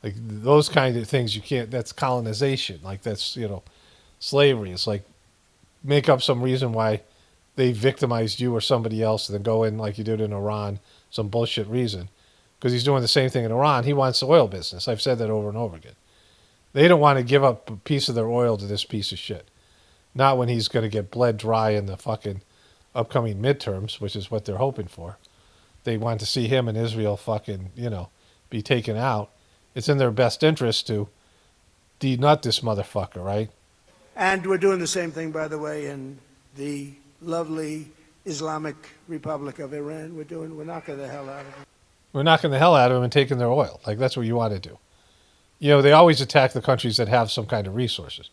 Like those kind of things you can't, that's colonization. Like that's, slavery. It's like make up some reason why they victimized you or somebody else and then go in like you did in Iran, some bullshit reason. Because he's doing the same thing in Iran. He wants the oil business. I've said that over and over again. They don't want to give up a piece of their oil to this piece of shit. Not when he's going to get bled dry in the fucking upcoming midterms, which is what they're hoping for. They want to see him and Israel fucking, be taken out. It's in their best interest to denut this motherfucker, right? And we're doing the same thing, by the way, in the lovely Islamic Republic of Iran. We're knocking the hell out of them. We're knocking the hell out of them and taking their oil. Like, that's what you want to do. They always attack the countries that have some kind of resources.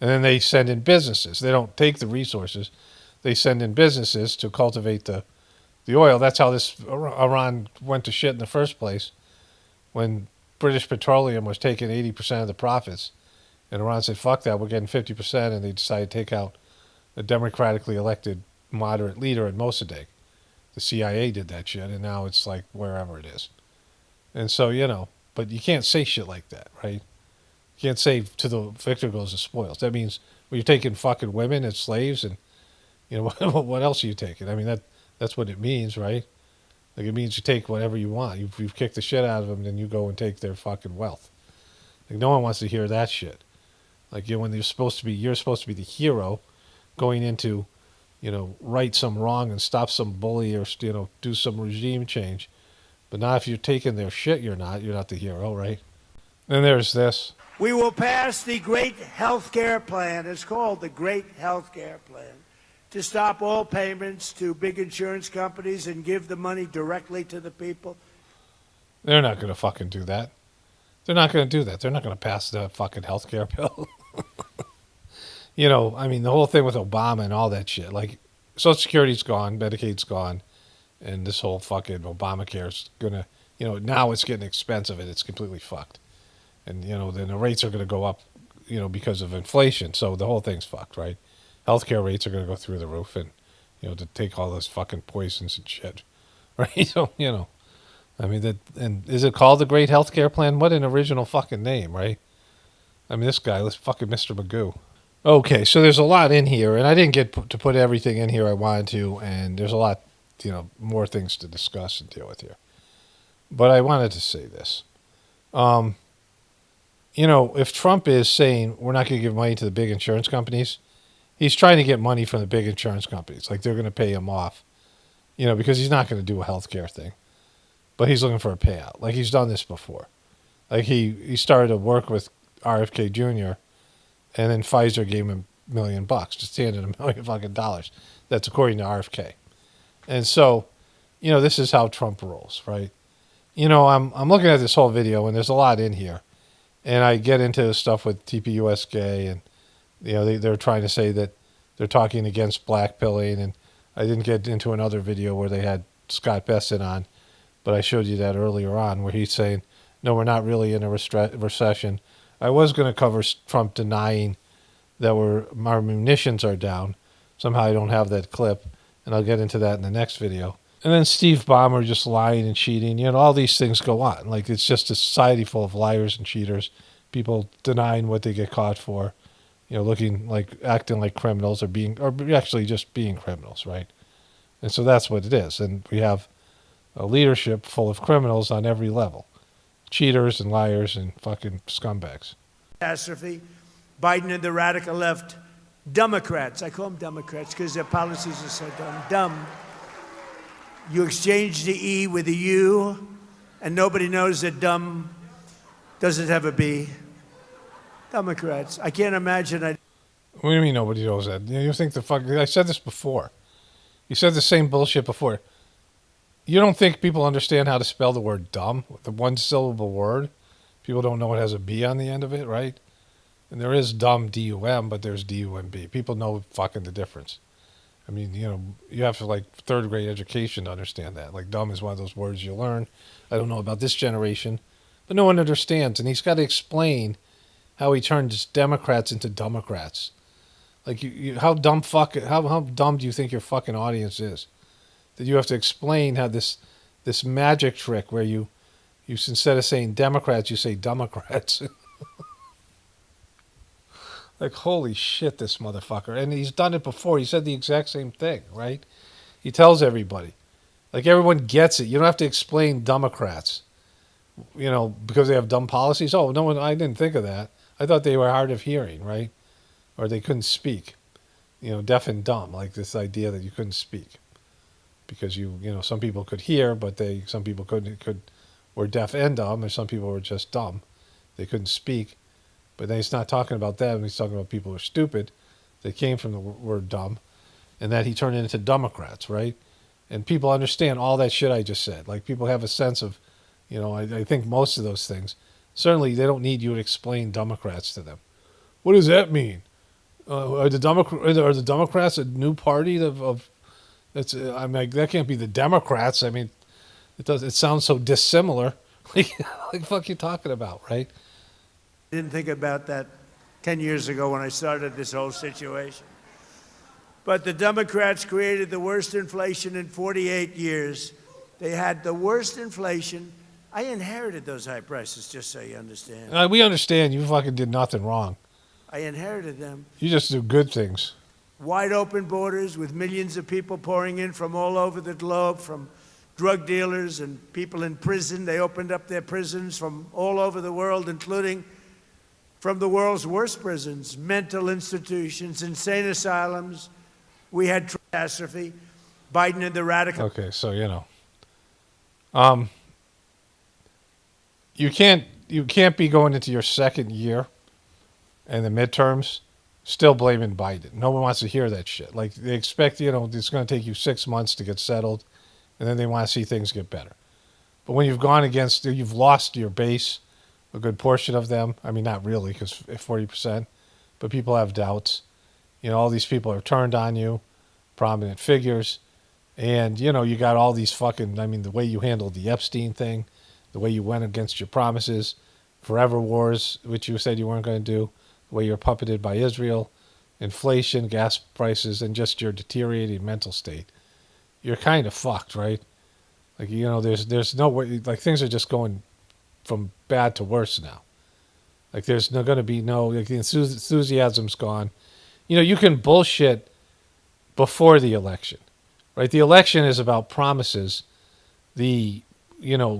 And then they send in businesses. They don't take the resources. They send in businesses to cultivate the oil. That's how this Iran went to shit in the first place. When British Petroleum was taking 80% of the profits, and Iran said, fuck that, we're getting 50%, and they decided to take out a democratically elected moderate leader in Mossadegh. The CIA did that shit, and now it's like wherever it is. And so, but you can't say shit like that, right? You can't say to the victor goes the spoils. That means you're taking fucking women as slaves, and, what else are you taking? I mean, that's what it means, right? Like, it means you take whatever you want. You've kicked the shit out of them, then you go and take their fucking wealth. Like, no one wants to hear that shit. Like, when you're supposed to be the hero going into, right some wrong and stop some bully or, do some regime change. But not if you're taking their shit, you're not the hero, right? Then there's this. We will pass the Great Health Care Plan. It's called the Great Health Care Plan, to stop all payments to big insurance companies and give the money directly to the people. They're not going to fucking do that. They're not going to do that. They're not going to pass the fucking healthcare bill. I mean, the whole thing with Obama and all that shit. Like, Social Security's gone, Medicaid's gone, and this whole fucking Obamacare's going to, now it's getting expensive and it's completely fucked. And, then the rates are going to go up, because of inflation. So the whole thing's fucked, right? Healthcare rates are going to go through the roof, and to take all those fucking poisons and shit, right? So I mean and is it called the Great Healthcare Plan? What an original fucking name, right? I mean, this guy, this fucking Mr. Magoo. Okay, so there's a lot in here, and I didn't get to put everything in here I wanted to, and there's a lot, more things to discuss and deal with here. But I wanted to say this. If Trump is saying we're not going to give money to the big insurance companies, he's trying to get money from the big insurance companies. Like, they're going to pay him off, because he's not going to do a healthcare thing. But he's looking for a payout. Like, he's done this before. Like, he started to work with RFK Jr., and then Pfizer gave him $1 million, just handed him $1 million fucking dollars. That's according to RFK. And so, this is how Trump rolls, right? I'm looking at this whole video, and there's a lot in here. And I get into stuff with TPUSK, and they're trying to say that they're talking against blackpilling, and I didn't get into another video where they had Scott Besson on, but I showed you that earlier on where he's saying, no, we're not really in a recession. I was going to cover Trump denying that our munitions are down. Somehow I don't have that clip, and I'll get into that in the next video. And then Steve Ballmer just lying and cheating. All these things go on. Like, it's just a society full of liars and cheaters, people denying what they get caught for, acting like criminals or actually just being criminals, right? And so that's what it is. And we have a leadership full of criminals on every level. Cheaters and liars and fucking scumbags. Catastrophe. Biden and the radical left, Democrats. I call them Democrats because their policies are so dumb. You exchange the E with a U, and nobody knows that dumb doesn't have a B. Democrats. I can't imagine. What do you mean nobody knows that? You think I said this before. You said the same bullshit before. You don't think people understand how to spell the word dumb? The one-syllable word? People don't know it has a B on the end of it, right? And there is dumb, D-U-M, but there's D-U-M-B. People know fucking the difference. I mean, you have to, third-grade education to understand that. Like, dumb is one of those words you learn. I don't know about this generation, but no one understands. And he's got to explain how he turns Democrats into Democrats. Like, how dumb do you think your fucking audience is? That you have to explain how this magic trick where you instead of saying Democrats, you say Democrats. Like, holy shit, this motherfucker. And he's done it before. He said the exact same thing, right? He tells everybody. Like, everyone gets it. You don't have to explain Democrats, because they have dumb policies. Oh, no, I didn't think of that. I thought they were hard of hearing, right? Or they couldn't speak. deaf and dumb, like this idea that you couldn't speak because some people could hear, but some people were deaf and dumb, and some people were just dumb. They couldn't speak. But then he's not talking about them. He's talking about people who are stupid. They came from the word dumb, and that he turned into Democrats, right? And people understand all that shit I just said. Like, people have a sense of, I think most of those things. Certainly, they don't need you to explain Democrats to them. What does that mean? Are the Democrats a new party that's? That can't be the Democrats. I mean, it does. It sounds so dissimilar. Like the fuck you talking about, right? I didn't think about that 10 years ago when I started this whole situation. But the Democrats created the worst inflation in 48 years. They had the worst inflation. I inherited those high prices, just so you understand. We understand you fucking did nothing wrong. I inherited them. You just do good things. Wide open borders with millions of people pouring in from all over the globe, from drug dealers and people in prison. They opened up their prisons from all over the world, including from the world's worst prisons, mental institutions, insane asylums. We had catastrophe. Biden and the radical. Okay, so you can't be going into your second year and the midterms still blaming Biden. No one wants to hear that shit. Like, they expect it's going to take you 6 months to get settled, and then they want to see things get better. But when you've lost your base, a good portion of them. I mean, not really, because 40%, but people have doubts. All these people are turned on you, prominent figures, and you got all these the way you handled the Epstein thing, the way you went against your promises, forever wars, which you said you weren't going to do, the way you're puppeted by Israel, inflation, gas prices, and just your deteriorating mental state. You're kind of fucked, right? Like, there's no way, like, things are just going from bad to worse now. Like, there's going to be the enthusiasm's gone. You can bullshit before the election, right? The election is about promises. The,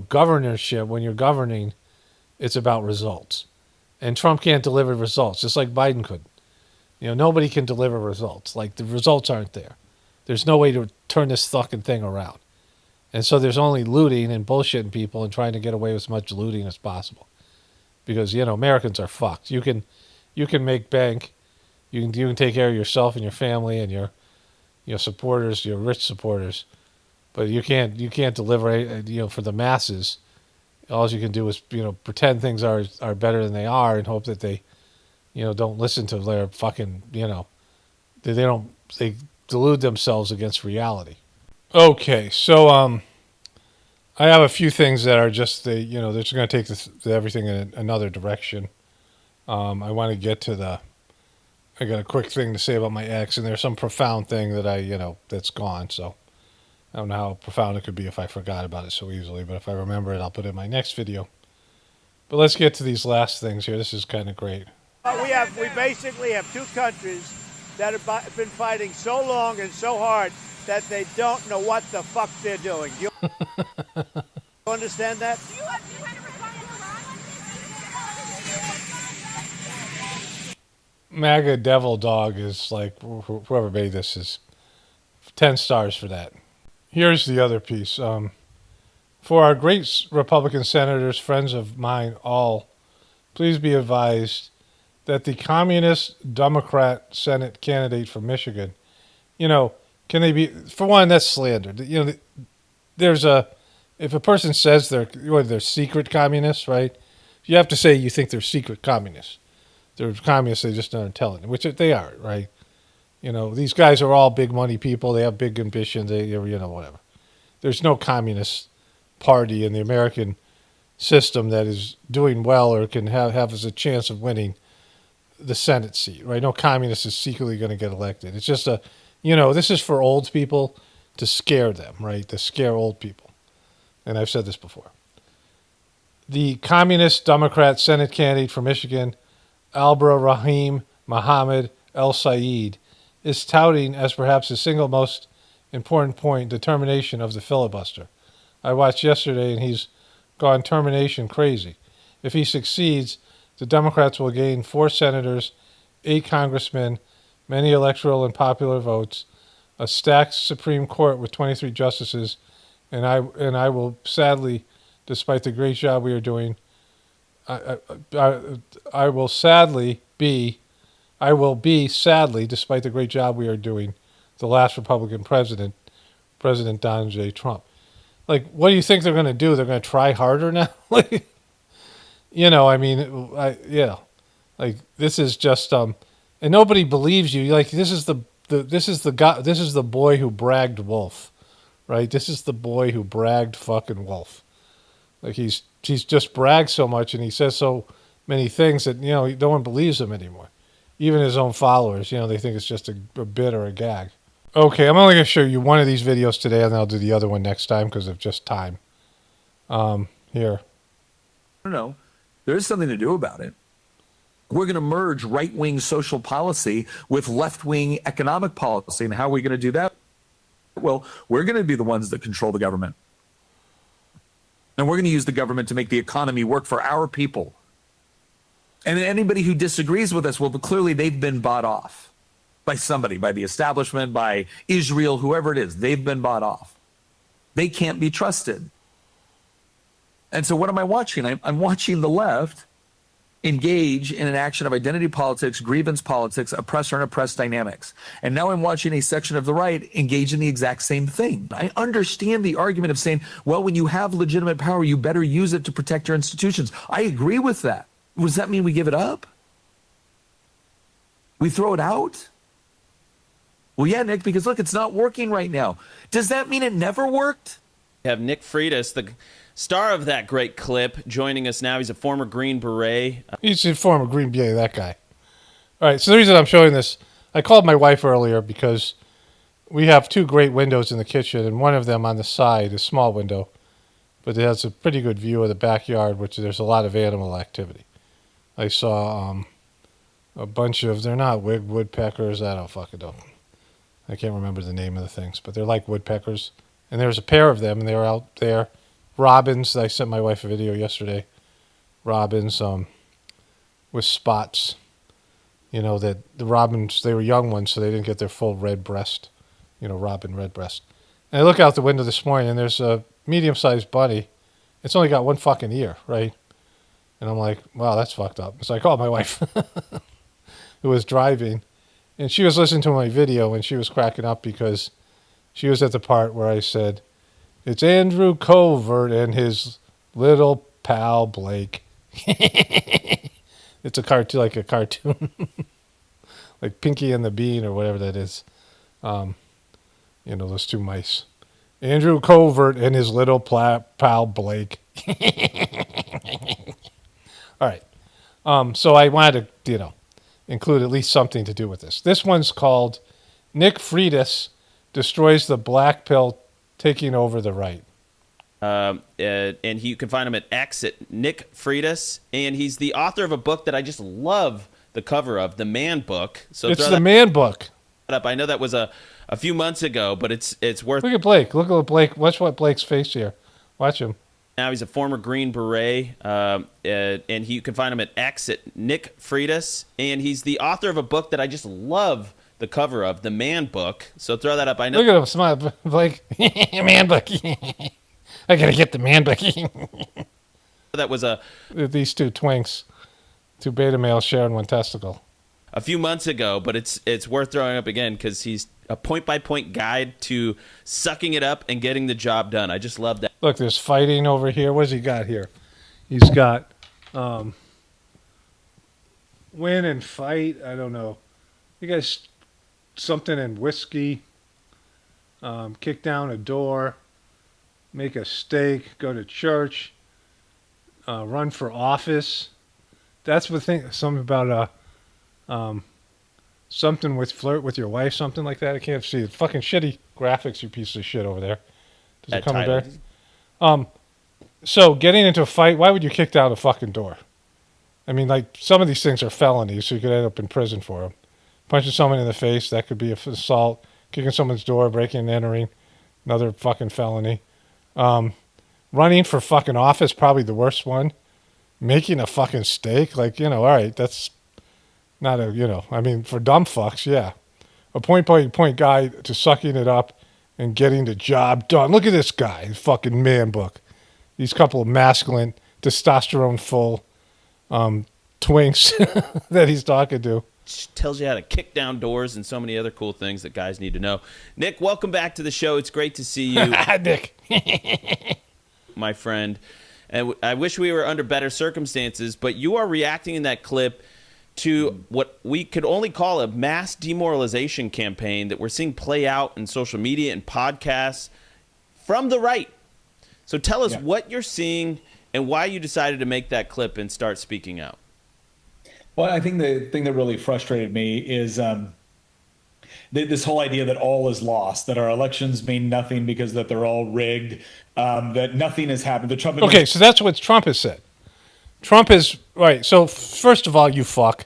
governorship, when you're governing, it's about results. And Trump can't deliver results, just like Biden couldn't. Nobody can deliver results. Like, the results aren't there. There's no way to turn this fucking thing around. And so there's only looting and bullshitting people and trying to get away with as much looting as possible. Because, Americans are fucked. You can make bank. You can take care of yourself and your family and your supporters, your rich supporters. But you can't deliver, for the masses. All you can do is, pretend things are better than they are and hope that they, don't listen to their fucking, they delude themselves against reality. Okay, so I have a few things that are just they're just going to take everything in another direction. I want to get to I got a quick thing to say about my ex, and there's some profound thing that that's gone. So I don't know how profound it could be if I forgot about it so easily, but if I remember it, I'll put it in my next video. But let's get to these last things here. This is kind of great. We basically have two countries that have been fighting so long and so hard that they don't know what the fuck they're doing. Do you understand that? MAGA Devil Dog is like, whoever made this is 10 stars for that. Here's the other piece. For our great Republican senators, friends of mine all, please be advised that the communist Democrat Senate candidate from Michigan, can they be, for one, that's slander. If a person says they're secret communists, right? You have to say you think they're secret communists. They're communists, they just aren't telling, which they are, right? These guys are all big money people. They have big ambitions. They, whatever. There's no communist party in the American system that is doing well or can have as a chance of winning the Senate seat, right? No communist is secretly going to get elected. It's just this is for old people to scare them, right? To scare old people. And I've said this before. The communist Democrat Senate candidate for Michigan, Albra Rahim Mohammed El Sayed, is touting as perhaps the single most important point the termination of the filibuster. I watched yesterday and he's gone termination crazy. If he succeeds, the Democrats will gain 4 senators, 8 congressmen, many electoral and popular votes, a stacked Supreme Court with 23 justices, and I will sadly, despite the great job we are doing, I will be sadly, despite the great job we are doing, the last Republican president, President Donald J. Trump. Like, what do you think they're going to do? They're going to try harder now? Like, I mean, like, this is just and nobody believes you. Like, this is the boy who bragged wolf, right? This is the boy who bragged fucking wolf. Like, he's just bragged so much and he says so many things that no one believes him anymore. Even his own followers, they think it's just a bit or a gag. Okay, I'm only going to show you one of these videos today, and then I'll do the other one next time because of just time. Here. No, there is something to do about it. We're going to merge right-wing social policy with left-wing economic policy. And how are we going to do that? Well, we're going to be the ones that control the government. And we're going to use the government to make the economy work for our people. And anybody who disagrees with us, well, clearly they've been bought off by somebody, by the establishment, by Israel, whoever it is. They've been bought off. They can't be trusted. And so what am I watching? I'm watching the left engage in an action of identity politics, grievance politics, oppressor and oppressed dynamics. And now I'm watching a section of the right engage in the exact same thing. I understand the argument of saying, well, when you have legitimate power, you better use it to protect your institutions. I agree with that. Does that mean we give it up? We throw it out? Well, yeah, Nick, because look, it's not working right now. Does that mean it never worked? We have Nick Freitas, the star of that great clip, joining us now. He's a former Green Beret. He's a former Green Beret, that guy. All right, so the reason I'm showing this, I called my wife earlier because we have two great windows in the kitchen, and one of them on the side, a small window, but it has a pretty good view of the backyard, which there's a lot of animal activity. I saw a bunch of, they're not woodpeckers, I don't fucking know. I can't remember the name of the things, but they're like woodpeckers. And there's a pair of them, and they're out there. Robins, I sent my wife a video yesterday. Robins with spots. That the robins, they were young ones, so they didn't get their full red breast. Robin red breast. And I look out the window this morning, and there's a medium-sized bunny. It's only got one fucking ear, right? And I'm like, wow, that's fucked up. So I called my wife, who was driving, and she was listening to my video, and she was cracking up because she was at the part where I said, it's Andrew Covert and his little pal Blake. It's a cartoon, like a cartoon, like Pinky and the Bean or whatever that is. Those two mice. Andrew Covert and his little pal Blake. All right. So I wanted to, include at least something to do with this. This one's called Nick Freitas Destroys the Black Pill Taking Over the Right. And you can find him at X at Nick Freitas. And he's the author of a book that I just love the cover of, The Man Book. So it's The Man Book. Up. I know that was a few months ago, but it's worth. Look at Blake. Look at Blake. Watch what Blake's face here. Watch him. Now he's a former Green Beret, and you can find him at X at Nick Freitas. And he's the author of a book that I just love the cover of, The Man Book. So throw that up. I know. Look at him smile, Blake. Man Book. I gotta get the Man Book. That was these two twinks, two beta males sharing one testicle. A few months ago, but it's worth throwing up again because he's a point-by-point guide to sucking it up and getting the job done. I just love that. Look, there's fighting over here. What's he got here? He's got win and fight. I don't know. You guys, something in whiskey. Kick down a door. Make a steak. Go to church. Run for office. That's the thing. Something about something with flirt with your wife, something like that. I can't see it. Fucking shitty graphics, you piece of shit over there. Does it come in there? So getting into a fight, why would you kick down a fucking door? I mean, like, some of these things are felonies, so you could end up in prison for them. Punching someone in the face, that could be an assault. Kicking someone's door, breaking and entering, another fucking felony. Running for fucking office, probably the worst one. Making a fucking steak, like, all right, that's not I mean, for dumb fucks, yeah. a point guy to sucking it up and getting the job done. Look at this guy, his fucking man book. These couple of masculine, testosterone full twinks that he's talking to. Tells you how to kick down doors and so many other cool things that guys need to know. Nick, welcome back to the show. It's great to see you. Nick. My friend. And I wish we were under better circumstances, but you are reacting in that clip to what we could only call a mass demoralization campaign that we're seeing play out in social media and podcasts from the right. So tell us what you're seeing and why you decided to make that clip and start speaking out. Well, I think the thing that really frustrated me is this whole idea that all is lost, that our elections mean nothing because that they're all rigged, that nothing has happened. The Trump Okay, so that's what Trump has said. Trump is right. So first of all, you fuck.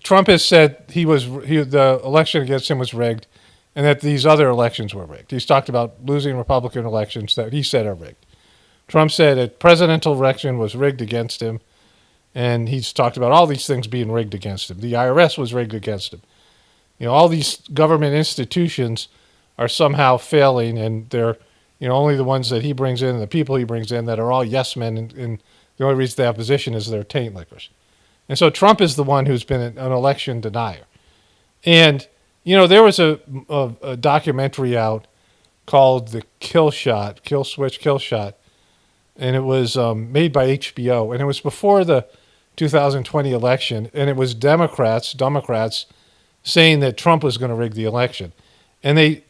Trump has said the election against him was rigged, and that these other elections were rigged. He's talked about losing Republican elections that he said are rigged. Trump said a presidential election was rigged against him, and he's talked about all these things being rigged against him. The IRS was rigged against him. You know, all these government institutions are somehow failing, and they're, you know, only the ones that he brings in and the people he brings in that are all yes men, and the only reason they have position is they're taint lickers. And so Trump is the one who's been an election denier. And, you know, there was a documentary out called The Kill Shot, and it was made by HBO, and it was before the 2020 election, and it was Democrats saying that Trump was going to rig the election. And they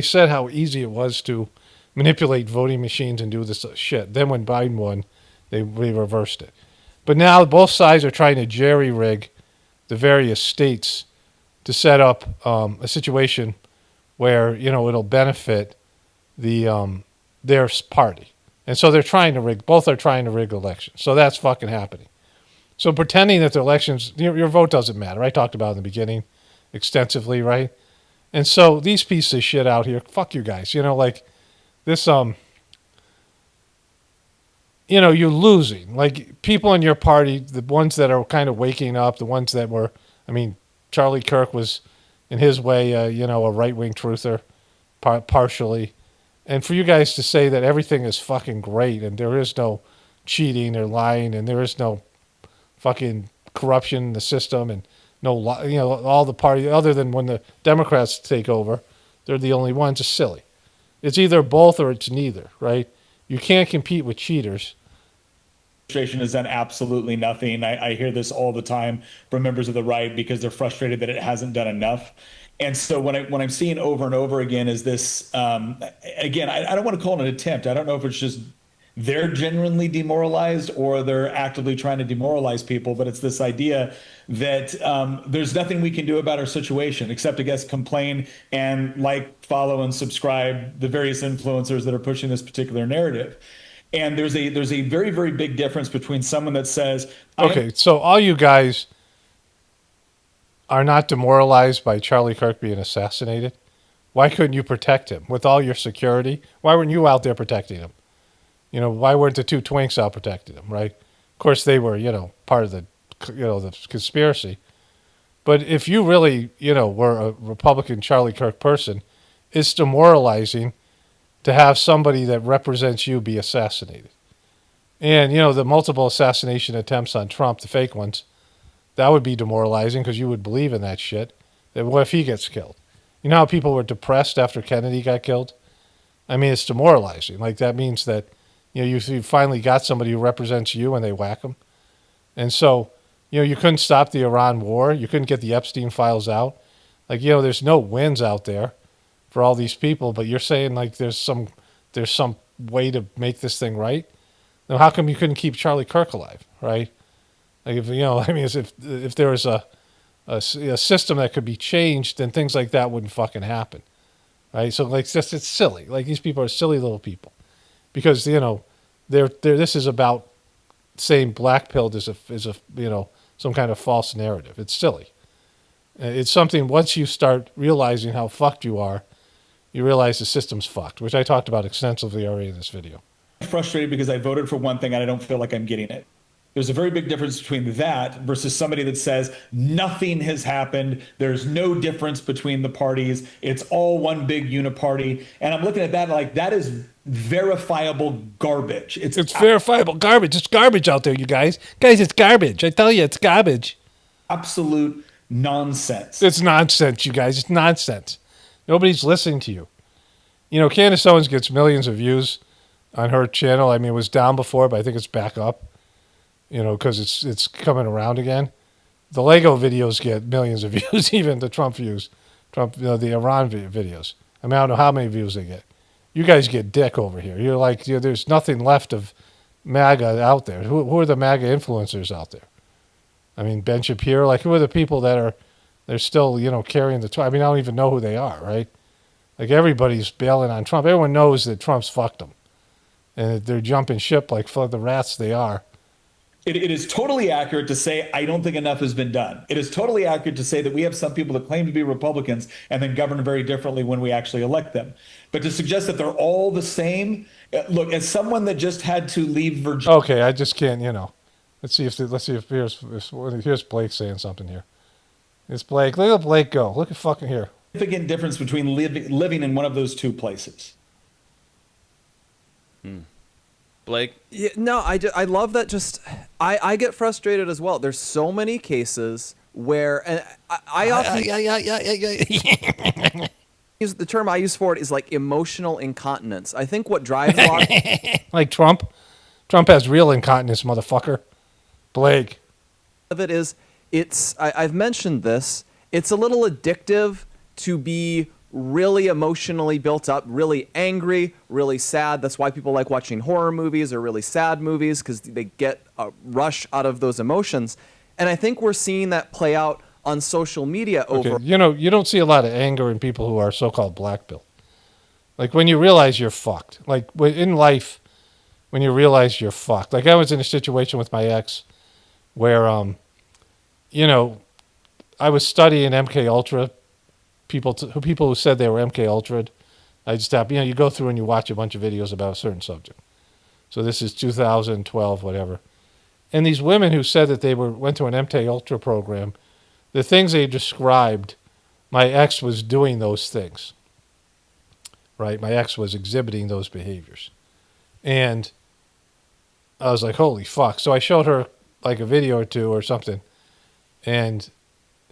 said how easy it was to manipulate voting machines and do this shit. Then when Biden won, they reversed it. But now both sides are trying to jerry-rig the various states to set up a situation where, you know, it'll benefit their party. And so they're trying to rig, both are trying to rig elections. So that's fucking happening. So pretending that the elections, your vote doesn't matter. I talked about it in the beginning extensively, right? And so these pieces of shit out here, fuck you guys. You know, like this, you know, you're losing. Like people in your party, the ones that are kind of waking up, the ones that were, I mean, Charlie Kirk was in his way, you know, a right-wing truther, partially. And for you guys to say that everything is fucking great and there is no cheating or lying and there is no fucking corruption in the system and no, you know, all the party, other than when the Democrats take over, they're the only ones, is silly. It's either both or it's neither, right? You can't compete with cheaters. Administration has done absolutely nothing. I hear this all the time from members of the right because they're frustrated that it hasn't done enough. And so what I'm seeing over and over again is this, again, I don't want to call it an attempt. I don't know if it's just they're genuinely demoralized or they're actively trying to demoralize people, but it's this idea that there's nothing we can do about our situation except, I guess, complain and like, follow, and subscribe the various influencers that are pushing this particular narrative. And there's a very, very big difference between someone that says, okay, so all you guys are not demoralized by Charlie Kirk being assassinated. Why couldn't you protect him with all your security? Why weren't you out there protecting him? You know, why weren't the two twinks out protecting him, right? Of course, they were, you know, part of the, you know, the conspiracy. But if you really, you know, were a Republican Charlie Kirk person, it's demoralizing to have somebody that represents you be assassinated. And, you know, the multiple assassination attempts on Trump, the fake ones, that would be demoralizing because you would believe in that shit. That what if he gets killed? You know how people were depressed after Kennedy got killed? I mean, it's demoralizing. Like, that means that, you know, you finally got somebody who represents you and they whack them. And so, you know, you couldn't stop the Iran war. You couldn't get the Epstein files out. Like, you know, there's no wins out there for all these people, but you're saying like there's some way to make this thing right. Now, how come you couldn't keep Charlie Kirk alive, right? Like, if, you know, I mean, as if there was a system that could be changed, then things like that wouldn't fucking happen, right? So like, it's silly. Like, these people are silly little people, because, you know, this is about saying black pilled is a you know, some kind of false narrative. It's silly. It's something, once you start realizing how fucked you are, you realize the system's fucked, which I talked about extensively already in this video. I'm frustrated because I voted for one thing and I don't feel like I'm getting it. There's a very big difference between that versus somebody that says nothing has happened. There's no difference between the parties. It's all one big uniparty. And I'm looking at that like that is verifiable garbage. It's verifiable garbage. It's garbage out there, you guys. Guys, it's garbage. I tell you, it's garbage. Absolute nonsense. It's nonsense, you guys. It's nonsense. Nobody's listening to you. You know, Candace Owens gets millions of views on her channel. I mean, it was down before, but I think it's back up. You know, because it's coming around again. The Lego videos get millions of views, even the Trump views, the Iran videos. I mean, I don't know how many views they get. You guys get dick over here. You're like, there's nothing left of MAGA out there. Who are the MAGA influencers out there? I mean, Ben Shapiro. Like, who are the people they're still carrying the? I mean, I don't even know who they are, right? Like everybody's bailing on Trump. Everyone knows that Trump's fucked them, and they're jumping ship like the rats they are. It is totally accurate to say, I don't think enough has been done. It is totally accurate to say that we have some people that claim to be Republicans and then govern very differently when we actually elect them. But to suggest that they're all the same, look, as someone that just had to leave Virginia. Okay, I just can't, Let's see if here's Blake saying something here. It's Blake. Look at Blake go. Look at fucking here. Significant difference between living in one of those two places. Blake? Yeah, no, I love that. I get frustrated as well. There's so many cases where, and I often use the term I use for it is like emotional incontinence. I think what drives a lot like Trump has real incontinence, motherfucker. Blake. Of it is I've mentioned this. It's a little addictive to be really emotionally built up, really angry, really sad. That's why people like watching horror movies or really sad movies, because they get a rush out of those emotions. And I think we're seeing that play out on social media over. Okay. You don't see a lot of anger in people who are so-called black pill. Like when you realize you're fucked. Like in life, when you realize you're fucked. Like I was in a situation with my ex where, I was studying MK Ultra. People who said they were MK Ultra'd. I just stopped. You go through and you watch a bunch of videos about a certain subject. So this is 2012, whatever. And these women who said that they went to an MK Ultra program, the things they described, my ex was doing those things. Right? My ex was exhibiting those behaviors. And I was like, holy fuck. So I showed her like a video or two or something. And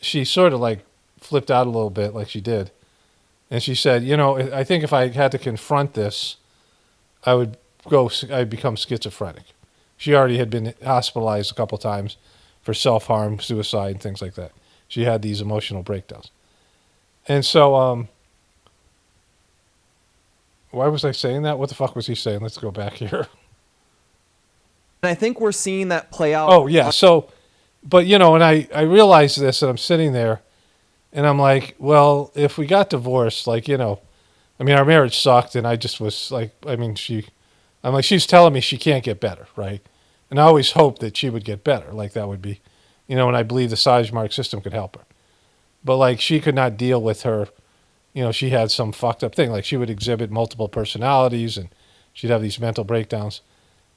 she sort of like flipped out a little bit like she did. And she said, I think if I had to confront this, I'd become schizophrenic. She already had been hospitalized a couple times for self-harm, suicide, and things like that. She had these emotional breakdowns. And so, why was I saying that? What the fuck was he saying? Let's go back here. And I think we're seeing that play out. Oh, yeah. So, but, and I realized this, and I'm sitting there, and I'm like, well, if we got divorced, like, our marriage sucked, and I just was like, she's telling me she can't get better, right? And I always hoped that she would get better, like that would be, and I believe the Sajmark system could help her. But, like, she could not deal with her, she had some fucked up thing. Like, she would exhibit multiple personalities, and she'd have these mental breakdowns.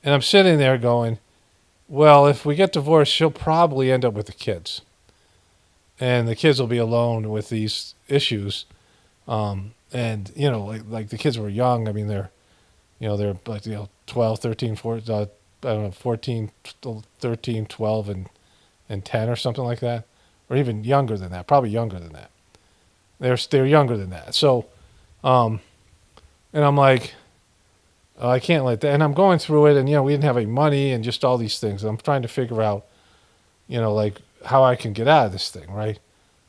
And I'm sitting there going, well, if we get divorced, she'll probably end up with the kids. And the kids will be alone with these issues. And, like the kids were young. I mean, they're like, 12, 13, 14, 14, 13, 12, and 10 or something like that. Or even younger than that. Probably younger than that. They're younger than that. So, and I'm like, oh, I can't let that. And I'm going through it, and, we didn't have any money and just all these things. I'm trying to figure out, like, how I can get out of this thing, right?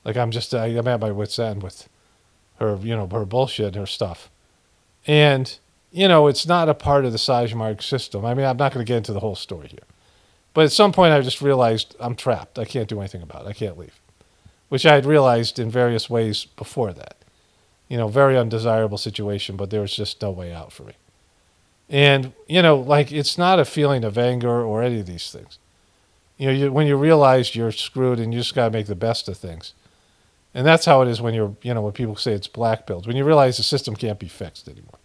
Like, I'm at my wit's end with her, her bullshit, her stuff. And, it's not a part of the Sajmark system. I mean, I'm not going to get into the whole story here. But at some point, I just realized I'm trapped. I can't do anything about it. I can't leave. Which I had realized in various ways before that. Very undesirable situation, but there was just no way out for me. And, like, it's not a feeling of anger or any of these things. When you realize you're screwed and you just got to make the best of things. And that's how it is when when people say it's black pilled. When you realize the system can't be fixed anymore.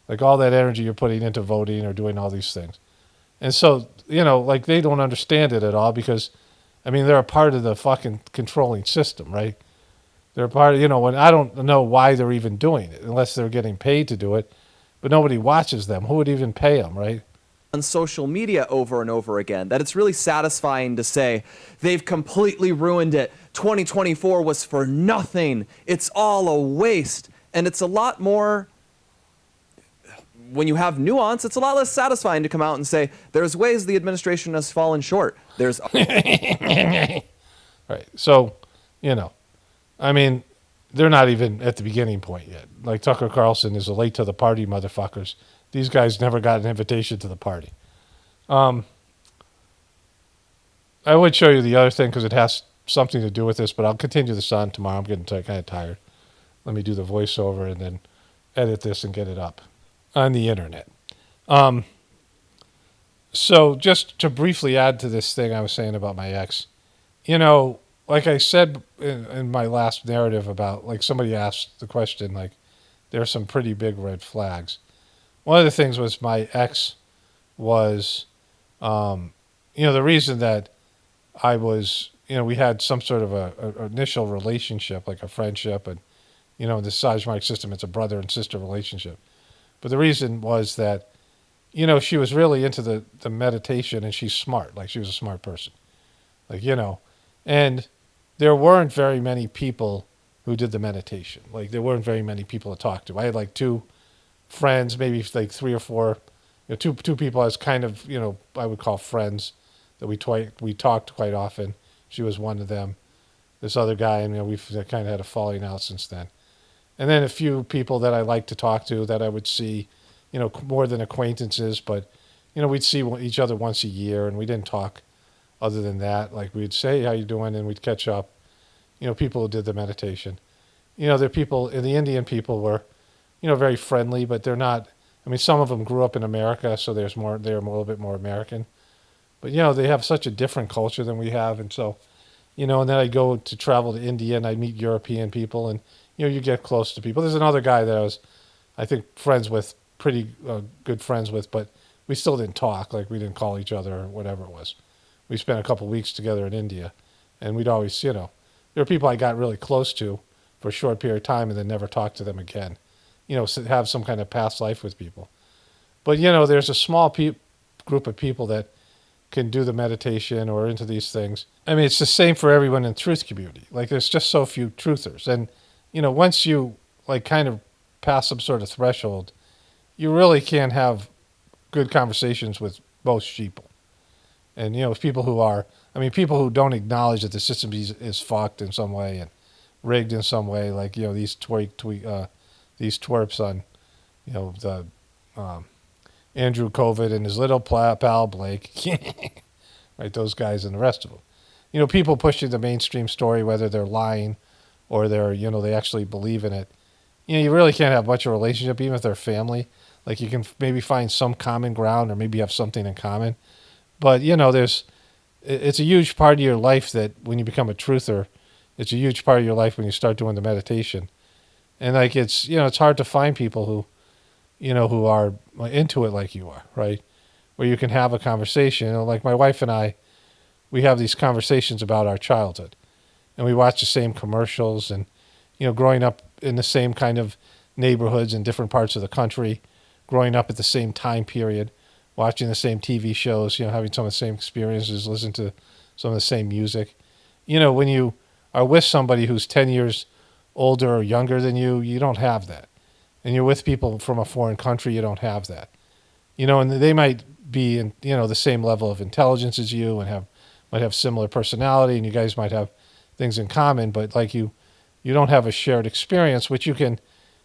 Like all that energy you're putting into voting or doing all these things. And so, like they don't understand it at all because, I mean, they're a part of the fucking controlling system, right? They're a part of, when I don't know why they're even doing it unless they're getting paid to do it, but nobody watches them. Who would even pay them, right? On social media over and over again, that it's really satisfying to say they've completely ruined it. 2024 was for nothing. It's all a waste. And it's a lot more, when you have nuance, it's a lot less satisfying to come out and say there's ways the administration has fallen short. There's right. So, I mean, they're not even at the beginning point yet. Like Tucker Carlson is a late to the party motherfuckers. These guys never got an invitation to the party. I would show you the other thing because it has something to do with this, but I'll continue this on tomorrow. I'm getting kind of tired. Let me do the voiceover and then edit this and get it up on the internet. So just to briefly add to this thing I was saying about my ex, like I said in my last narrative about, like somebody asked the question, like there are some pretty big red flags. One of the things was my ex was, the reason that I was, we had some sort of a initial relationship, like a friendship, and, in the Sajmark system, it's a brother and sister relationship. But the reason was that, she was really into the meditation and she's smart. Like she was a smart person. Like, and there weren't very many people who did the meditation. Like there weren't very many people to talk to. I had like 2 friends, maybe like 3 or 4, two people I was kind of, I would call friends that we talked quite often. She was one of them. This other guy, and we've kind of had a falling out since then. And then a few people that I like to talk to that I would see, more than acquaintances, but, we'd see each other once a year and we didn't talk other than that. Like we'd say, how you doing? And we'd catch up. People who did the meditation. The people, the Indian people were, very friendly, but they're not, some of them grew up in America, so they're a little bit more American. But, they have such a different culture than we have. And so, and then I go to travel to India and I meet European people and, you get close to people. There's another guy that I was, I think, pretty good friends with, but we still didn't talk. Like we didn't call each other or whatever it was. We spent a couple weeks together in India and we'd always, there were people I got really close to for a short period of time and then never talked to them again. Have some kind of past life with people. But, there's a small group of people that can do the meditation or into these things. It's the same for everyone in the truth community. Like there's just so few truthers. And, once you like kind of pass some sort of threshold, you really can't have good conversations with most people. And, people who don't acknowledge that the system is fucked in some way and rigged in some way, like, these twerps on, the Andrew COVID and his little pal Blake, right? Those guys and the rest of them. People pushing the mainstream story, whether they're lying or they're, they actually believe in it. You really can't have much of a relationship, even if they're family. Like you can maybe find some common ground or maybe have something in common. But, it's a huge part of your life that when you become a truther, it's a huge part of your life when you start doing the meditation. And like, it's hard to find people who are into it like you are, right? Where you can have a conversation. Like my wife and I, we have these conversations about our childhood. And we watch the same commercials and, growing up in the same kind of neighborhoods in different parts of the country, growing up at the same time period, watching the same TV shows, having some of the same experiences, listening to some of the same music. When you are with somebody who's 10 years older or younger than you, you don't have that. And you're with people from a foreign country, you don't have that. And they might be in, the same level of intelligence as you and might have similar personality and you guys might have things in common, but like you don't have a shared experience, which you can,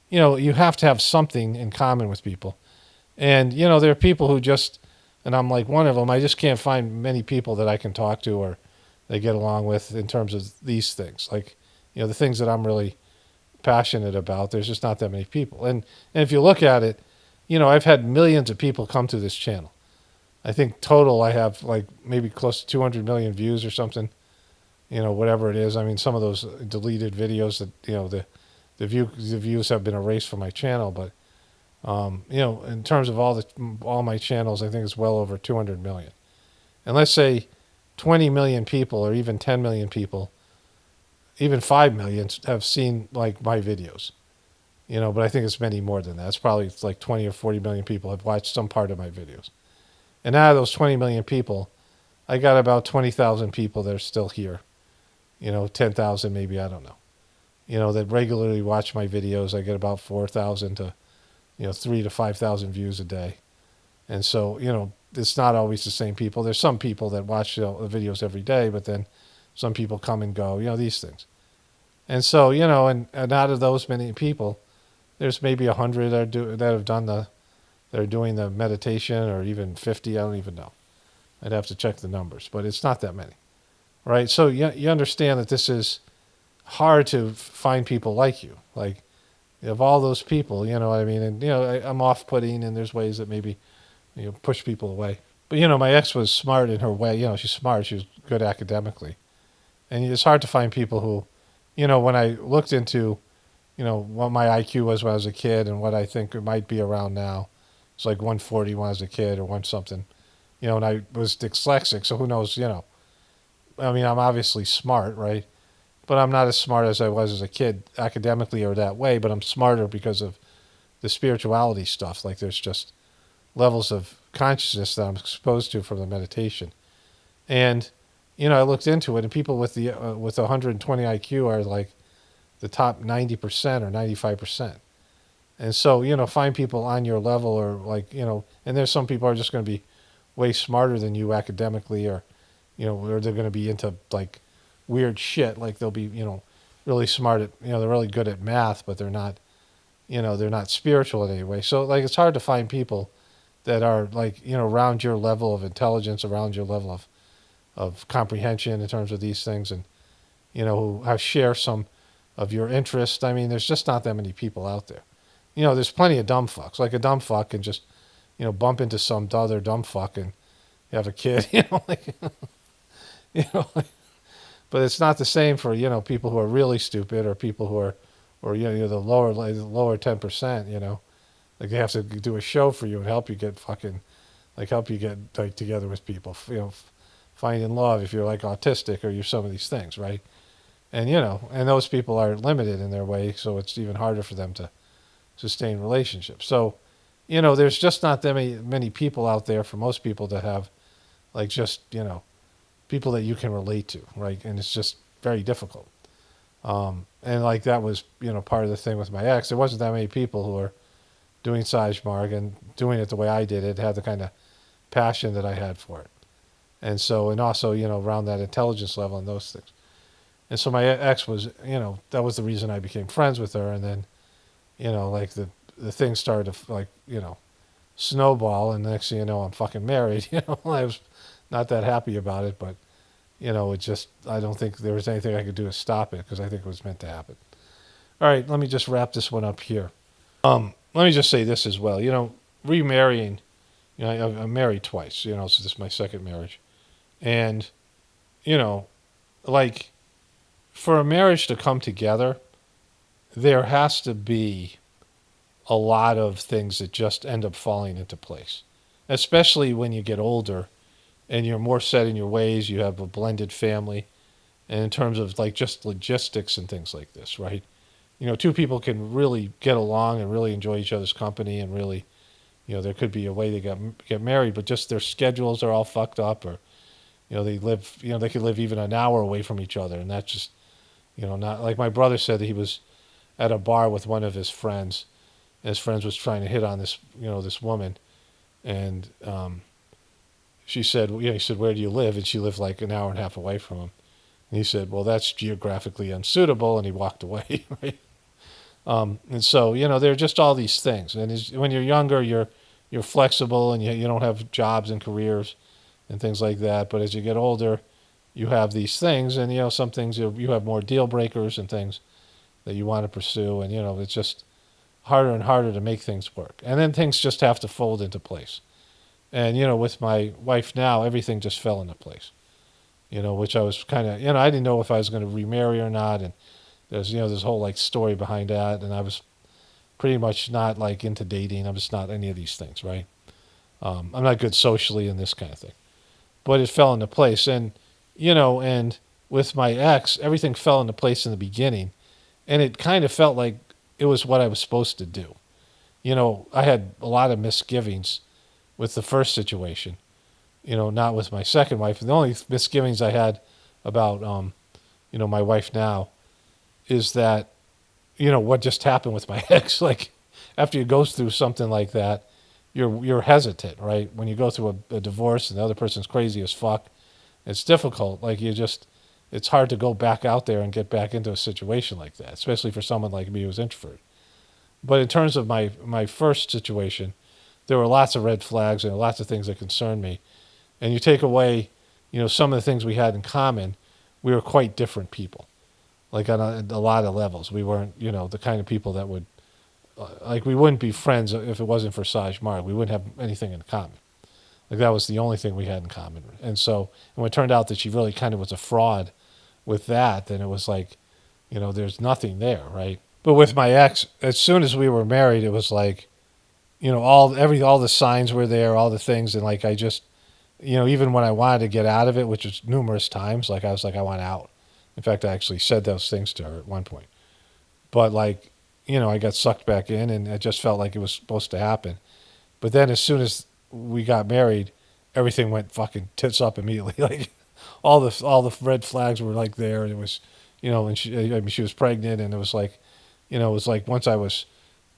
you have to have something in common with people. And, there are people who just, and I'm like one of them, I just can't find many people that I can talk to or they get along with in terms of these things. Like, the things that I'm really passionate about, there's just not that many people. And if you look at it, I've had millions of people come to this channel. I think total I have like maybe close to 200 million views or something, whatever it is. Some of those deleted videos that, the views have been erased from my channel, but In terms of all my channels, I think it's well over 200 million. And let's say 20 million people, or even 10 million people, even 5 million have seen like my videos. But I think it's many more than that. It's like 20 or 40 million people have watched some part of my videos. And out of those 20 million people, I got about 20,000 people that are still here. 10,000 maybe, I don't know. That regularly watch my videos. I get about 4,000 to 3 to 5,000 views a day. And so, it's not always the same people. There's some people that watch the videos every day, but then some people come and go, these things. And so, and out of those many people, there's maybe 100 that are doing the meditation, or even 50. I don't even know. I'd have to check the numbers, but it's not that many, right? So you understand that this is hard to find people like you. Like, of all those people, you know what I mean? And, I'm off-putting, and there's ways that maybe, push people away. But, my ex was smart in her way. She's smart. She was good academically. And it's hard to find people who, when I looked into, what my IQ was when I was a kid and what I think it might be around now, it's like 140 when I was a kid, or one something, and I was dyslexic. So who knows, I mean, I'm obviously smart, right? But I'm not as smart as I was as a kid academically or that way, but I'm smarter because of the spirituality stuff. Like, there's just levels of consciousness that I'm exposed to from the meditation. And, I looked into it, and people with 120 IQ are like the top 90% or 95%. And so, find people on your level, or like, and there's some people are just going to be way smarter than you academically, or, or they're going to be into like weird shit. Like, they'll be, really smart at, they're really good at math, but they're not, they're not spiritual in any way. So like, it's hard to find people that are like, around your level of intelligence, around your level of comprehension in terms of these things, and, who share some of your interest. I mean, there's just not that many people out there. There's plenty of dumb fucks. Like, a dumb fuck can just, bump into some other dumb fuck and have a kid, like, like, but it's not the same for, people who are really stupid, or people who are, or, the lower 10%, like, they have to do a show for you and help you get like together with people, finding love if you're like autistic, or you're some of these things, right? And, and those people are limited in their way, so it's even harder for them to sustain relationships. So, there's just not that many people out there for most people to have, like, just, people that you can relate to, right? And it's just very difficult. And like, that was, part of the thing with my ex. There wasn't that many people who were doing Sajmarg and doing it the way I did it, had the kind of passion that I had for it. And so, and also, around that intelligence level and those things. And so my ex was, that was the reason I became friends with her. And then, like, the thing started to, like, snowball. And the next thing you know, I'm fucking married. I was not that happy about it, but, it just, I don't think there was anything I could do to stop it, because I think it was meant to happen. All right, let me just wrap this one up here. Let me just say this as well. Remarrying, I'm married twice, so this is my second marriage. And, like, for a marriage to come together, there has to be a lot of things that just end up falling into place, especially when you get older and you're more set in your ways. You have a blended family, and in terms of like just logistics and things like this, right? Two people can really get along and really enjoy each other's company, and really, there could be a way they get married, but just their schedules are all fucked up, or, they live, they could live even an hour away from each other, and that's just, not like my brother said that he was at a bar with one of his friends. And his friends was trying to hit on this, this woman, and she said, he said, "Where do you live?" And she lived like an hour and a half away from him. And he said, "Well, that's geographically unsuitable," and he walked away. Right? And so, there are just all these things. And when you're younger, you're flexible, and you don't have jobs and careers and things like that. But as you get older, you have these things, and some things you have more deal breakers and things that you want to pursue, and it's just harder and harder to make things work. And then things just have to fold into place. And with my wife now, everything just fell into place. Which I was kind of, I didn't know if I was going to remarry or not, and there's this whole like story behind that, and I was pretty much not like into dating. I'm just not any of these things, right? I'm not good socially and this kind of thing. But it fell into place. And, and with my ex, everything fell into place in the beginning. And it kind of felt like it was what I was supposed to do. I had a lot of misgivings with the first situation, not with my second wife. And the only misgivings I had about, my wife now is that, what just happened with my ex. Like, after you go through something like that, you're hesitant, right? When you go through a divorce and the other person's crazy as fuck, it's difficult. Like, it's hard to go back out there and get back into a situation like that, especially for someone like me who's introverted. But in terms of my first situation, there were lots of red flags and lots of things that concerned me. And you take away, some of the things we had in common, we were quite different people. Like on a lot of levels. We weren't, the kind of people that would, we wouldn't be friends if it wasn't for Saj Marg. We wouldn't have anything in common. Like, that was the only thing we had in common. And when it turned out that she really kind of was a fraud with that, then it was like, there's nothing there, right? But with my ex, as soon as we were married, it was like, all the signs were there, all the things, and like I just, even when I wanted to get out of it, which was numerous times, like I was like, I want out. In fact, I actually said those things to her at one point. But like, I got sucked back in, and it just felt like it was supposed to happen. But then as soon as we got married, everything went fucking tits up immediately. Like, all the red flags were like there, and it was, and she was pregnant, and it was like, it was like once I was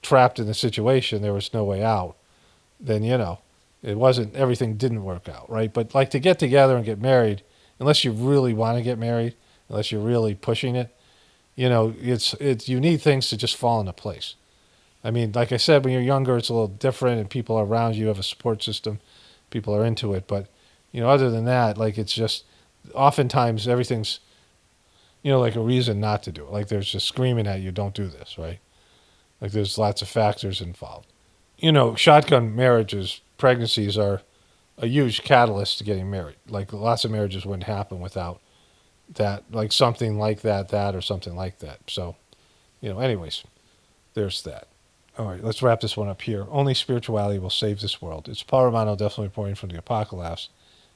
trapped in the situation, there was no way out. Then, it wasn't, everything didn't work out, right? But like, to get together and get married, unless you really want to get married, unless you're really pushing it, it's you need things to just fall into place. I mean, like I said, when you're younger, it's a little different, and people are around you have a support system, people are into it. But, other than that, like, it's just, oftentimes everything's, like a reason not to do it. Like, there's just screaming at you, don't do this, right? Like, there's lots of factors involved. Shotgun marriages, pregnancies are a huge catalyst to getting married. Like, lots of marriages wouldn't happen without that, like something like that or something like that. So, anyways, there's that. All right, let's wrap this one up here. Only spirituality will save this world. It's Paul Romano, definitely reporting from the Apocalypse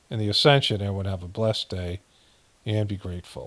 and the Ascension. Everyone have a blessed day and be grateful.